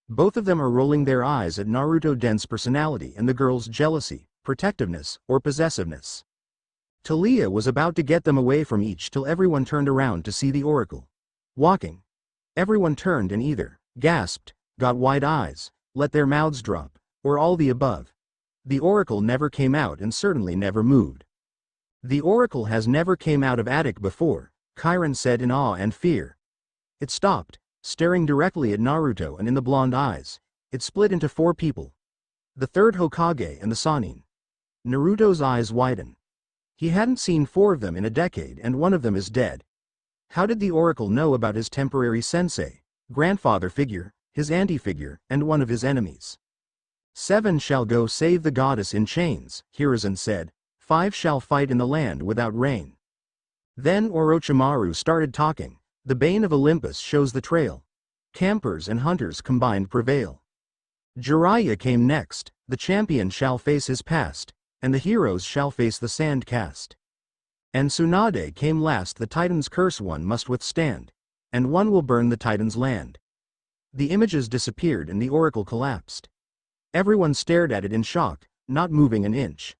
Both of them are rolling their eyes at Naruto's dense personality and the girls' jealousy, protectiveness, or possessiveness. Talia was about to get them away from each till everyone turned around to see the oracle. Walking. Everyone turned and either gasped, got wide eyes, let their mouths drop, or all the above. The oracle never came out and certainly never moved. The oracle has never came out of attic before, Chiron said in awe and fear. It stopped, staring directly at Naruto and in the blonde eyes. It split into 4 people. The 3rd Hokage and the Sannin. Naruto's eyes widen. He hadn't seen 4 of them in a decade and one of them is dead. How did the oracle know about his temporary sensei, grandfather figure, his auntie-figure, and one of his enemies? 7 shall go save the goddess in chains, Hiruzen said. 5 shall fight in the land without rain. Then Orochimaru started talking. The bane of Olympus shows the trail. Campers and hunters combined prevail. Jiraiya came next. The champion shall face his past, and the heroes shall face the sand cast. And Tsunade came last. The Titan's curse one must withstand, and one will burn the Titan's land. The images disappeared and the oracle collapsed. Everyone stared at it in shock, not moving an inch.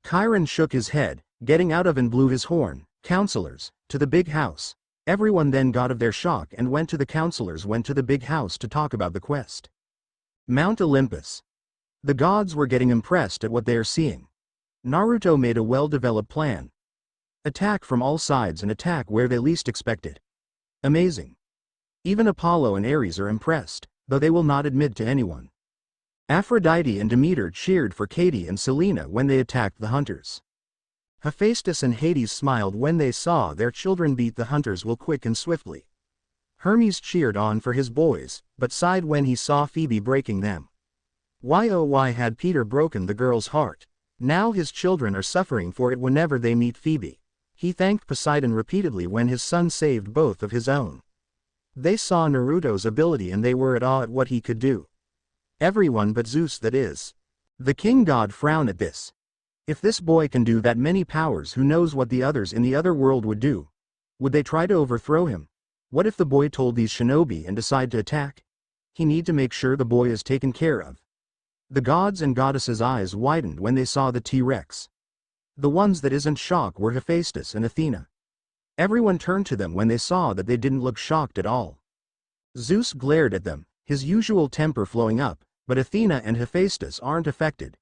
Chiron shook his head, getting out of and blew his horn. Counselors, to the big house. Everyone then got of their shock and went to the big house to talk about the quest. Mount Olympus. The gods were getting impressed at what they are seeing. Naruto made a well-developed plan. Attack from all sides and attack where they least expect it. Amazing. Even Apollo and Ares are impressed. though they will not admit to anyone. Aphrodite and Demeter cheered for Katie and Selena when they attacked the hunters. Hephaestus and Hades smiled when they saw their children beat the hunters quick and swiftly. Hermes cheered on for his boys, but sighed when he saw Phoebe breaking them. Why oh why had Peter broken the girl's heart? Now his children are suffering for it whenever they meet Phoebe. He thanked Poseidon repeatedly when his son saved both of his own. They saw Naruto's ability and they were at awe at what he could do. Everyone but Zeus, that is. The king god frowned at this. If this boy can do that many powers, who knows what the others in the other world would do? Would they try to overthrow him? What if the boy told these shinobi and decide to attack? He need to make sure the boy is taken care of. The gods and goddesses' eyes widened when they saw the T-Rex. The ones that isn't shocked were Hephaestus and Athena. Everyone turned to them when they saw that they didn't look shocked at all. Zeus glared at them, his usual temper flowing up, but Athena and Hephaestus aren't affected.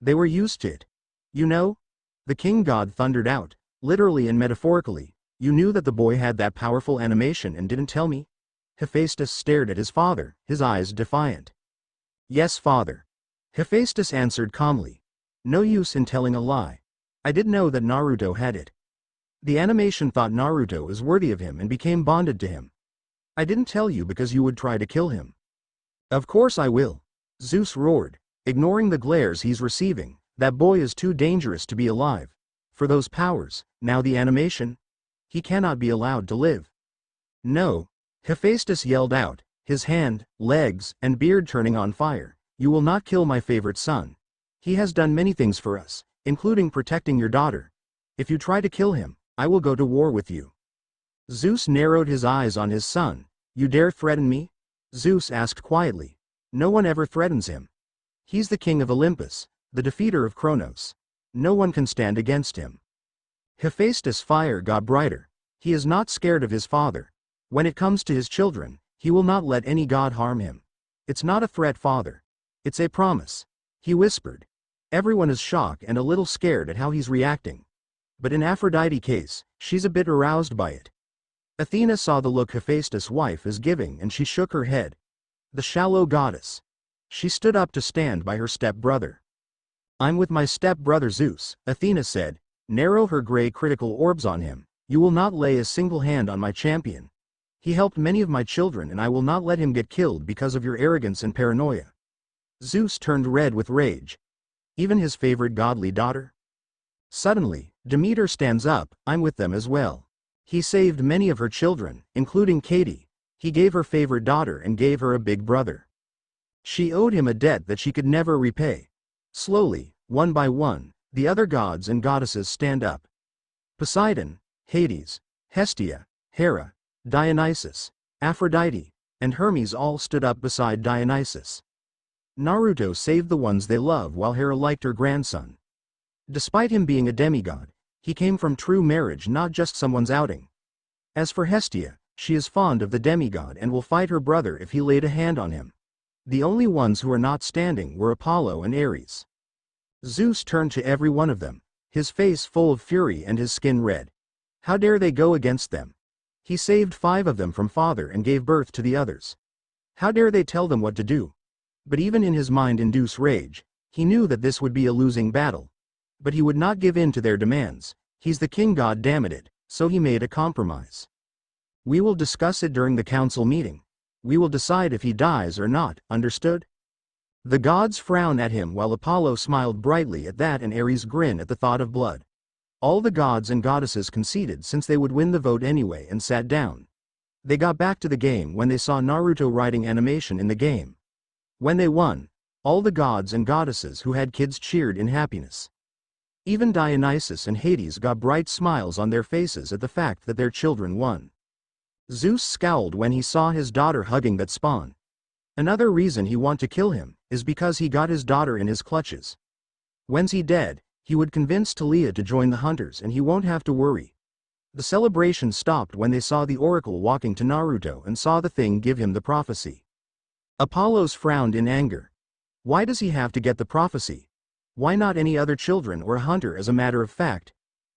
They were used to it. You know? The king god thundered out, literally and metaphorically. You knew that the boy had that powerful animation and didn't tell me? Hephaestus stared at his father, his eyes defiant. Yes, father. Hephaestus answered calmly. No use in telling a lie. I did know that Naruto had it. The animation thought Naruto was worthy of him and became bonded to him. I didn't tell you because you would try to kill him. Of course I will. Zeus roared, ignoring the glares he's receiving. That boy is too dangerous to be alive. For those powers, now the animation? He cannot be allowed to live. No. Hephaestus yelled out, his hand, legs, and beard turning on fire. You will not kill my favorite son. He has done many things for us, including protecting your daughter. If you try to kill him, I will go to war with you. Zeus narrowed his eyes on his son. You dare threaten me? Zeus asked quietly. No one ever threatens him. He's the king of Olympus, the defeater of Kronos. No one can stand against him. Hephaestus' fire got brighter. He is not scared of his father. When it comes to his children, he will not let any god harm him. It's not a threat, father. It's a promise. He whispered. Everyone is shocked and a little scared at how he's reacting. But in Aphrodite's case, she's a bit aroused by it. Athena saw the look Hephaestus' wife is giving and she shook her head. The shallow goddess. She stood up to stand by her step-brother. I'm with my step-brother Zeus, Athena said, narrow her gray critical orbs on him. You will not lay a single hand on my champion. He helped many of my children and I will not let him get killed because of your arrogance and paranoia. Zeus turned red with rage. Even his favorite godly daughter? Suddenly, Demeter stands up, I'm with them as well. He saved many of her children, including Katie. He gave her favorite daughter and gave her a big brother. She owed him a debt that she could never repay. Slowly, one by one, the other gods and goddesses stand up. Poseidon, Hades, Hestia, Hera, Dionysus, Aphrodite, and Hermes all stood up beside Dionysus. Naruto saved the ones they love while Hera liked her grandson. Despite him being a demigod, he came from true marriage, not just someone's outing. As for Hestia, she is fond of the demigod and will fight her brother if he laid a hand on him. The only ones who are not standing were Apollo and Ares. Zeus turned to every one of them, his face full of fury and his skin red. How dare they go against them? He saved 5 of them from father and gave birth to the others. How dare they tell them what to do? But even in his mind-induced rage, he knew that this would be a losing battle. But he would not give in to their demands. He's the king god, damn it, so he made a compromise. We will discuss it during the council meeting. We will decide if he dies or not, understood? The gods frowned at him while Apollo smiled brightly at that and Ares grinned at the thought of blood. All the gods and goddesses conceded since they would win the vote anyway and sat down. They got back to the game when they saw Naruto writing animation in the game. When they won, all the gods and goddesses who had kids cheered in happiness. Even Dionysus and Hades got bright smiles on their faces at the fact that their children won. Zeus scowled when he saw his daughter hugging that spawn. Another reason he wanted to kill him is because he got his daughter in his clutches. When's he dead, he would convince Talia to join the hunters and he won't have to worry. The celebration stopped when they saw the oracle walking to Naruto and saw the thing give him the prophecy. Apollos frowned in anger. Why does he have to get the prophecy? Why not any other children or a hunter? As a matter of fact,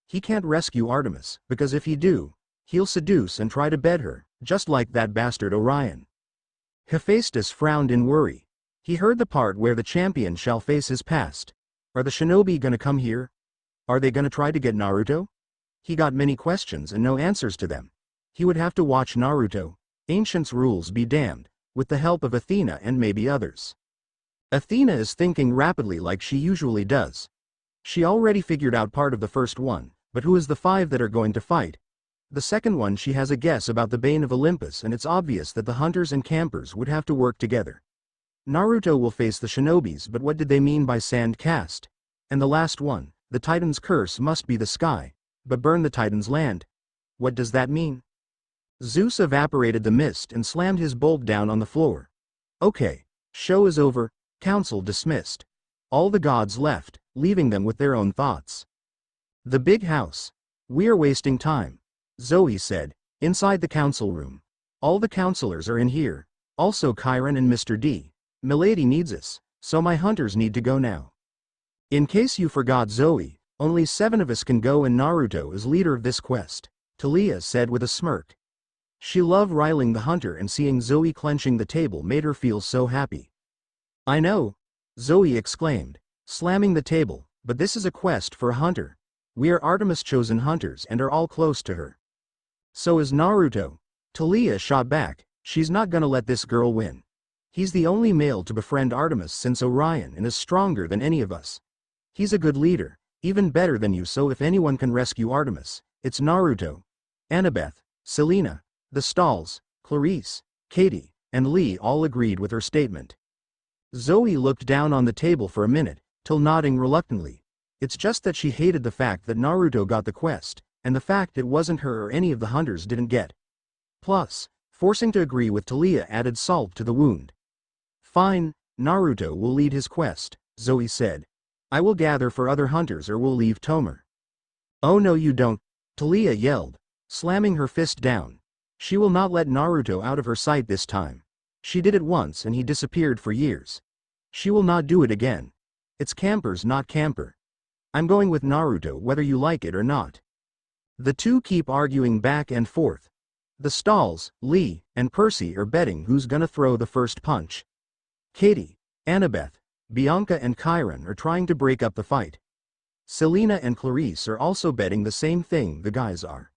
he can't rescue Artemis, because if he do, he'll seduce and try to bed her, just like that bastard Orion. Hephaestus frowned in worry. He heard the part where the champion shall face his past. Are the shinobi gonna come here? Are they gonna try to get Naruto? He got many questions and no answers to them. He would have to watch Naruto, Ancient's rules be damned, with the help of Athena and maybe others. Athena is thinking rapidly like she usually does. She already figured out part of the first one, but who is the 5 that are going to fight? The second one, she has a guess about the Bane of Olympus, and it's obvious that the hunters and campers would have to work together. Naruto will face the shinobis, but what did they mean by sand cast? And the last one, the Titan's curse must be the sky, but burn the Titan's land. What does that mean? Zeus evaporated the mist and slammed his bolt down on the floor. Okay, show is over, council dismissed. All the gods left, leaving them with their own thoughts. The big house. We are wasting time, Zoe said, inside the council room. All the counselors are in here, also Chiron and Mr. D. Milady needs us, so my hunters need to go now. In case you forgot, Zoe, only 7 of us can go and Naruto is leader of this quest, Talia said with a smirk. She loved riling the hunter, and seeing Zoe clenching the table made her feel so happy. I know, Zoe exclaimed, slamming the table, but this is a quest for a hunter. We are Artemis' chosen hunters and are all close to her. So is Naruto. Talia shot back, she's not gonna let this girl win. He's the only male to befriend Artemis since Orion and is stronger than any of us. He's a good leader, even better than you, so if anyone can rescue Artemis, it's Naruto. Annabeth, Selena, the Stalls, Clarice, Katie, and Lee all agreed with her statement. Zoe looked down on the table for a minute, till nodding reluctantly. It's just that she hated the fact that Naruto got the quest, and the fact it wasn't her or any of the hunters didn't get. Plus, forcing to agree with Talia added salt to the wound. Fine, Naruto will lead his quest, Zoe said. I will gather for other hunters or we'll leave Tomer. Oh no you don't, Talia yelled, slamming her fist down. She will not let Naruto out of her sight this time. She did it once and he disappeared for years. She will not do it again. It's campers, not camper. I'm going with Naruto whether you like it or not. The two keep arguing back and forth. The Stalls, Lee, and Percy are betting who's gonna throw the first punch. Katie, Annabeth, Bianca and Chiron are trying to break up the fight. Selena and Clarice are also betting the same thing the guys are.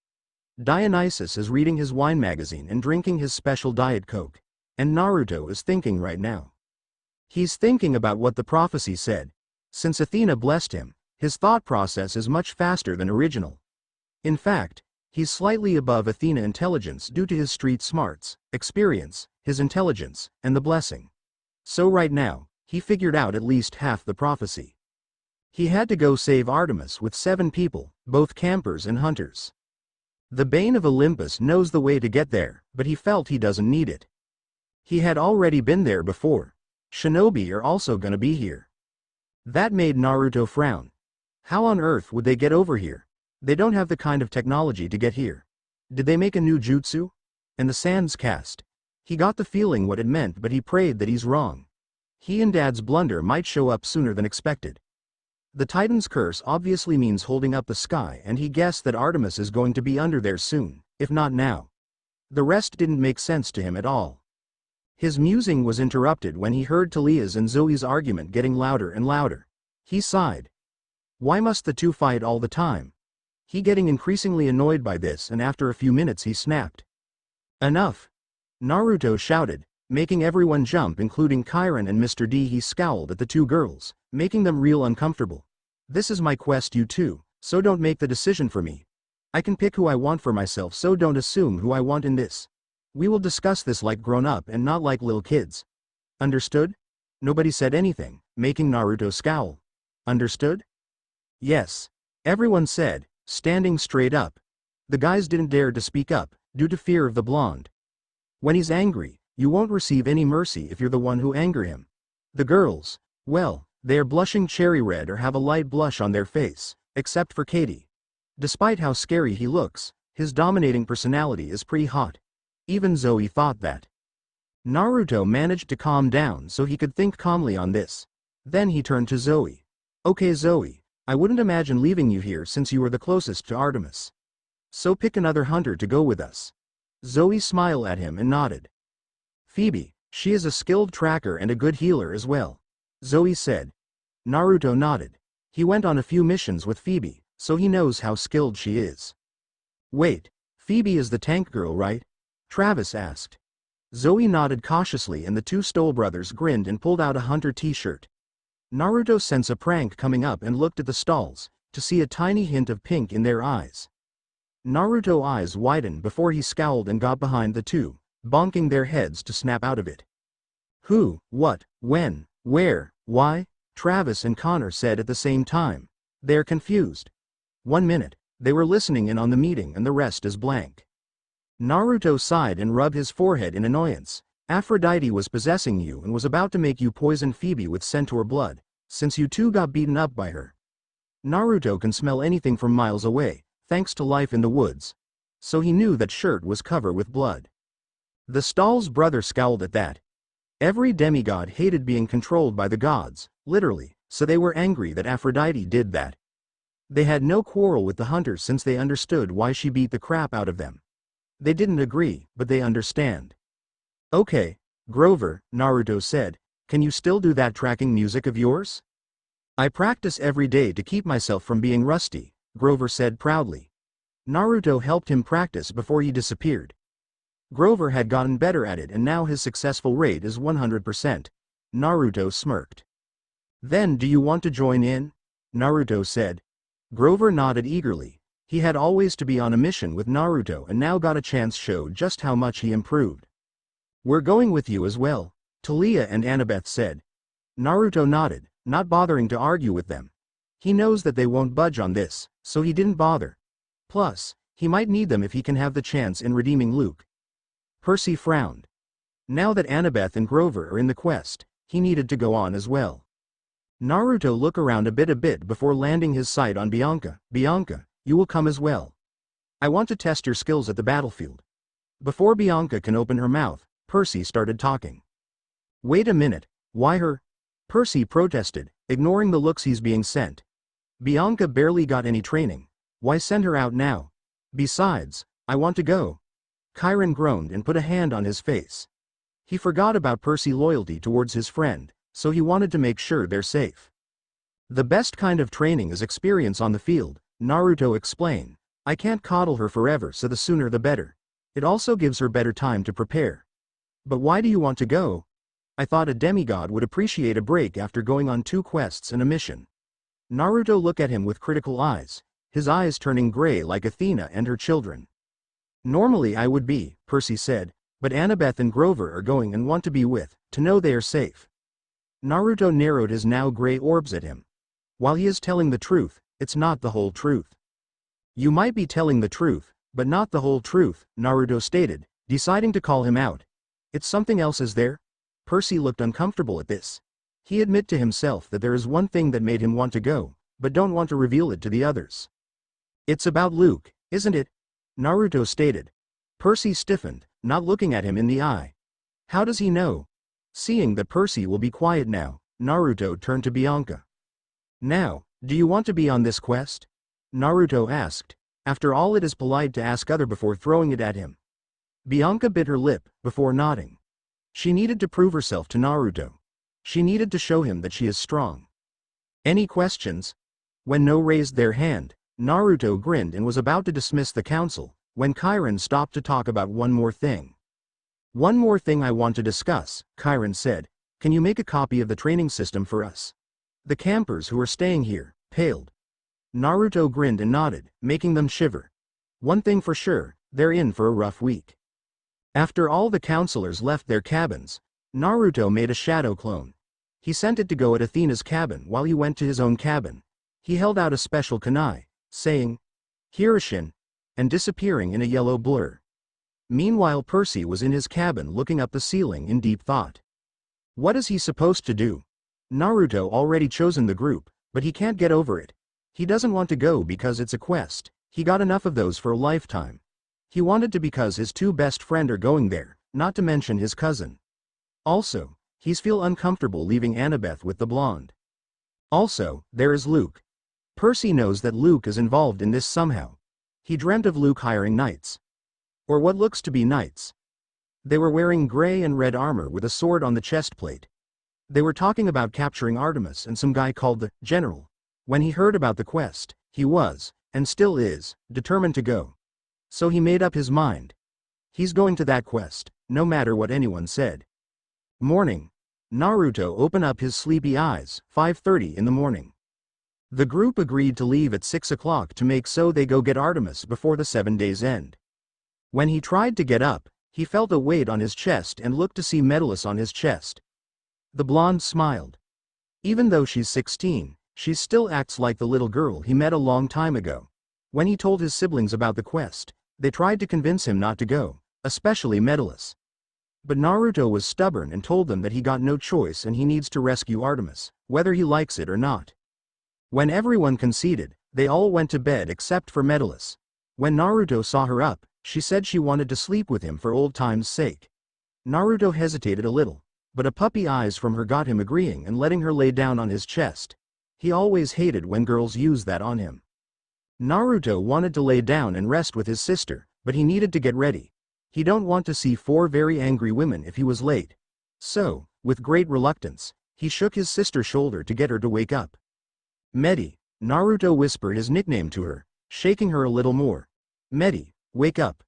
Dionysus is reading his wine magazine and drinking his special Diet Coke. And Naruto is thinking right now. He's thinking about what the prophecy said. Since Athena blessed him, his thought process is much faster than original. In fact, he's slightly above Athena intelligence due to his street smarts, experience, his intelligence, and the blessing. So right now, he figured out at least half the prophecy. He had to go save Artemis with 7 people, both campers and hunters. The Bane of Olympus knows the way to get there, but he felt he doesn't need it. He had already been there before. Shinobi are also gonna be here. That made Naruto frown. How on earth would they get over here? They don't have the kind of technology to get here. Did they make a new jutsu? And the sands cast. He got the feeling what it meant, but he prayed that he's wrong. He and Dad's blunder might show up sooner than expected. The Titan's curse obviously means holding up the sky, and he guessed that Artemis is going to be under there soon, if not now. The rest didn't make sense to him at all. His musing was interrupted when he heard Talia's and Zoe's argument getting louder and louder. He sighed. Why must the two fight all the time? He getting increasingly annoyed by this, and after a few minutes he snapped. Enough! Naruto shouted, making everyone jump including Chiron and Mr. D. He scowled at the two girls, making them real uncomfortable. This is my quest, you two, so don't make the decision for me. I can pick who I want for myself, so don't assume who I want in this. We will discuss this like grown up and not like little kids. Understood? Nobody said anything, making Naruto scowl. Understood? Yes. Everyone said, standing straight up. The guys didn't dare to speak up, due to fear of the blonde. When he's angry, you won't receive any mercy if you're the one who anger him. The girls, well, they are blushing cherry red or have a light blush on their face, except for Katie. Despite how scary he looks, his dominating personality is pretty hot. Even Zoe thought that. Naruto managed to calm down so he could think calmly on this. Then he turned to Zoe. Okay Zoe, I wouldn't imagine leaving you here since you were the closest to Artemis. So pick another hunter to go with us. Zoe smiled at him and nodded. Phoebe, She is a skilled tracker and a good healer as well, Zoe said. Naruto nodded. He went on a few missions with Phoebe, so he knows how skilled she is. Wait, Phoebe is the tank girl, right? Travis asked. Zoe nodded cautiously and the two Stoll brothers grinned and pulled out a hunter t-shirt. Naruto sensed a prank coming up and looked at the stalls, to see a tiny hint of pink in their eyes. Naruto's eyes widened before he scowled and got behind the two, bonking their heads to snap out of it. Who, what, when, where, why? Travis and Connor said at the same time. They're confused. 1 minute, they were listening in on the meeting and the rest is blank. Naruto sighed and rubbed his forehead in annoyance. Aphrodite was possessing you and was about to make you poison Phoebe with centaur blood, since you two got beaten up by her. Naruto can smell anything from miles away, thanks to life in the woods. So he knew that shirt was covered with blood. The Stall's brother scowled at that. Every demigod hated being controlled by the gods, literally, so they were angry that Aphrodite did that. They had no quarrel with the hunters since they understood why she beat the crap out of them. They didn't agree, but they understand. Okay, Grover, Naruto said, can you still do that tracking music of yours? I practice every day to keep myself from being rusty, Grover said proudly. Naruto helped him practice before he disappeared. Grover had gotten better at it and now his successful rate is 100%. Naruto smirked. Then do you want to join in? Naruto said. Grover nodded eagerly. He had always to be on a mission with Naruto and now got a chance to show just how much he improved. We're going with you as well, Talia and Annabeth said. Naruto nodded, not bothering to argue with them. He knows that they won't budge on this, so he didn't bother. Plus, he might need them if he can have the chance in redeeming Luke. Percy frowned. Now that Annabeth and Grover are in the quest, he needed to go on as well. Naruto looked around a bit before landing his sight on Bianca. Bianca, you will come as well. I want to test your skills at the battlefield. Before Bianca can open her mouth, Percy started talking. Wait a minute, why her? Percy protested, ignoring the looks he's being sent. Bianca barely got any training. Why send her out now? Besides, I want to go. Chiron groaned and put a hand on his face. He forgot about Percy's loyalty towards his friend, so he wanted to make sure they're safe. The best kind of training is experience on the field, Naruto explained. I can't coddle her forever, so the sooner the better. It also gives her better time to prepare. But why do you want to go? I thought a demigod would appreciate a break after going on 2 quests and a mission. Naruto looked at him with critical eyes, his eyes turning gray like Athena and her children. Normally I would be, Percy said, but Annabeth and Grover are going and want to be with, to know they are safe. Naruto narrowed his now gray orbs at him. While he is telling the truth, it's not the whole truth. You might be telling the truth, but not the whole truth, Naruto stated, deciding to call him out. It's something else, is there? Percy looked uncomfortable at this. He admitted to himself that there is one thing that made him want to go, but don't want to reveal it to the others. It's about Luke, isn't it? Naruto stated. Percy stiffened, not looking at him in the eye. How does he know? Seeing that Percy will be quiet now, Naruto turned to Bianca. Now, do you want to be on this quest? Naruto asked. After all, it is polite to ask other before throwing it at him. Bianca bit her lip, before nodding. She needed to prove herself to Naruto. She needed to show him that she is strong. Any questions? When no raised their hand, Naruto grinned and was about to dismiss the council, when Chiron stopped to talk about one more thing. One more thing I want to discuss, Chiron said. Can you make a copy of the training system for us? The campers who are staying here paled. Naruto grinned and nodded, making them shiver. One thing for sure, they're in for a rough week. After all the counselors left their cabins, Naruto made a shadow clone. He sent it to go at Athena's cabin while he went to his own cabin. He held out a special kunai, saying, Hirishin, and disappearing in a yellow blur. Meanwhile Percy was in his cabin looking up the ceiling in deep thought. What is he supposed to do? Naruto already chosen the group, but he can't get over it. He doesn't want to go because it's a quest, he got enough of those for a lifetime. He wanted to because his 2 best friends are going there, not to mention his cousin. Also, he's feel uncomfortable leaving Annabeth with the blonde. Also, there is Luke. Percy knows that Luke is involved in this somehow. He dreamt of Luke hiring knights. Or what looks to be knights. They were wearing gray and red armor with a sword on the chest plate. They were talking about capturing Artemis and some guy called the General. When he heard about the quest, he was, and still is, determined to go. So he made up his mind. He's going to that quest, no matter what anyone said. Morning. Naruto opened up his sleepy eyes, 5:30 in the morning. The group agreed to leave at 6 o'clock to make so they go get Artemis before the 7 days end. When he tried to get up, he felt a weight on his chest and looked to see Medalus on his chest. The blonde smiled. Even though she's 16, she still acts like the little girl he met a long time ago. When he told his siblings about the quest, they tried to convince him not to go, especially Medalus. But Naruto was stubborn and told them that he got no choice and he needs to rescue Artemis, whether he likes it or not. When everyone conceded, they all went to bed except for Medalus. When Naruto saw her up, she said she wanted to sleep with him for old time's sake. Naruto hesitated a little, but a puppy eyes from her got him agreeing and letting her lay down on his chest. He always hated when girls used that on him. Naruto wanted to lay down and rest with his sister, but he needed to get ready. He don't want to see 4 very angry women if he was late. So, with great reluctance, he shook his sister's shoulder to get her to wake up. Medi, Naruto whispered his nickname to her, shaking her a little more. Medi, wake up.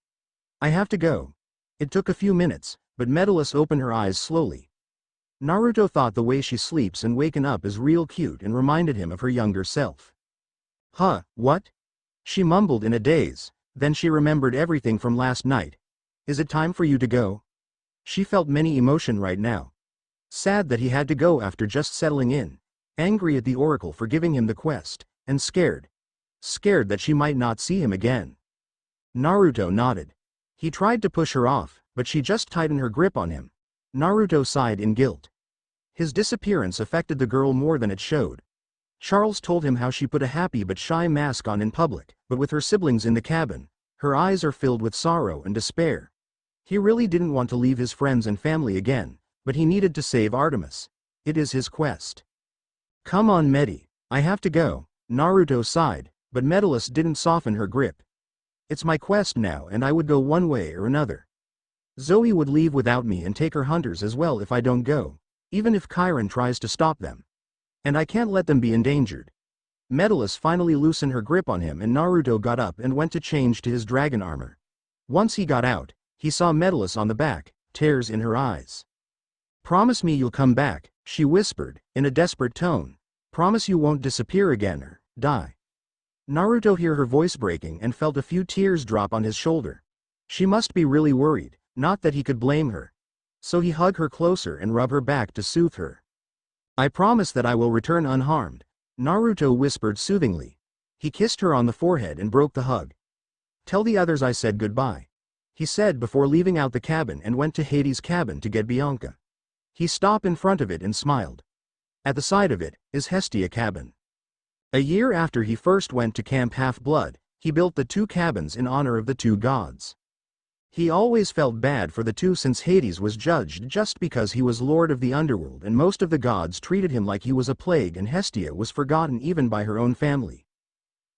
I have to go. It took a few minutes, but Medalus opened her eyes slowly. Naruto thought the way she sleeps and waken up is real cute and reminded him of her younger self. Huh, what? She mumbled in a daze, then she remembered everything from last night. Is it time for you to go? She felt many emotion right now. Sad that he had to go after just settling in, angry at the oracle for giving him the quest, and scared. Scared that she might not see him again. Naruto nodded. He tried to push her off, but she just tightened her grip on him. Naruto sighed in guilt. His disappearance affected the girl more than it showed. Charles told him how she put a happy but shy mask on in public, but with her siblings in the cabin, her eyes are filled with sorrow and despair. He really didn't want to leave his friends and family again, but he needed to save Artemis. It is his quest. Come on, Medi, I have to go, Naruto sighed, but Medalus didn't soften her grip. It's my quest now and I would go one way or another. Zoe would leave without me and take her hunters as well if I don't go, even if Chiron tries to stop them. And I can't let them be endangered. Medalus finally loosened her grip on him and Naruto got up and went to change to his dragon armor. Once he got out, he saw Medalus on the back, tears in her eyes. Promise me you'll come back, she whispered, in a desperate tone. Promise you won't disappear again or die. Naruto heard her voice breaking and felt a few tears drop on his shoulder. She must be really worried, not that he could blame her. So he hugged her closer and rubbed her back to soothe her. I promise that I will return unharmed, Naruto whispered soothingly. He kissed her on the forehead and broke the hug. Tell the others I said goodbye, he said before leaving out the cabin and went to Hades' cabin to get Bianca. He stopped in front of it and smiled. At the side of it is Hephaestus' cabin. A year after he first went to Camp Half-Blood, he built the 2 cabins in honor of the 2 gods. He always felt bad for the 2 since Hades was judged just because he was lord of the underworld and most of the gods treated him like he was a plague and Hephaestus was forgotten even by her own family.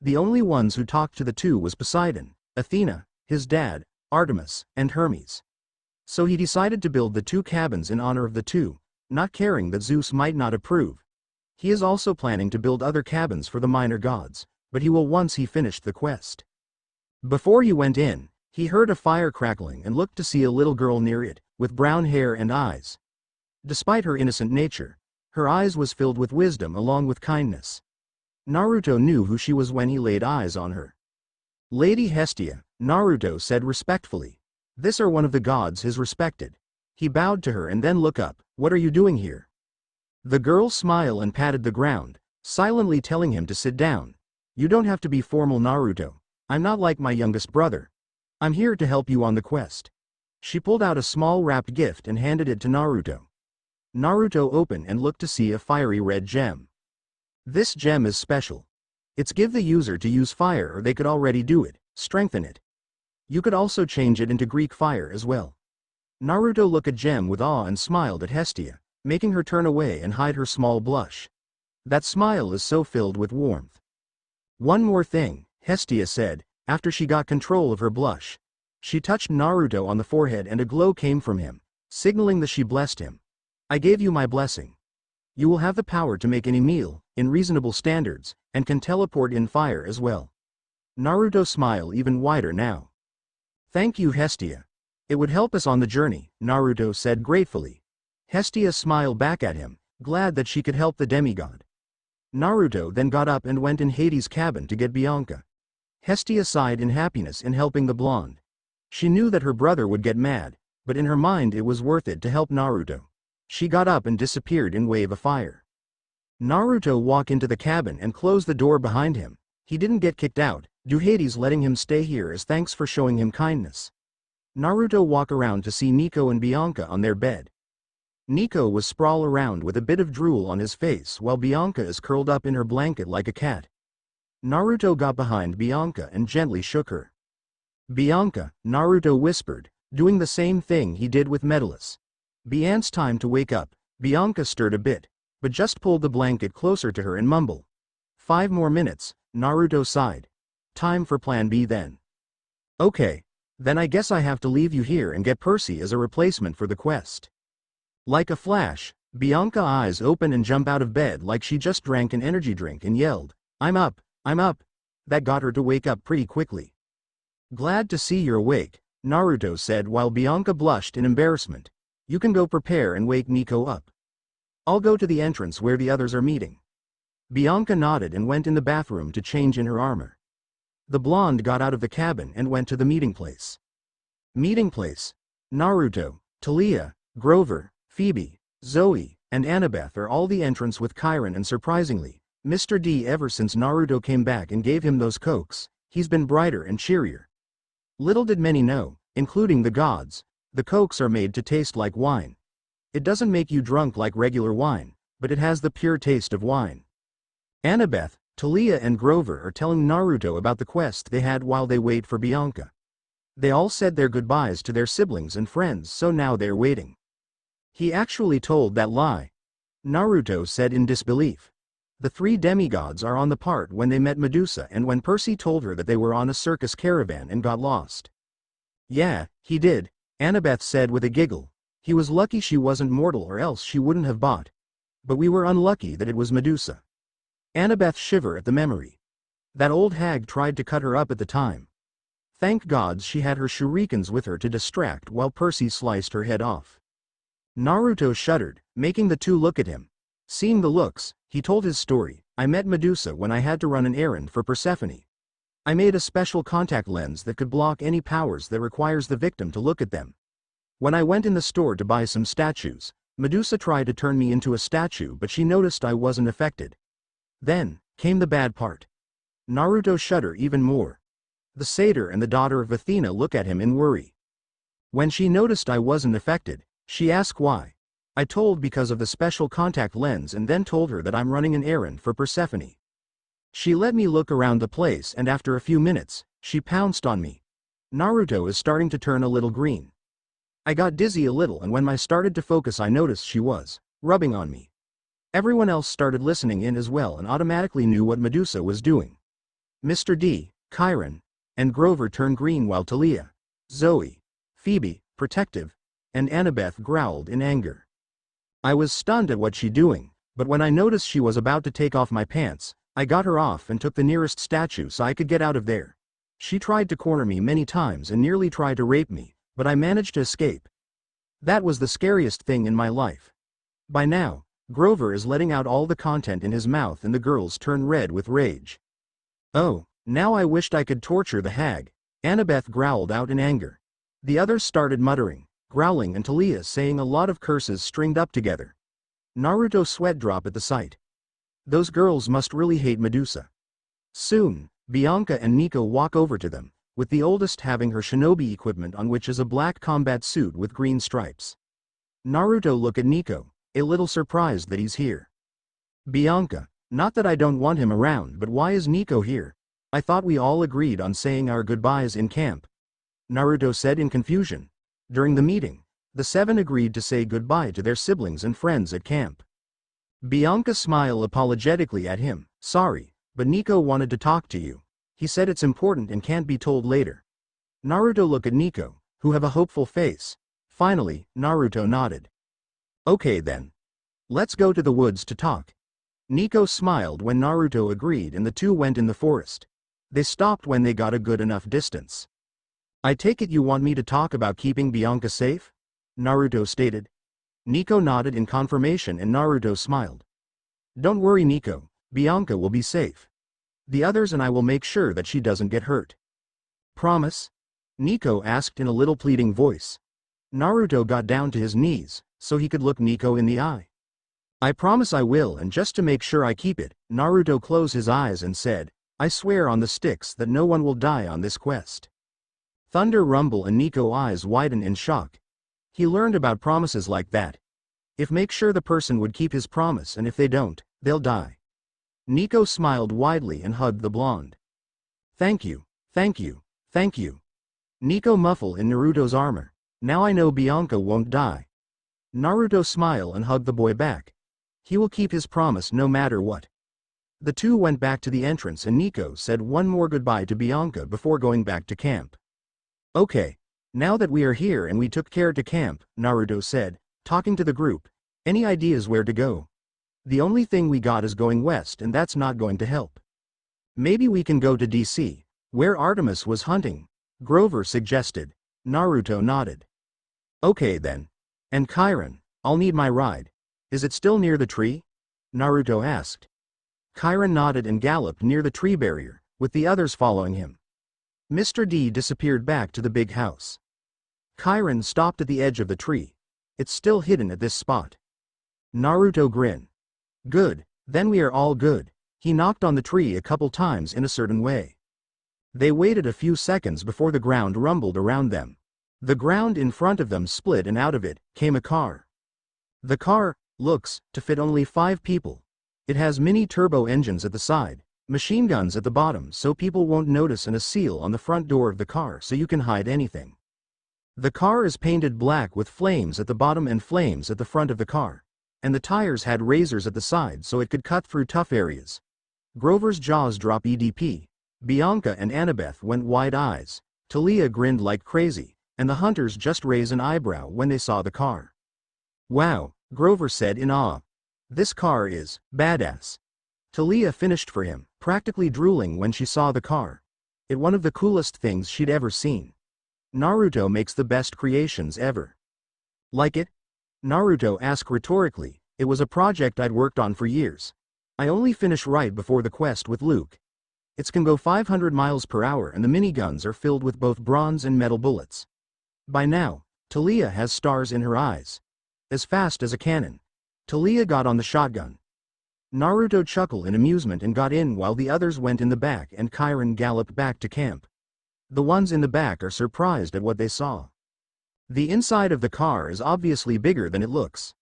The only ones who talked to the 2 was Poseidon, Athena, his dad, Artemis, and Hermes. So he decided to build the 2 cabins in honor of the 2, not caring that Zeus might not approve. He is also planning to build other cabins for the minor gods, but he will once he finished the quest. Before he went in, he heard a fire crackling and looked to see a little girl near it, with brown hair and eyes. Despite her innocent nature, her eyes was filled with wisdom along with kindness. Naruto knew who she was when he laid eyes on her. Lady Hephaestus, Naruto said respectfully. This are one of the gods his respected. He bowed to her and then looked up. What are you doing here? The girl smiled and patted the ground, silently telling him to sit down. You don't have to be formal, Naruto. I'm not like my youngest brother. I'm here to help you on the quest. She pulled out a small wrapped gift and handed it to Naruto. Naruto opened and looked to see a fiery red gem. This gem is special. It's give the user to use fire or they could already do it, strengthen it. You could also change it into Greek fire as well. Naruto looked at gem with awe and smiled at Hephaestus, making her turn away and hide her small blush. That smile is so filled with warmth. One more thing, Hephaestus said, after she got control of her blush. She touched Naruto on the forehead and a glow came from him, signaling that she blessed him. I gave you my blessing. You will have the power to make any meal, in reasonable standards, and can teleport in fire as well. Naruto smiled even wider now. Thank you, Hestia. It would help us on the journey, Naruto said gratefully. Hestia smiled back at him, glad that she could help the demigod. Naruto then got up and went in Hades' cabin to get Bianca. Hestia sighed in happiness in helping the blonde. She knew that her brother would get mad, but in her mind it was worth it to help Naruto. She got up and disappeared in wave of fire. Naruto walked into the cabin and closed the door behind him. He didn't get kicked out, due Hades letting him stay here as thanks for showing him kindness. Naruto walked around to see Nico and Bianca on their bed. Nico was sprawled around with a bit of drool on his face while Bianca is curled up in her blanket like a cat. Naruto got behind Bianca and gently shook her. Bianca, Naruto whispered, doing the same thing he did with Metellus. Bianca's time to wake up. Bianca stirred a bit, but just pulled the blanket closer to her and mumbled. 5 more minutes, Naruto sighed. Time for plan B then. Okay, then I guess I have to leave you here and get Percy as a replacement for the quest. Like a flash, Bianca's eyes open and jump out of bed like she just drank an energy drink and yelled, I'm up, I'm up. That got her to wake up pretty quickly. Glad to see you're awake, Naruto said while Bianca blushed in embarrassment. You can go prepare and wake Nico up. I'll go to the entrance where the others are meeting. Bianca nodded and went in the bathroom to change in her armor. The blonde got out of the cabin and went to the meeting place. Meeting place. Naruto, Talia, Grover, Phoebe, Zoe, and Annabeth are all the entrance with Chiron, and surprisingly, Mr. D ever since Naruto came back and gave him those cokes, he's been brighter and cheerier. Little did many know, including the gods, the cokes are made to taste like wine. It doesn't make you drunk like regular wine, but it has the pure taste of wine. Annabeth, Talia and Grover are telling Naruto about the quest they had while they wait for Bianca. They all said their goodbyes to their siblings and friends, so now they're waiting. He actually told that lie. Naruto said in disbelief. The 3 demigods are on the part when they met Medusa and when Percy told her that they were on a circus caravan and got lost. Yeah, he did, Annabeth said with a giggle. He was lucky she wasn't mortal or else she wouldn't have bought. But we were unlucky that it was Medusa. Annabeth shivered at the memory. That old hag tried to cut her up at the time. Thank gods she had her shurikens with her to distract while Percy sliced her head off. Naruto shuddered, making the 2 look at him. Seeing the looks, he told his story. I met Medusa when I had to run an errand for Persephone. I made a special contact lens that could block any powers that requires the victim to look at them. When I went in the store to buy some statues, Medusa tried to turn me into a statue, but she noticed I wasn't affected. Then came the bad part. Naruto shuddered even more. The satyr and the daughter of Athena look at him in worry. When she noticed I wasn't affected, she asked why. I told because of the special contact lens and then told her that I'm running an errand for Persephone. She let me look around the place and after a few minutes, she pounced on me. Naruto is starting to turn a little green. I got dizzy a little and when I started to focus I noticed she was rubbing on me. Everyone else started listening in as well and automatically knew what Medusa was doing. Mr. D, Chiron, and Grover turned green while Talia, Zoe, Phoebe, protective, and Annabeth growled in anger. I was stunned at what she doing, but when I noticed she was about to take off my pants, I got her off and took the nearest statue so I could get out of there. She tried to corner me many times and nearly tried to rape me, but I managed to escape. That was the scariest thing in my life. By now, Grover is letting out all the content in his mouth and the girls turn red with rage. Oh, now I wished I could torture the hag, Annabeth growled out in anger. The others started muttering, growling and Talia saying a lot of curses stringed up together. Naruto sweat dropped at the sight. Those girls must really hate Medusa. Soon, Bianca and Nico walk over to them, with the oldest having her shinobi equipment on which is a black combat suit with green stripes. Naruto look at Nico, a little surprised that he's here. Bianca, not that I don't want him around, but why is Nico here? I thought we all agreed on saying our goodbyes in camp. Naruto said in confusion. During the meeting, the 7 agreed to say goodbye to their siblings and friends at camp. Bianca smiled apologetically at him. Sorry, but Nico wanted to talk to you. He said it's important and can't be told later. Naruto looked at Nico, who have a hopeful face. Finally, Naruto nodded. Okay then. Let's go to the woods to talk. Nico smiled when Naruto agreed and the two went in the forest. They stopped when they got a good enough distance. I take it you want me to talk about keeping Bianca safe? Naruto stated. Nico nodded in confirmation and Naruto smiled. Don't worry Nico, Bianca will be safe. The others and I will make sure that she doesn't get hurt. Promise? Nico asked in a little pleading voice. Naruto got down to his knees, so he could look Nico in the eye. I promise I will, and just to make sure I keep it, Naruto closed his eyes and said, I swear on the sticks that no one will die on this quest. Thunder rumble and Nico's eyes widen in shock. He learned about promises like that. If make sure the person would keep his promise and if they don't, they'll die. Nico smiled widely and hugged the blonde. Thank you, thank you, thank you. Nico muffled in Naruto's armor. Now I know Bianca won't die. Naruto smiled and hugged the boy back. He will keep his promise no matter what. The two went back to the entrance and Nico said one more goodbye to Bianca before going back to camp. Okay. Now that we are here and we took care to camp, Naruto said, talking to the group. Any ideas where to go? The only thing we got is going west and that's not going to help. Maybe we can go to DC, where Artemis was hunting, Grover suggested. Naruto nodded. Okay then. And Chiron, I'll need my ride. Is it still near the tree? Naruto asked. Chiron nodded and galloped near the tree barrier, with the others following him. Mr. D disappeared back to the big house. Chiron stopped at the edge of the tree. It's still hidden at this spot. Naruto grinned. Good, then we are all good. He knocked on the tree a couple times in a certain way. They waited a few seconds before the ground rumbled around them. The ground in front of them split and out of it came a car. The car looks to fit only 5 people. It has mini turbo engines at the side, machine guns at the bottom so people won't notice, and a seal on the front door of the car so you can hide anything. The car is painted black with flames at the bottom and flames at the front of the car, and the tires had razors at the side so it could cut through tough areas. Grover's jaws dropped. EDP. Bianca and Annabeth went wide eyes. Talia grinned like crazy, and the hunters just raised an eyebrow when they saw the car. Wow, Grover said in awe. This car is badass. Talia finished for him, practically drooling when she saw the car. It one of the coolest things she'd ever seen. Naruto makes the best creations ever. Like it? Naruto asked rhetorically. It was a project I'd worked on for years. I only finished right before the quest with Luke. It can go 500 miles per hour and the miniguns are filled with both bronze and metal bullets. By now, Talia has stars in her eyes. As fast as a cannon. Talia got on the shotgun. Naruto chuckled in amusement and got in while the others went in the back and Chiron galloped back to camp. The ones in the back are surprised at what they saw. The inside of the car is obviously bigger than it looks.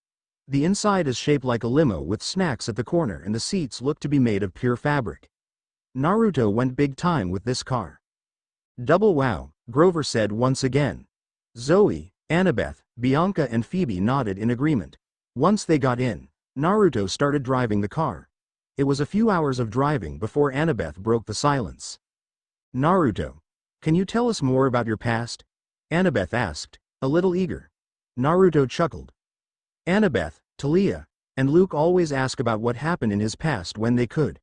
The inside is shaped like a limo with snacks at the corner and the seats look to be made of pure fabric. Naruto went big time with this car. Double wow, Grover said once again. Zoe, Annabeth, Bianca and Phoebe nodded in agreement. Once they got in, Naruto started driving the car. It was a few hours of driving before Annabeth broke the silence. Naruto, can you tell us more about your past? Annabeth asked, a little eager. Naruto chuckled. Annabeth, Talia, and Luke always ask about what happened in his past when they could.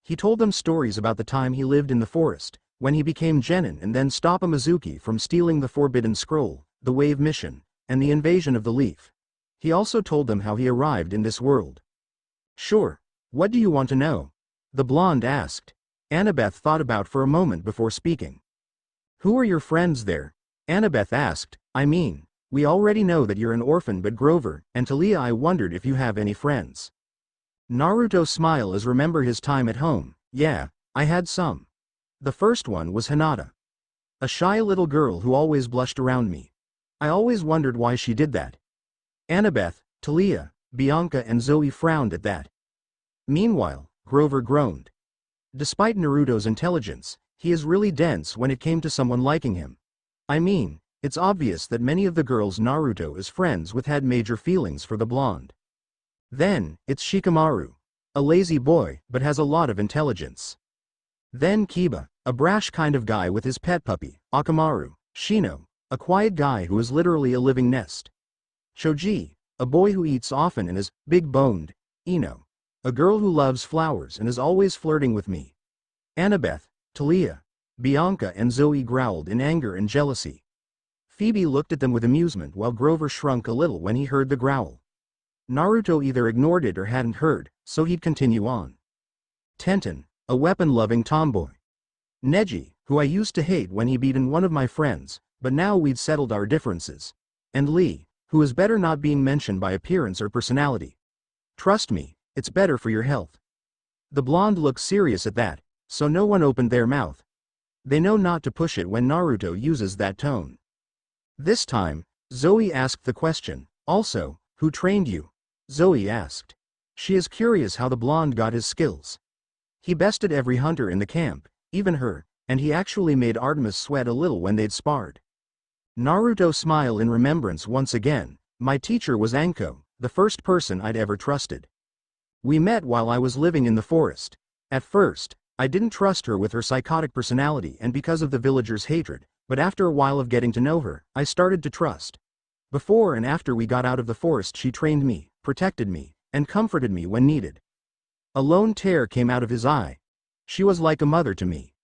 He told them stories about the time he lived in the forest, when he became Genin and then stopped Mizuki from stealing the Forbidden Scroll, the Wave Mission, and the invasion of the Leaf. He also told them how he arrived in this world. Sure, what do you want to know? The blonde asked. Annabeth thought about for a moment before speaking. Who are your friends there? Annabeth asked. I mean, we already know that you're an orphan, but Grover and Talia, I wondered if you have any friends. Naruto smiled as remember his time at home. Yeah, I had some. The first one was Hinata. A shy little girl who always blushed around me. I always wondered why she did that. Annabeth, Talia, Bianca and Zoe frowned at that. Meanwhile, Grover groaned. Despite Naruto's intelligence, he is really dense when it came to someone liking him. I mean, it's obvious that many of the girls Naruto is friends with had major feelings for the blonde. Then, it's Shikamaru. A lazy boy, but has a lot of intelligence. Then Kiba, a brash kind of guy with his pet puppy, Akamaru. Shino, a quiet guy who is literally a living nest. Choji, a boy who eats often and is big-boned. Ino, a girl who loves flowers and is always flirting with me. Annabeth, Talia, Bianca and Zoe growled in anger and jealousy. Phoebe looked at them with amusement while Grover shrunk a little when he heard the growl. Naruto either ignored it or hadn't heard, so he'd continue on. Tenten, a weapon-loving tomboy. Neji, who I used to hate when he beaten one of my friends, but now we'd settled our differences. And Lee, who is better not being mentioned by appearance or personality. Trust me, it's better for your health. The blonde looked serious at that, so no one opened their mouth. They know not to push it when Naruto uses that tone. This time, Zoe asked the question, also, who trained you? Zoe asked. She is curious how the blonde got his skills. He bested every hunter in the camp, even her, and he actually made Artemis sweat a little when they'd sparred. Naruto smiled in remembrance once again. My teacher was Anko, the first person I'd ever trusted. We met while I was living in the forest. At first, I didn't trust her with her psychotic personality and because of the villagers' hatred, but after a while of getting to know her, I started to trust. Before and after we got out of the forest she trained me, protected me, and comforted me when needed. A lone tear came out of his eye. She was like a mother to me.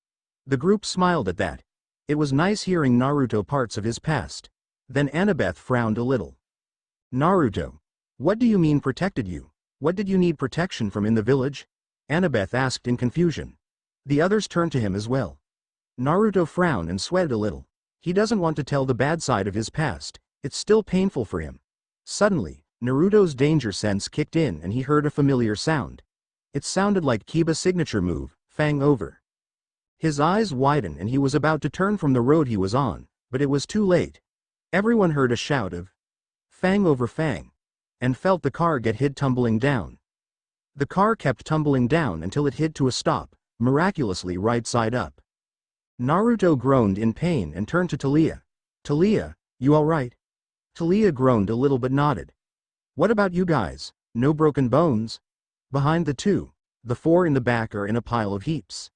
The group smiled at that. It was nice hearing Naruto parts of his past. Then Annabeth frowned a little. Naruto. What do you mean protected you? What did you need protection from in the village? Annabeth asked in confusion. The others turned to him as well. Naruto frowned and sweated a little. He doesn't want to tell the bad side of his past. It's still painful for him. Suddenly, Naruto's danger sense kicked in and he heard a familiar sound. It sounded like Kiba's signature move, Fang Over. His eyes widened and he was about to turn from the road he was on, but it was too late. Everyone heard a shout of Fang Over Fang, and felt the car get hit tumbling down. The car kept tumbling down until it hit to a stop, miraculously right side up. Naruto groaned in pain and turned to Talia. Talia, you alright? Talia groaned a little but nodded. What about you guys? No broken bones? Behind the two, the four in the back are in a pile of heaps.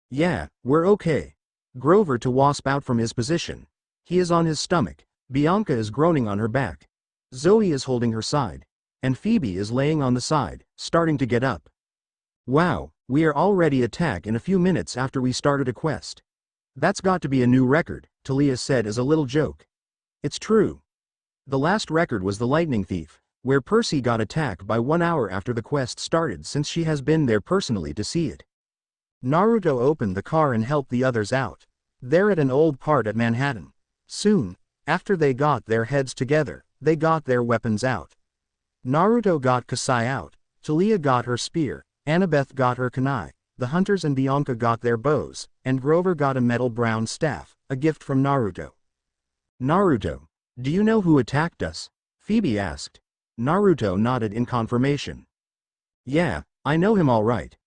Yeah, we're okay. Grover to wasp out from his position. He is on his stomach. Bianca is groaning on her back. Zoe is holding her side. And Phoebe is laying on the side, starting to get up. Wow, we are already attacked in a few minutes after we started a quest. That's got to be a new record, Talia said as a little joke. It's true. The last record was the Lightning Thief, where Percy got attacked by 1 hour after the quest started since she has been there personally to see it. Naruto opened the car and helped the others out. They're at an old part at Manhattan. Soon, after they got their heads together, they got their weapons out. Naruto got Kasai out, Talia got her spear, Annabeth got her kunai, the hunters and Bianca got their bows, and Grover got a metal brown staff, a gift from Naruto. Naruto, do you know who attacked us? Phoebe asked. Naruto nodded in confirmation. Yeah, I know him all right.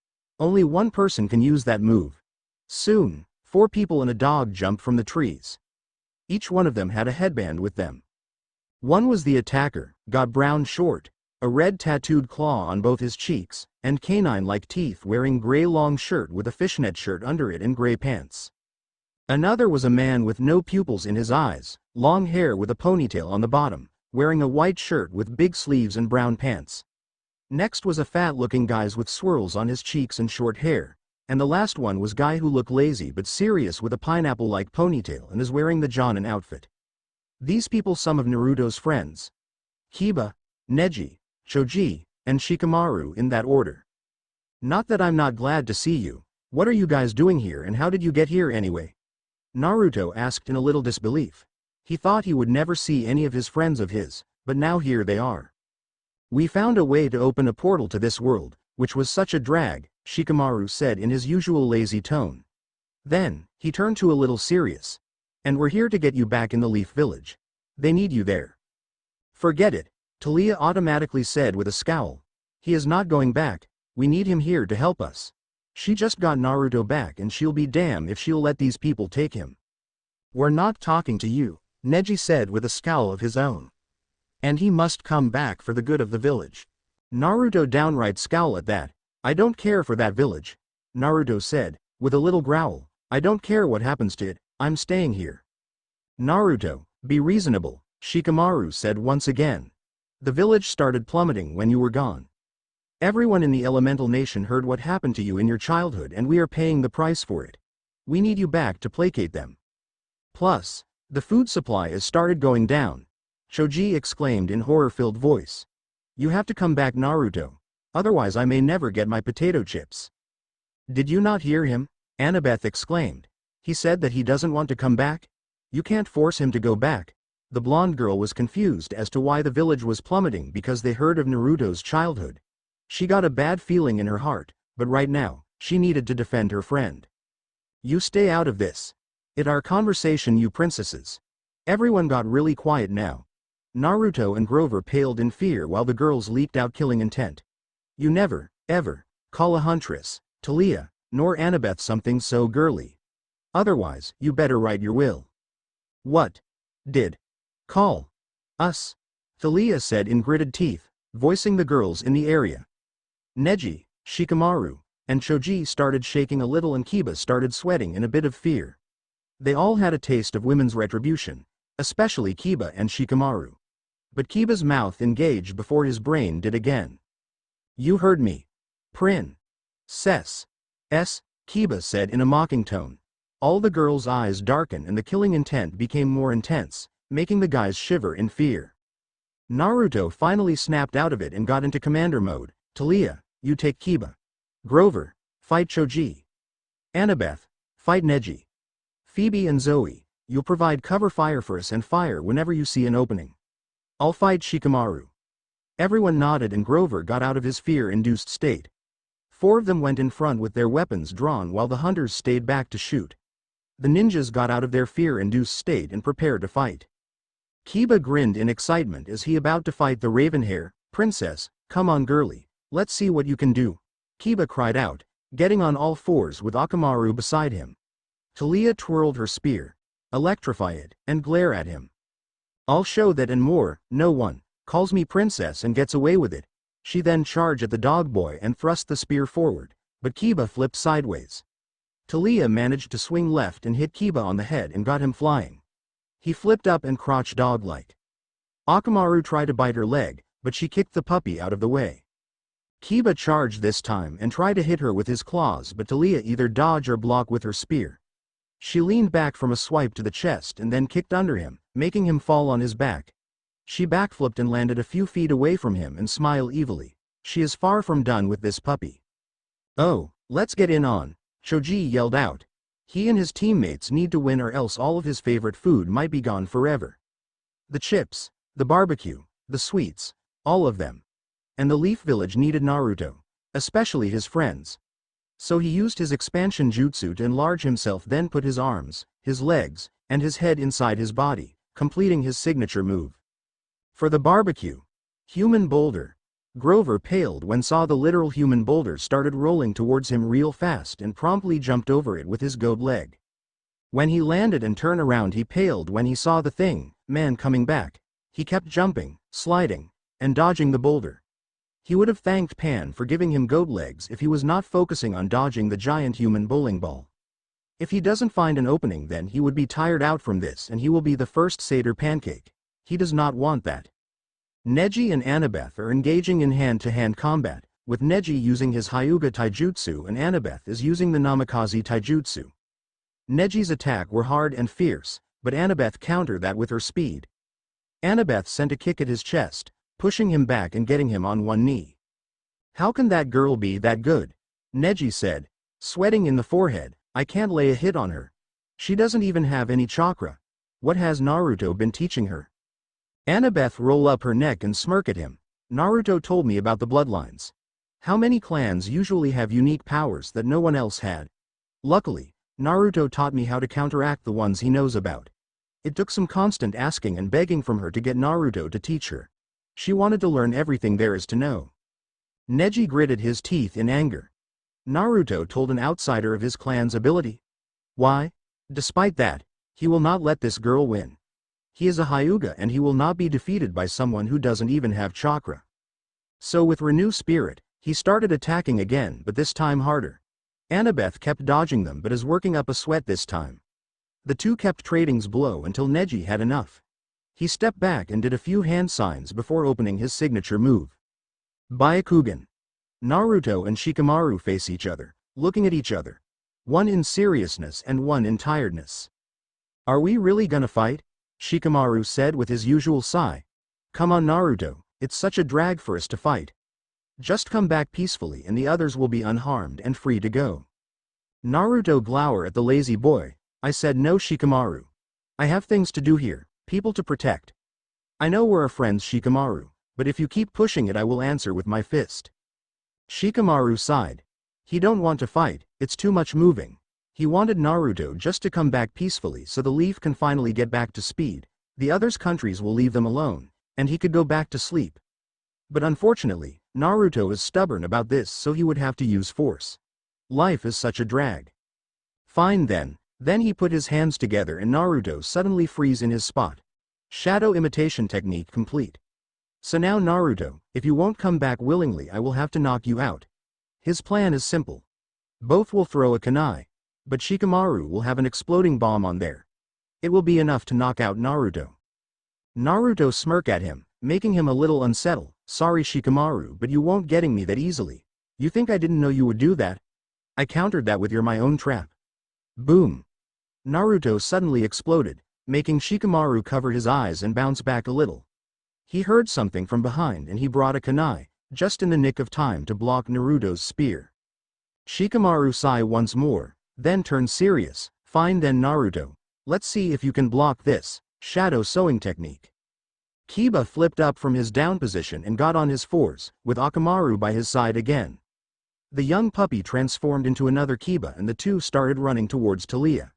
Only one person can use that move. Soon, 4 people and a dog jumped from the trees. Each one of them had a headband with them. One was the attacker, got brown short, a red tattooed claw on both his cheeks, and canine-like teeth wearing gray long shirt with a fishnet shirt under it and gray pants. Another was a man with no pupils in his eyes, long hair with a ponytail on the bottom, wearing a white shirt with big sleeves and brown pants. Next was a fat-looking guy with swirls on his cheeks and short hair, and the last one was guy who looked lazy but serious with a pineapple-like ponytail and is wearing the Jonin outfit. These people some of Naruto's friends. Kiba, Neji, Choji, and Shikamaru in that order. Not that I'm not glad to see you. What are you guys doing here and how did you get here anyway? Naruto asked in a little disbelief. He thought he would never see any of his friends of his, but now here they are. We found a way to open a portal to this world, which was such a drag, Shikamaru said in his usual lazy tone. Then, he turned to a little serious. And we're here to get you back in the Leaf Village. They need you there. Forget it, Talia automatically said with a scowl. He is not going back, we need him here to help us. She just got Naruto back and she'll be damned if she'll let these people take him. We're not talking to you, Neji said with a scowl of his own. And he must come back for the good of the village. Naruto downright scowled at that. I don't care for that village. Naruto said, with a little growl. I don't care what happens to it, I'm staying here. Naruto, be reasonable, Shikamaru said once again. The village started plummeting when you were gone. Everyone in the elemental nation heard what happened to you in your childhood and we are paying the price for it. We need you back to placate them. Plus, the food supply has started going down, Choji exclaimed in horror-filled voice. You have to come back, Naruto. Otherwise I may never get my potato chips. Did you not hear him? Annabeth exclaimed. He said that he doesn't want to come back? You can't force him to go back. The blonde girl was confused as to why the village was plummeting because they heard of Naruto's childhood. She got a bad feeling in her heart, but right now, she needed to defend her friend. You stay out of this. It's our conversation, you princesses. Everyone got really quiet now. Naruto and Grover paled in fear while the girls leaked out killing intent. You never, ever, call a huntress, Talia, nor Annabeth something so girly. Otherwise, you better write your will. What? Did? Call? Us? Talia said in gritted teeth, voicing the girls in the area. Neji, Shikamaru, and Choji started shaking a little and Kiba started sweating in a bit of fear. They all had a taste of women's retribution, especially Kiba and Shikamaru. But Kiba's mouth engaged before his brain did again. You heard me. Prin. Cess. Kiba said in a mocking tone. All the girls' eyes darkened and the killing intent became more intense, making the guys shiver in fear. Naruto finally snapped out of it and got into commander mode. Talia, you take Kiba. Grover, fight Choji. Annabeth, fight Neji. Phoebe and Zoe, you'll provide cover fire for us and fire whenever you see an opening. I'll fight Shikamaru. Everyone nodded and Grover got out of his fear-induced state. 4 of them went in front with their weapons drawn while the hunters stayed back to shoot. The ninjas got out of their fear-induced state and prepared to fight. Kiba grinned in excitement as he about to fight the Ravenhair. Princess, come on girlie, let's see what you can do. Kiba cried out, getting on all fours with Akamaru beside him. Talia twirled her spear, electrify it, and glare at him. I'll show that and more. No one calls me princess and gets away with it. She then charged at the dog boy and thrust the spear forward, but Kiba flipped sideways. Talia managed to swing left and hit Kiba on the head and got him flying. He flipped up and crouched dog-like. Akamaru tried to bite her leg, but she kicked the puppy out of the way. Kiba charged this time and tried to hit her with his claws, but Talia either dodge or block with her spear. She leaned back from a swipe to the chest and then kicked under him, making him fall on his back. She backflipped and landed a few feet away from him and smiled evilly. She is far from done with this puppy. Oh, let's get in on, Choji yelled out. He and his teammates need to win or else all of his favorite food might be gone forever. The chips, the barbecue, the sweets, all of them. And the Leaf Village needed Naruto, especially his friends. So he used his expansion jutsu to enlarge himself, then put his arms, his legs, and his head inside his body, completing his signature move. For the barbecue, human boulder. Grover paled when saw the literal human boulder started rolling towards him real fast and promptly jumped over it with his goat leg. When he landed and turned around, he paled when he saw the thing, man, coming back. He kept jumping, sliding, and dodging the boulder. He would have thanked Pan for giving him goat legs if he was not focusing on dodging the giant human bowling ball. If he doesn't find an opening, then he would be tired out from this and he will be the first Seder pancake. He does not want that. Neji and Annabeth are engaging in hand-to-hand combat, with Neji using his Hyuga taijutsu and Annabeth is using the Namikaze taijutsu. Neji's attack were hard and fierce, but Annabeth countered that with her speed. Annabeth sent a kick at his chest, pushing him back and getting him on one knee. How can that girl be that good? Neji said, sweating in the forehead. I can't lay a hit on her. She doesn't even have any chakra. What has Naruto been teaching her? Annabeth rolled up her neck and smirked at him. Naruto told me about the bloodlines. How many clans usually have unique powers that no one else had? Luckily, Naruto taught me how to counteract the ones he knows about. It took some constant asking and begging from her to get Naruto to teach her. She wanted to learn everything there is to know. Neji gritted his teeth in anger. Naruto told an outsider of his clan's ability. Why? Despite that, he will not let this girl win. He is a Hyuga and he will not be defeated by someone who doesn't even have chakra. So with renewed spirit, he started attacking again, but this time harder. Annabeth kept dodging them but is working up a sweat this time. The two kept trading's blow until Neji had enough. He stepped back and did a few hand signs before opening his signature move. Byakugan. Naruto and Shikamaru face each other, looking at each other. One in seriousness and one in tiredness. Are we really gonna fight? Shikamaru said with his usual sigh. Come on Naruto, it's such a drag for us to fight. Just come back peacefully and the others will be unharmed and free to go. Naruto glowered at the lazy boy. I said no Shikamaru. I have things to do here, people to protect. I know we're friends Shikamaru, but if you keep pushing it I will answer with my fist. Shikamaru sighed. He don't want to fight, it's too much moving. He wanted Naruto just to come back peacefully so the leaf can finally get back to speed, the others' countries will leave them alone, and he could go back to sleep. But unfortunately, Naruto is stubborn about this so he would have to use force. Life is such a drag. Fine then he put his hands together and Naruto suddenly freeze in his spot. Shadow imitation technique complete. So now Naruto, if you won't come back willingly I will have to knock you out. His plan is simple. Both will throw a kunai, but Shikamaru will have an exploding bomb on there. It will be enough to knock out Naruto. Naruto smirked at him, making him a little unsettled. Sorry Shikamaru, but you won't getting me that easily. You think I didn't know you would do that? I countered that with my own trap. Boom. Naruto suddenly exploded, making Shikamaru cover his eyes and bounce back a little. He heard something from behind and he brought a kunai, just in the nick of time to block Naruto's spear. Shikamaru sighed once more, then turned serious. Fine then Naruto, let's see if you can block this shadow sewing technique. Kiba flipped up from his down position and got on his fours, with Akamaru by his side again. The young puppy transformed into another Kiba and the two started running towards Talia.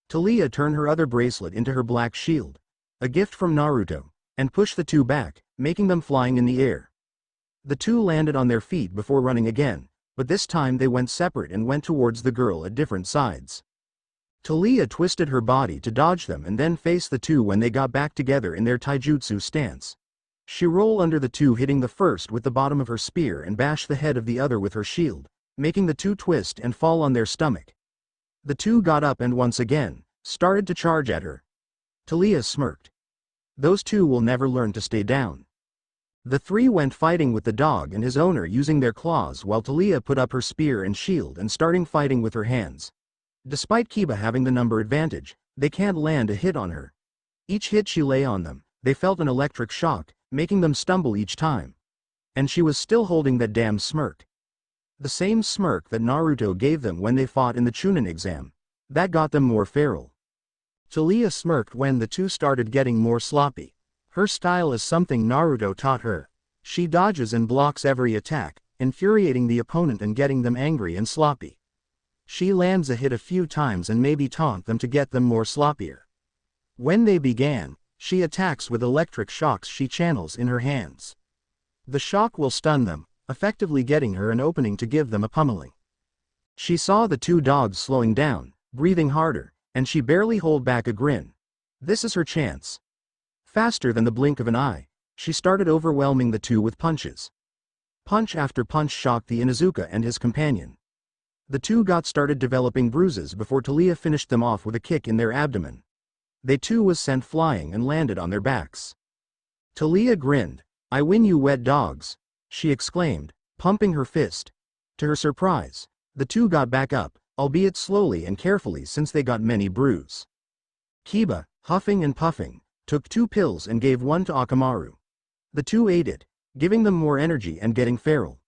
Talia turned her other bracelet into her black shield, a gift from Naruto, and pushed the two back, making them flying in the air. The two landed on their feet before running again, but this time they went separate and went towards the girl at different sides. Talia twisted her body to dodge them and then faced the two when they got back together in their taijutsu stance. She rolled under the two, hitting the first with the bottom of her spear and bashed the head of the other with her shield, making the two twist and fall on their stomach. The two got up and once again started to charge at her. Talia smirked. Those two will never learn to stay down. The three went fighting with the dog and his owner using their claws while Talia put up her spear and shield and starting fighting with her hands. Despite Kiba having the number advantage, they can't land a hit on her. Each hit she lay on them, they felt an electric shock, making them stumble each time. And she was still holding that damn smirk. The same smirk that Naruto gave them when they fought in the Chunin exam. That got them more feral. Talia smirked when the two started getting more sloppy. Her style is something Naruto taught her. She dodges and blocks every attack, infuriating the opponent and getting them angry and sloppy. She lands a hit a few times and maybe taunt them to get them more sloppier. When they began, she attacks with electric shocks she channels in her hands. The shock will stun them, effectively getting her an opening to give them a pummeling. She saw the two dogs slowing down, breathing harder, and she barely held back a grin. This is her chance. Faster than the blink of an eye, she started overwhelming the two with punches. Punch after punch shocked the Inuzuka and his companion. The two got started developing bruises before Talia finished them off with a kick in their abdomen. They too was sent flying and landed on their backs. Talia grinned. I win you wet dogs, she exclaimed, pumping her fist. To her surprise, the two got back up, albeit slowly and carefully since they got many bruises. Kiba, huffing and puffing, took 2 pills and gave one to Akamaru. The two ate it, giving them more energy and getting feral.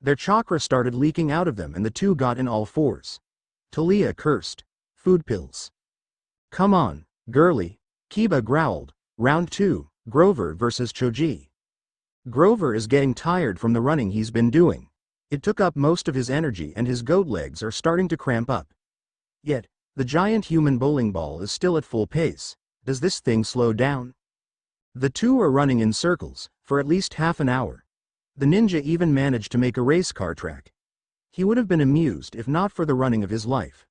Their chakra started leaking out of them and the two got in all fours. Talia cursed. Food pills. Come on, girly, Kiba growled. Round 2, Grover vs Choji. Grover is getting tired from the running he's been doing. It took up most of his energy and his goat legs are starting to cramp up. Yet, the giant human bowling ball is still at full pace. Does this thing slow down? The two are running in circles, for at least half an hour. The ninja even managed to make a race car track. He would have been amused if not for the running of his life.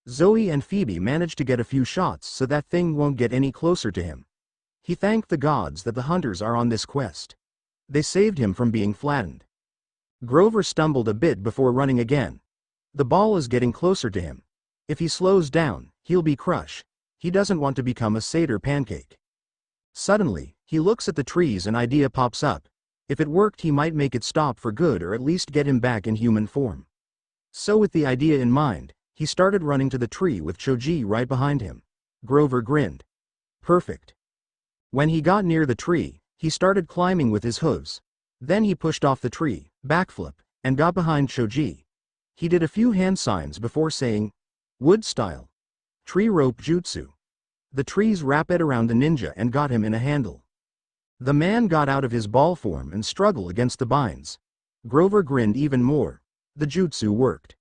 Zoe and Phoebe managed to get a few shots so that thing won't get any closer to him. He thanked the gods that the hunters are on this quest. They saved him from being flattened. Grover stumbled a bit before running again. The ball is getting closer to him. If he slows down, he'll be crushed, He doesn't want to become a satyr pancake. Suddenly, he looks at the trees and idea pops up. If it worked, he might make it stop for good or at least get him back in human form. So with the idea in mind, he started running to the tree with Choji right behind him. Grover grinned. Perfect. When he got near the tree, he started climbing with his hooves. Then he pushed off the tree, backflip, and got behind Choji. He did a few hand signs before saying, wood style. Tree rope jutsu. The trees wrapped around the ninja and got him in a handle. The man got out of his ball form and struggled against the binds. Grover grinned even more. The jutsu worked.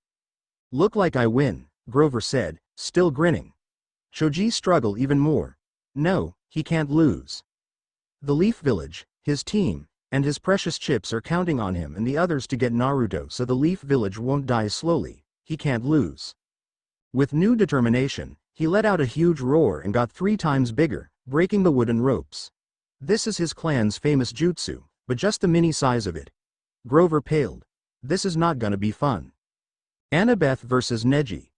Look like I win, Grover said, still grinning. Choji struggled even more. No, he can't lose. The Leaf Village, his team, and his precious chips are counting on him and the others to get Naruto so the Leaf Village won't die slowly. He can't lose. With new determination, he let out a huge roar and got 3 times bigger, breaking the wooden ropes. This is his clan's famous jutsu, but just the mini size of it. Grover paled. This is not gonna be fun. Annabeth versus Neji.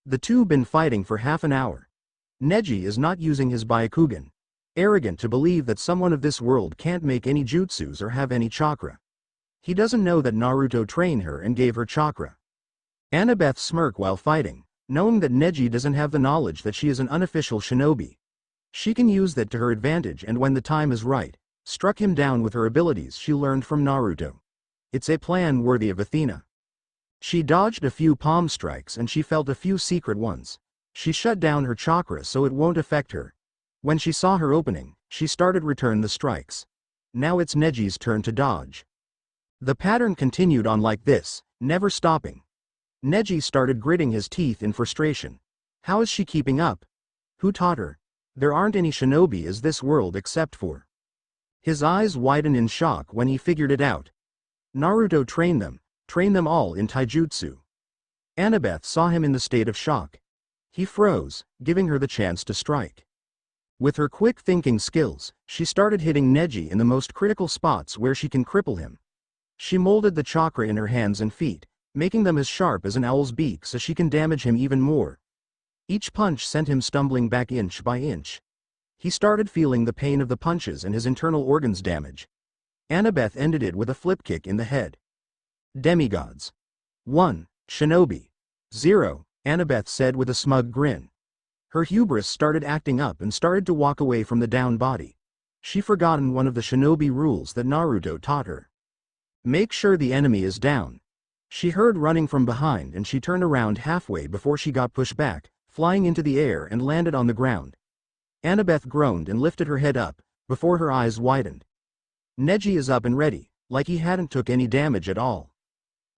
The two been fighting for half an hour. Neji is not using his Byakugan. Arrogant to believe that someone of this world can't make any jutsus or have any chakra. He doesn't know that Naruto trained her and gave her chakra. Annabeth smirked while fighting, knowing that Neji doesn't have the knowledge that she is an unofficial shinobi. She can use that to her advantage and when the time is right, struck him down with her abilities she learned from Naruto. It's a plan worthy of Athena. She dodged a few palm strikes and she felt a few secret ones. She shut down her chakra so it won't affect her. When she saw her opening, she started return the strikes. Now it's Neji's turn to dodge. The pattern continued on like this, never stopping. Neji started gritting his teeth in frustration. How is she keeping up? Who taught her? There aren't any shinobi as this world except for. His eyes widened in shock when he figured it out. Naruto trained them all in taijutsu. Annabeth saw him in the state of shock. He froze, giving her the chance to strike. With her quick thinking skills, she started hitting Neji in the most critical spots where she can cripple him. She molded the chakra in her hands and feet, making them as sharp as an owl's beak so she can damage him even more. Each punch sent him stumbling back inch by inch. He started feeling the pain of the punches and his internal organs damage. Annabeth ended it with a flip kick in the head. Demigods. 1. Shinobi. 0, Annabeth said with a smug grin. Her hubris started acting up and started to walk away from the down body. She forgotten one of the shinobi rules that Naruto taught her. Make sure the enemy is down. She heard running from behind and she turned around halfway before she got pushed back, flying into the air and landed on the ground. Annabeth groaned and lifted her head up, before her eyes widened. Neji is up and ready, like he hadn't took any damage at all.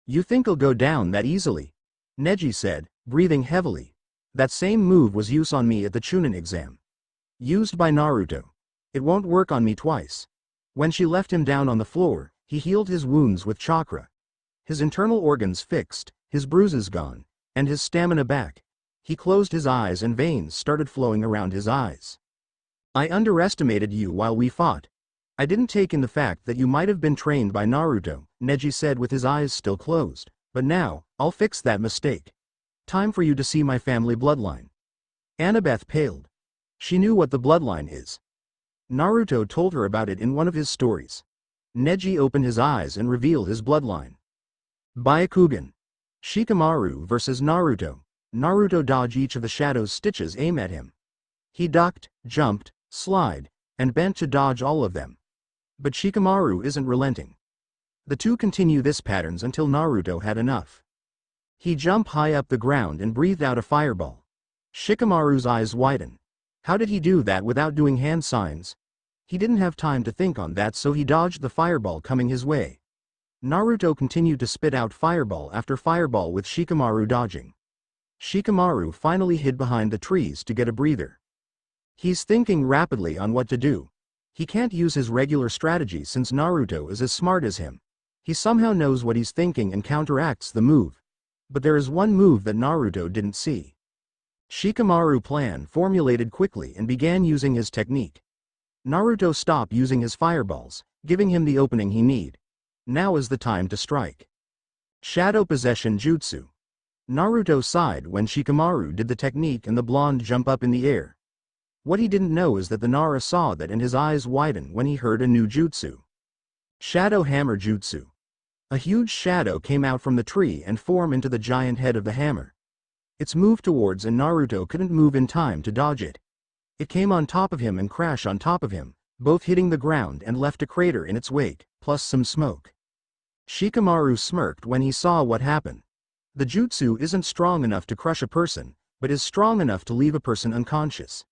You think he'll go down that easily? Neji said, breathing heavily. That same move was used on me at the Chunin exam. Used by Naruto. It won't work on me twice. When she left him down on the floor, he healed his wounds with chakra. His internal organs fixed, his bruises gone, and his stamina back. He closed his eyes and veins started flowing around his eyes. I underestimated you while we fought. I didn't take in the fact that you might have been trained by Naruto, Neji said with his eyes still closed. But now, I'll fix that mistake. Time for you to see my family bloodline. Annabeth paled. She knew what the bloodline is. Naruto told her about it in one of his stories. Neji opened his eyes and revealed his bloodline. Byakugan. Shikamaru versus Naruto. Naruto dodged each of the shadow's stitches aimed at him. He ducked, jumped, slid, and bent to dodge all of them. But Shikamaru isn't relenting. The two continue this patterns until Naruto had enough. He jumped high up the ground and breathed out a fireball. Shikamaru's eyes widened. How did he do that without doing hand signs? He didn't have time to think on that, so he dodged the fireball coming his way. Naruto continued to spit out fireball after fireball with Shikamaru dodging. Shikamaru finally hid behind the trees to get a breather. He's thinking rapidly on what to do. He can't use his regular strategy since Naruto is as smart as him. He somehow knows what he's thinking and counteracts the move. But there is one move that Naruto didn't see. Shikamaru plan formulated quickly and began using his technique. Naruto stopped using his fireballs, giving him the opening he need. Now is the time to strike. Shadow Possession Jutsu. Naruto sighed when Shikamaru did the technique and the blonde jump up in the air, What he didn't know is that the Nara saw that and his eyes widened when he heard a new jutsu. Shadow Hammer Jutsu. A huge shadow came out from the tree and formed into the giant head of the hammer. It's moved towards and Naruto couldn't move in time to dodge it. It came on top of him and crashed on top of him, both hitting the ground and left a crater in its wake, plus some smoke. Shikamaru smirked when he saw what happened. The jutsu isn't strong enough to crush a person, but is strong enough to leave a person unconscious.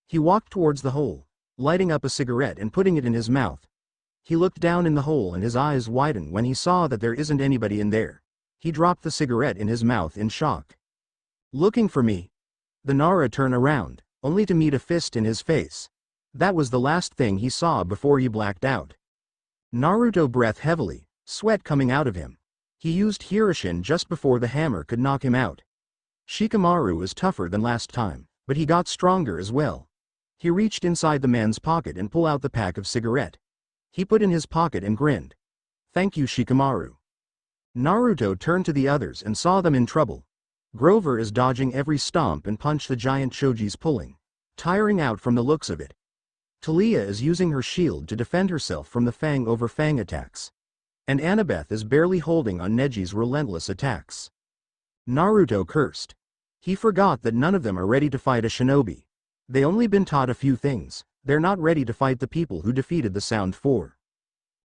He walked towards the hole, lighting up a cigarette and putting it in his mouth. He looked down in the hole and his eyes widened when he saw that there isn't anybody in there. He dropped the cigarette in his mouth in shock. Looking for me? The Nara turned around, only to meet a fist in his face. That was the last thing he saw before he blacked out. Naruto breathed heavily, sweat coming out of him. He used Hiroshin just before the hammer could knock him out. Shikamaru was tougher than last time, but he got stronger as well. He reached inside the man's pocket and pulled out the pack of cigarette. He put in his pocket and grinned. Thank you, Shikamaru. Naruto turned to the others and saw them in trouble. Grover is dodging every stomp and punch the giant Choji's pulling, tiring out from the looks of it. Taliah is using her shield to defend herself from the fang over fang attacks. And Annabeth is barely holding on Neji's relentless attacks. Naruto cursed. He forgot that none of them are ready to fight a shinobi. They only been taught a few things. They're not ready to fight the people who defeated the Sound Four.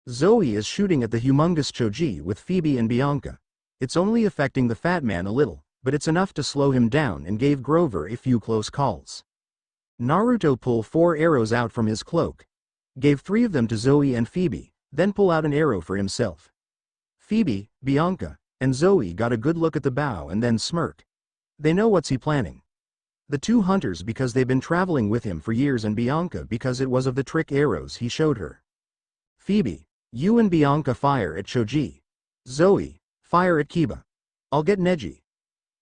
Zoe is shooting at the humongous Choji with Phoebe and Bianca. It's only affecting the fat man a little, but it's enough to slow him down and gave Grover a few close calls. Naruto pulled 4 arrows out from his cloak. Gave 3 of them to Zoe and Phoebe, then pull out an arrow for himself. Phoebe, Bianca, and Zoe got a good look at the bow and then smirked. They know what's he planning. The 2 hunters because they've been traveling with him for years and Bianca because it was of the trick arrows he showed her. Phoebe, you and Bianca fire at Choji. Zoe, fire at Kiba. I'll get Neji.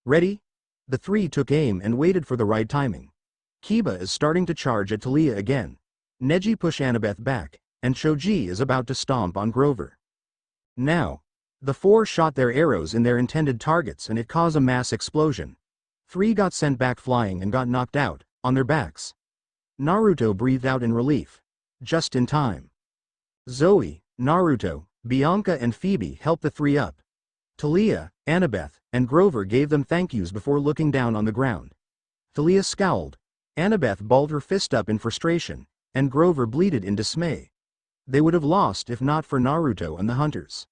Ready? The 3 took aim and waited for the right timing. Kiba is starting to charge at Taliah again. Neji pushed Annabeth back, and Choji is about to stomp on Grover. Now, the 4 shot their arrows in their intended targets and it caused a mass explosion. 3 got sent back flying and got knocked out, on their backs. Naruto breathed out in relief. Just in time. Zoe, Naruto, Bianca and Phoebe helped the 3 up. Taliah, Annabeth, and Grover gave them thank yous before looking down on the ground. Taliah scowled. Annabeth balled her fist up in frustration, and Grover bleated in dismay. They would have lost if not for Naruto and the hunters.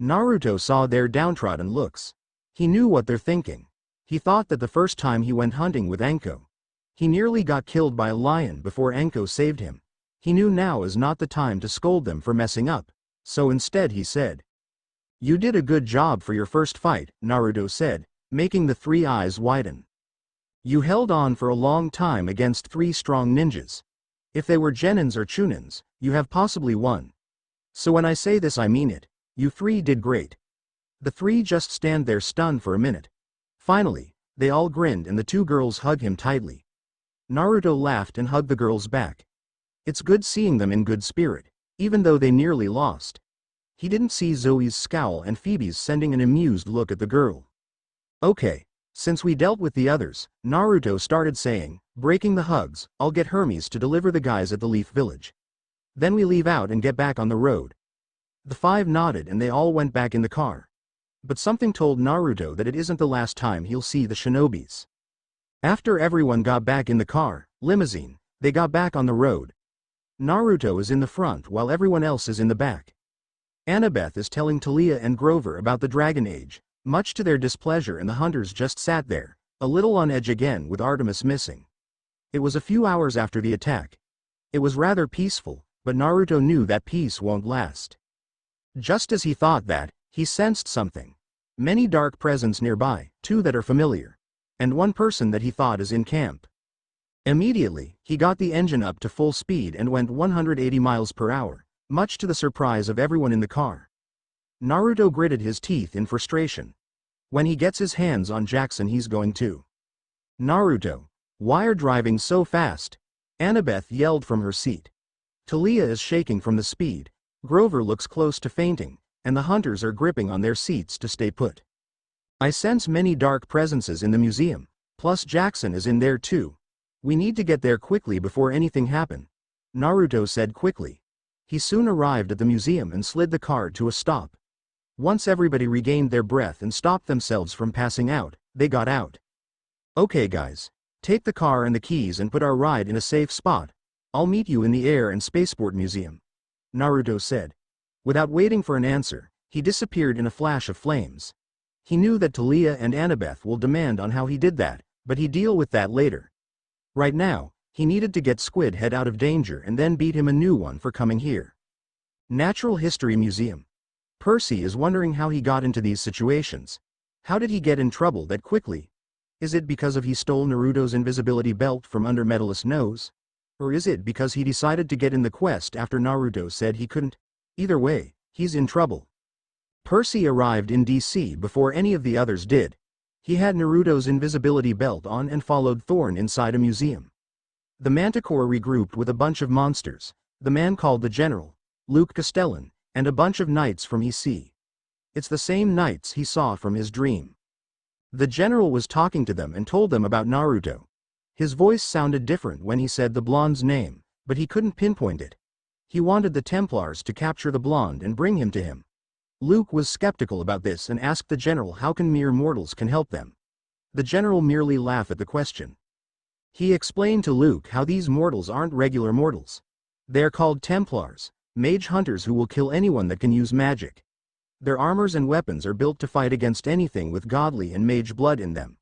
Naruto saw their downtrodden looks. He knew what they're thinking. He thought that the first time he went hunting with Anko, he nearly got killed by a lion before Anko saved him. He knew now is not the time to scold them for messing up, so instead he said, "You did a good job for your first fight," Naruto said, making the 3 eyes widen. "You held on for a long time against 3 strong ninjas. If they were genins or chunins, you have possibly won. So when I say this I mean it. You 3 did great." The 3 just stand there stunned for a minute. Finally, they all grinned and the 2 girls hugged him tightly. Naruto laughed and hugged the girls back. It's good seeing them in good spirit, even though they nearly lost. He didn't see Zoe's scowl and Phoebe's sending an amused look at the girl. "Okay, since we dealt with the others," Naruto started saying, breaking the hugs, "I'll get Hermes to deliver the guys at the Leaf Village. Then we leave out and get back on the road." The 5 nodded and they all went back in the car. But something told Naruto that it isn't the last time he'll see the shinobis. After everyone got back in the car, limousine, they got back on the road. Naruto is in the front while everyone else is in the back. Annabeth is telling Taliah and Grover about the Dragon Age, much to their displeasure, and the hunters just sat there, a little on edge again with Artemis missing. It was a few hours after the attack. It was rather peaceful, but Naruto knew that peace won't last. Just as he thought that, he sensed something. Many dark presence nearby, 2 that are familiar. And 1 person that he thought is in camp. Immediately, he got the engine up to full speed and went 180 miles per hour, much to the surprise of everyone in the car. Naruto gritted his teeth in frustration. When he gets his hands on Jackson he's going to. "Naruto, why are driving so fast?" Annabeth yelled from her seat. Taliah is shaking from the speed. Grover looks close to fainting, and the hunters are gripping on their seats to stay put. "I sense many dark presences in the museum, plus Jackson is in there too. We need to get there quickly before anything happens, Naruto said quickly. He soon arrived at the museum and slid the car to a stop. Once everybody regained their breath and stopped themselves from passing out, they got out. Okay guys. Take the car and the keys and put our ride in a safe spot. I'll meet you in the Air and Spaceport Museum, Naruto said. Without waiting for an answer, he disappeared in a flash of flames. He knew that Talia and Annabeth will demand on how he did that, but he'd deal with that later. Right now, he needed to get Squid Head out of danger and then beat him a new one for coming here. Natural History Museum. Percy is wondering how he got into these situations. How did he get in trouble that quickly? Is it because he stole Naruto's invisibility belt from under Medalist's nose? Or is it because he decided to get in the quest after Naruto said he couldn't? Either way, he's in trouble. Percy arrived in DC before any of the others did. He had Naruto's invisibility belt on and followed Thorn inside a museum. The Manticore regrouped with a bunch of monsters, the man called the General, Luke Castellan, and a bunch of knights from EC. It's the same knights he saw from his dream. The General was talking to them and told them about Naruto. His voice sounded different when he said the blonde's name, but he couldn't pinpoint it. He wanted the Templars to capture the blonde and bring him to him. Luke was skeptical about this and asked the General how can mere mortals can help them. The General merely laughed at the question. He explained to Luke how these mortals aren't regular mortals. They're called Templars, mage hunters who will kill anyone that can use magic. Their armors and weapons are built to fight against anything with godly and mage blood in them.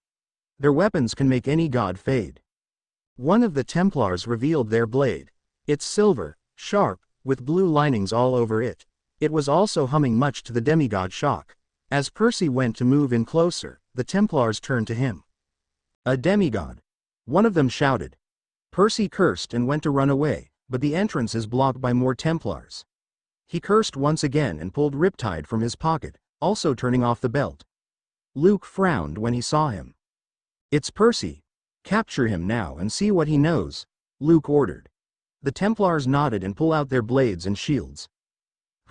Their weapons can make any god fade. One of the Templars revealed their blade. It's silver, sharp, with blue linings all over it. It was also humming much to the demigod shock. As Percy went to move in closer, the Templars turned to him. A demigod. One of them shouted. Percy cursed and went to run away, but the entrance is blocked by more Templars. He cursed once again and pulled Riptide from his pocket, also turning off the belt. Luke frowned when he saw him. It's Percy. Capture him now and see what he knows, Luke ordered. The Templars nodded and pulled out their blades and shields.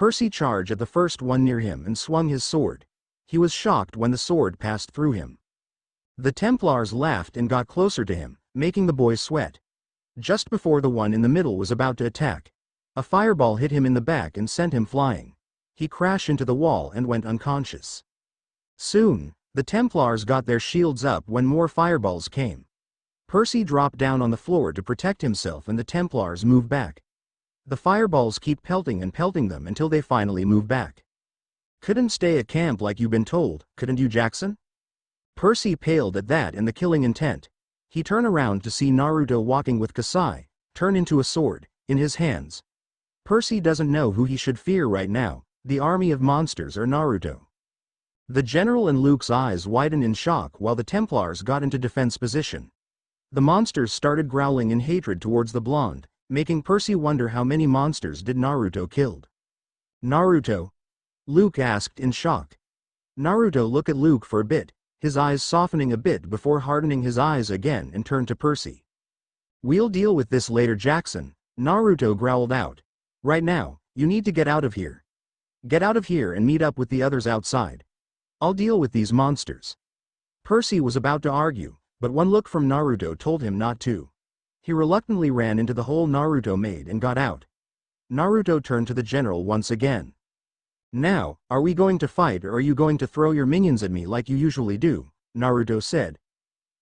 Percy charged at the first one near him and swung his sword. He was shocked when the sword passed through him. The Templars laughed and got closer to him, making the boy sweat. Just before the one in the middle was about to attack, a fireball hit him in the back and sent him flying. He crashed into the wall and went unconscious. Soon, the Templars got their shields up when more fireballs came. Percy dropped down on the floor to protect himself and the Templars moved back. The fireballs keep pelting and pelting them until they finally move back. Couldn't stay at camp like you've been told, couldn't you, Jackson? Percy paled at that and the killing intent. He turned around to see Naruto walking with Kasai, turn into a sword, in his hands. Percy doesn't know who he should fear right now, the army of monsters or Naruto. The General and Luke's eyes widened in shock while the Templars got into defense position. The monsters started growling in hatred towards the blonde, making Percy wonder how many monsters did Naruto killed. Naruto? Luke asked in shock. Naruto looked at Luke for a bit, his eyes softening a bit before hardening his eyes again and turned to Percy. We'll deal with this later, Jackson, Naruto growled out. Right now, you need to get out of here. Get out of here and meet up with the others outside. I'll deal with these monsters. Percy was about to argue, but one look from Naruto told him not to. He reluctantly ran into the hole Naruto made and got out. Naruto turned to the General once again. Now, are we going to fight or are you going to throw your minions at me like you usually do? Naruto said.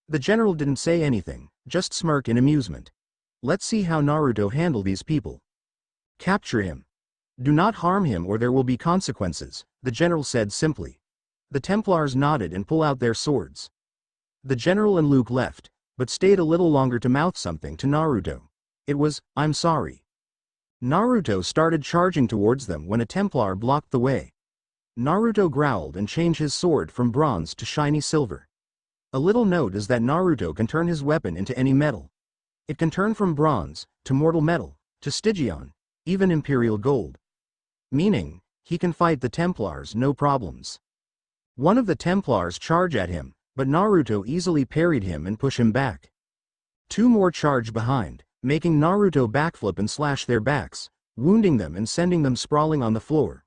The General didn't say anything, just smirk in amusement. Let's see how Naruto handle these people. Capture him. Do not harm him or there will be consequences, the General said simply. The Templars nodded and pulled out their swords. The General and Luke left, but stayed a little longer to mouth something to Naruto. It was, I'm sorry. Naruto started charging towards them when a Templar blocked the way. Naruto growled and changed his sword from bronze to shiny silver. A little note is that Naruto can turn his weapon into any metal. It can turn from bronze, to mortal metal, to Stygian, even imperial gold. Meaning, he can fight the Templars no problems. One of the Templars charged at him, but Naruto easily parried him and pushed him back. Two more charged behind, making Naruto backflip and slash their backs, wounding them and sending them sprawling on the floor.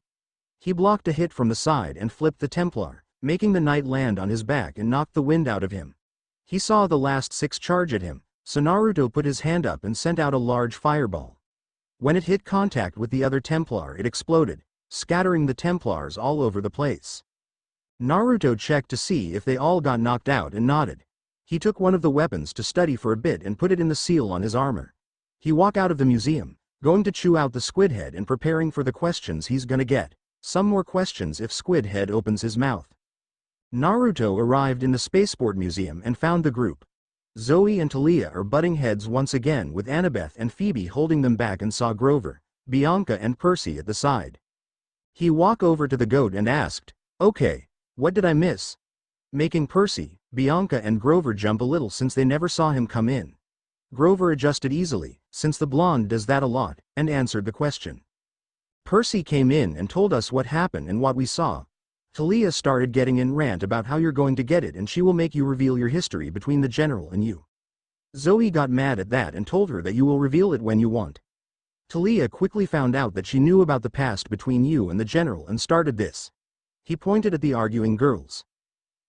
He blocked a hit from the side and flipped the Templar, making the knight land on his back and knocked the wind out of him. He saw the last 6 charge at him, So Naruto put his hand up and sent out a large fireball. When it hit contact with the other Templar, it exploded, scattering the Templars all over the place. Naruto checked to see if they all got knocked out and nodded. He took one of the weapons to study for a bit and put it in the seal on his armor. He walked out of the museum, going to chew out the squid head and preparing for the questions he's gonna get. Some more questions if squid head opens his mouth. Naruto arrived in the Spaceport Museum and found the group. Zoe and Talia are butting heads once again, with Annabeth and Phoebe holding them back, and saw Grover, Bianca and Percy at the side. He walked over to the goat and asked, "Okay, what did I miss?" Making Percy, Bianca and Grover jump a little since they never saw him come in. Grover adjusted easily, since the blonde does that a lot, and answered the question. Percy came in and told us what happened and what we saw. Talia started getting in rant about how you're going to get it and she will make you reveal your history between the general and you. Zoe got mad at that and told her that you will reveal it when you want. Talia quickly found out that she knew about the past between you and the general and started this. He pointed at the arguing girls.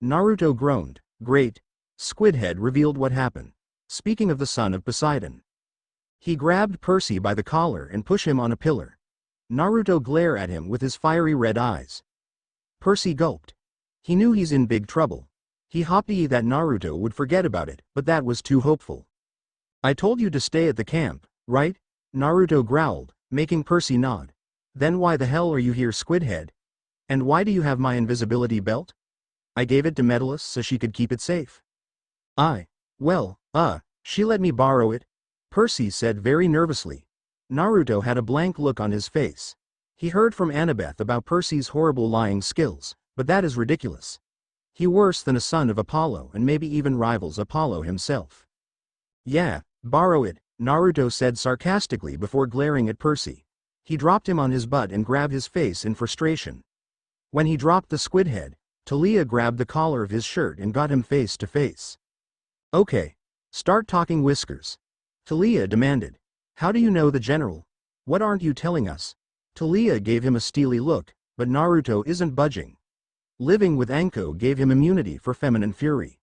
Naruto groaned, "Great." Squidhead revealed what happened. Speaking of the son of Poseidon. He grabbed Percy by the collar and pushed him on a pillar. Naruto glared at him with his fiery red eyes. Percy gulped. He knew he's in big trouble. He hoped that Naruto would forget about it, but that was too hopeful. "I told you to stay at the camp, right?" Naruto growled, making Percy nod. "Then why the hell are you here, Squidhead? And why do you have my invisibility belt?" "I gave it to Metellus so she could keep it safe." She let me borrow it," Percy said very nervously. Naruto had a blank look on his face. He heard from Annabeth about Percy's horrible lying skills, but that is ridiculous. He worse than a son of Apollo and maybe even rivals Apollo himself. "Yeah, borrow it," Naruto said sarcastically before glaring at Percy. He dropped him on his butt and grabbed his face in frustration. When he dropped the squid head, Talia grabbed the collar of his shirt and got him face to face. "Okay, start talking, Whiskers," Talia demanded. "How do you know the general? What aren't you telling us?" Talia gave him a steely look, but Naruto isn't budging. Living with Anko gave him immunity for feminine fury.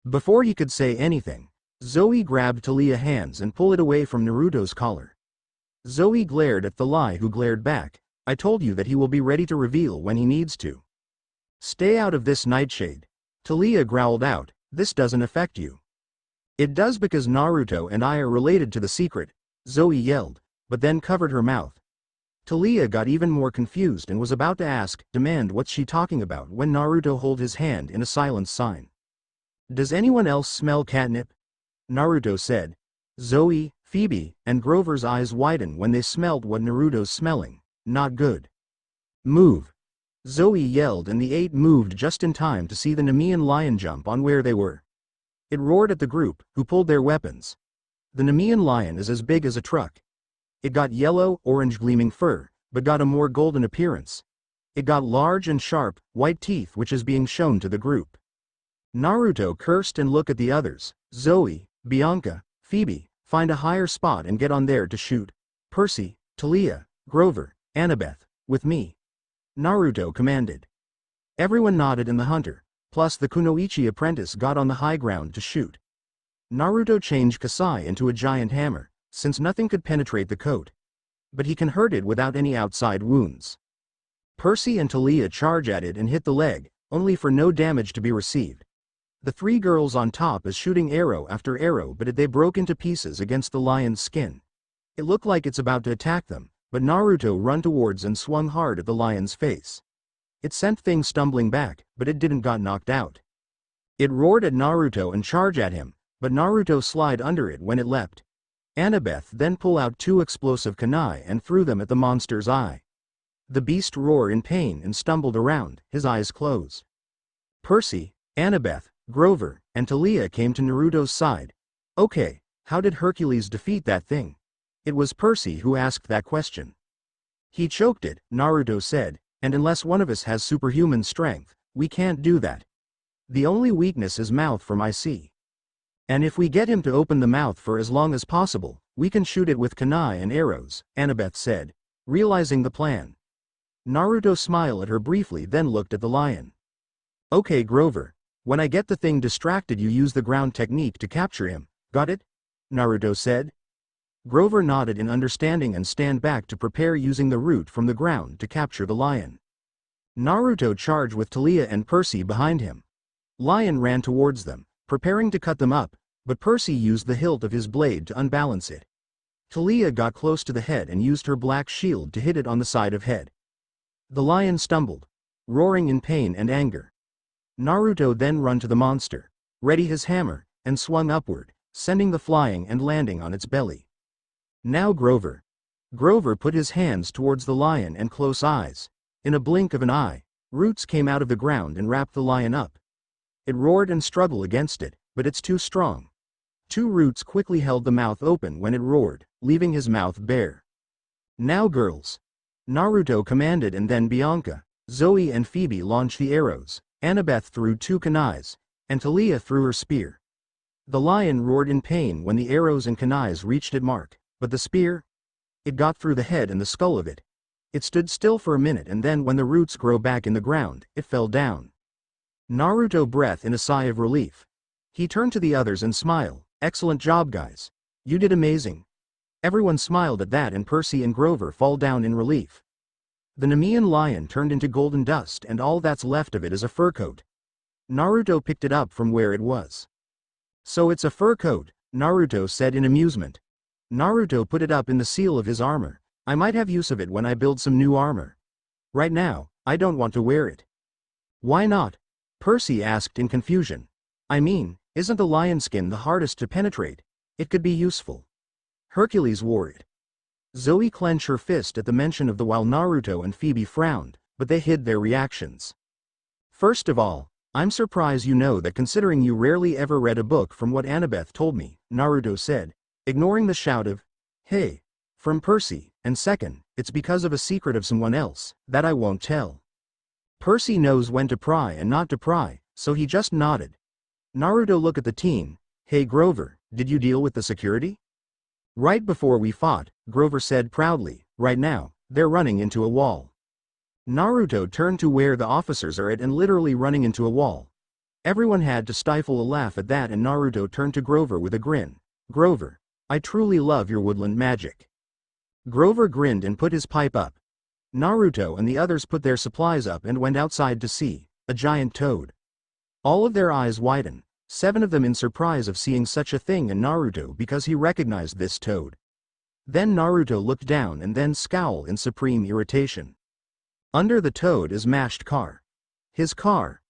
Before he could say anything, Zoe grabbed Talia's hands and pulled it away from Naruto's collar. Zoe glared at the lie, who glared back, "I told you that he will be ready to reveal when he needs to." "Stay out of this, Nightshade," Talia growled out. "This doesn't affect you." "It does, because Naruto and I are related to the secret," Zoe yelled, but then covered her mouth. Talia got even more confused and was about to demand what's she talking about, when Naruto held his hand in a silence sign. "Does anyone else smell catnip?" Naruto said. Zoe, Phoebe, and Grover's eyes widened when they smelled what Naruto's smelling. Not good. "Move!" Zoe yelled, and the eight moved just in time to see the Nemean lion jump on where they were. It roared at the group, who pulled their weapons. The Nemean lion is as big as a truck. It got yellow-orange gleaming fur, but got a more golden appearance. It got large and sharp, white teeth, which is being shown to the group. Naruto cursed and looked at the others. "Zoe, Bianca, Phoebe, find a higher spot and get on there to shoot. Percy, Talia, Grover, Annabeth, with me," Naruto commanded. Everyone nodded, and the hunter, plus the Kunoichi apprentice, got on the high ground to shoot. Naruto changed Kasai into a giant hammer, since nothing could penetrate the coat. But he can hurt it without any outside wounds. Percy and Talia charge at it and hit the leg, only for no damage to be received. The three girls on top is shooting arrow after arrow, but they broke into pieces against the lion's skin. It looked like it's about to attack them, but Naruto ran towards and swung hard at the lion's face. It sent things stumbling back, but it didn't got knocked out. It roared at Naruto and charged at him, but Naruto slid under it when it leapt. Annabeth then pulled out two explosive kunai and threw them at the monster's eye. The beast roared in pain and stumbled around, his eyes closed. Percy, Annabeth, Grover, and Talia came to Naruto's side. "Okay, how did Hercules defeat that thing?" It was Percy who asked that question. "He choked it," Naruto said, "and unless one of us has superhuman strength, we can't do that. The only weakness is mouth from IC. And if we get him to open the mouth for as long as possible, we can shoot it with kunai and arrows," Annabeth said, realizing the plan. Naruto smiled at her briefly, then looked at the lion. "Okay, Grover, when I get the thing distracted, you use the ground technique to capture him, got it?" Naruto said. Grover nodded in understanding and stand back to prepare using the root from the ground to capture the lion. Naruto charged with Taliah and Percy behind him. Lion ran towards them, preparing to cut them up, but Percy used the hilt of his blade to unbalance it. Taliah got close to the head and used her black shield to hit it on the side of head. The lion stumbled, roaring in pain and anger. Naruto then ran to the monster, readied his hammer, and swung upward, sending the flying and landing on its belly. Now Grover. Grover put his hands towards the lion and close eyes. In a blink of an eye, roots came out of the ground and wrapped the lion up. It roared and struggled against it, but it's too strong. 2 roots quickly held the mouth open when it roared, leaving his mouth bare. Now girls. Naruto commanded, and then Bianca, Zoe and Phoebe launched the arrows, Annabeth threw 2 kunais, and Taliah threw her spear. The lion roared in pain when the arrows and kunais reached its mark, but the spear? It got through the head and the skull of it. It stood still for a minute, and then when the roots grew back in the ground, it fell down. Naruto breathed in a sigh of relief. He turned to the others and smiled. Excellent job, guys. You did amazing. Everyone smiled at that, and Percy and Grover fall down in relief. The Nemean lion turned into golden dust, and all that's left of it is a fur coat. Naruto picked it up from where it was. So it's a fur coat, Naruto said in amusement. Naruto put it up in the seal of his armor. I might have use of it when I build some new armor. Right now, I don't want to wear it. Why not? Percy asked in confusion. I mean, isn't the lion skin the hardest to penetrate? It could be useful. Hercules wore it. Zoe clenched her fist at the mention of the while Naruto and Phoebe frowned, but they hid their reactions. First of all, I'm surprised you know that, considering you rarely ever read a book, from what Annabeth told me, Naruto said, ignoring the shout of, "Hey!" from Percy, and second, it's because of a secret of someone else, that I won't tell. Percy knows when to pry and not to pry, so he just nodded. Naruto looked at the team. Hey Grover, did you deal with the security? Right before we fought, Grover said proudly. Right now, they're running into a wall. Naruto turned to where the officers are at and literally running into a wall. Everyone had to stifle a laugh at that, and Naruto turned to Grover with a grin. Grover, I truly love your woodland magic. Grover grinned and put his pipe up. Naruto and the others put their supplies up and went outside to see a giant toad. All of their eyes widened, 7 of them in surprise of seeing such a thing in Naruto because he recognized this toad. Then Naruto looked down and then scowled in supreme irritation. Under the toad is mashed car. His car.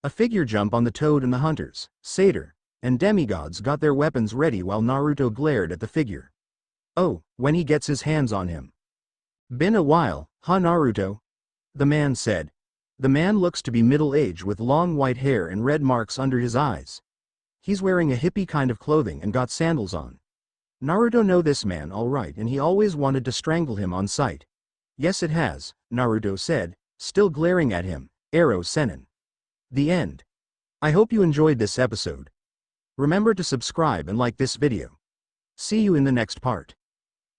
A figure jumped on the toad, and the hunters, satyr, and demigods got their weapons ready while Naruto glared at the figure. Oh, when he gets his hands on him. Been a while, huh Naruto? The man said. The man looks to be middle-aged with long white hair and red marks under his eyes. He's wearing a hippie kind of clothing and got sandals on. Naruto know this man all right, and he always wanted to strangle him on sight. Yes it has, Naruto said, still glaring at him. Arrow Senin. The end. I hope you enjoyed this episode. Remember to subscribe and like this video. See you in the next part.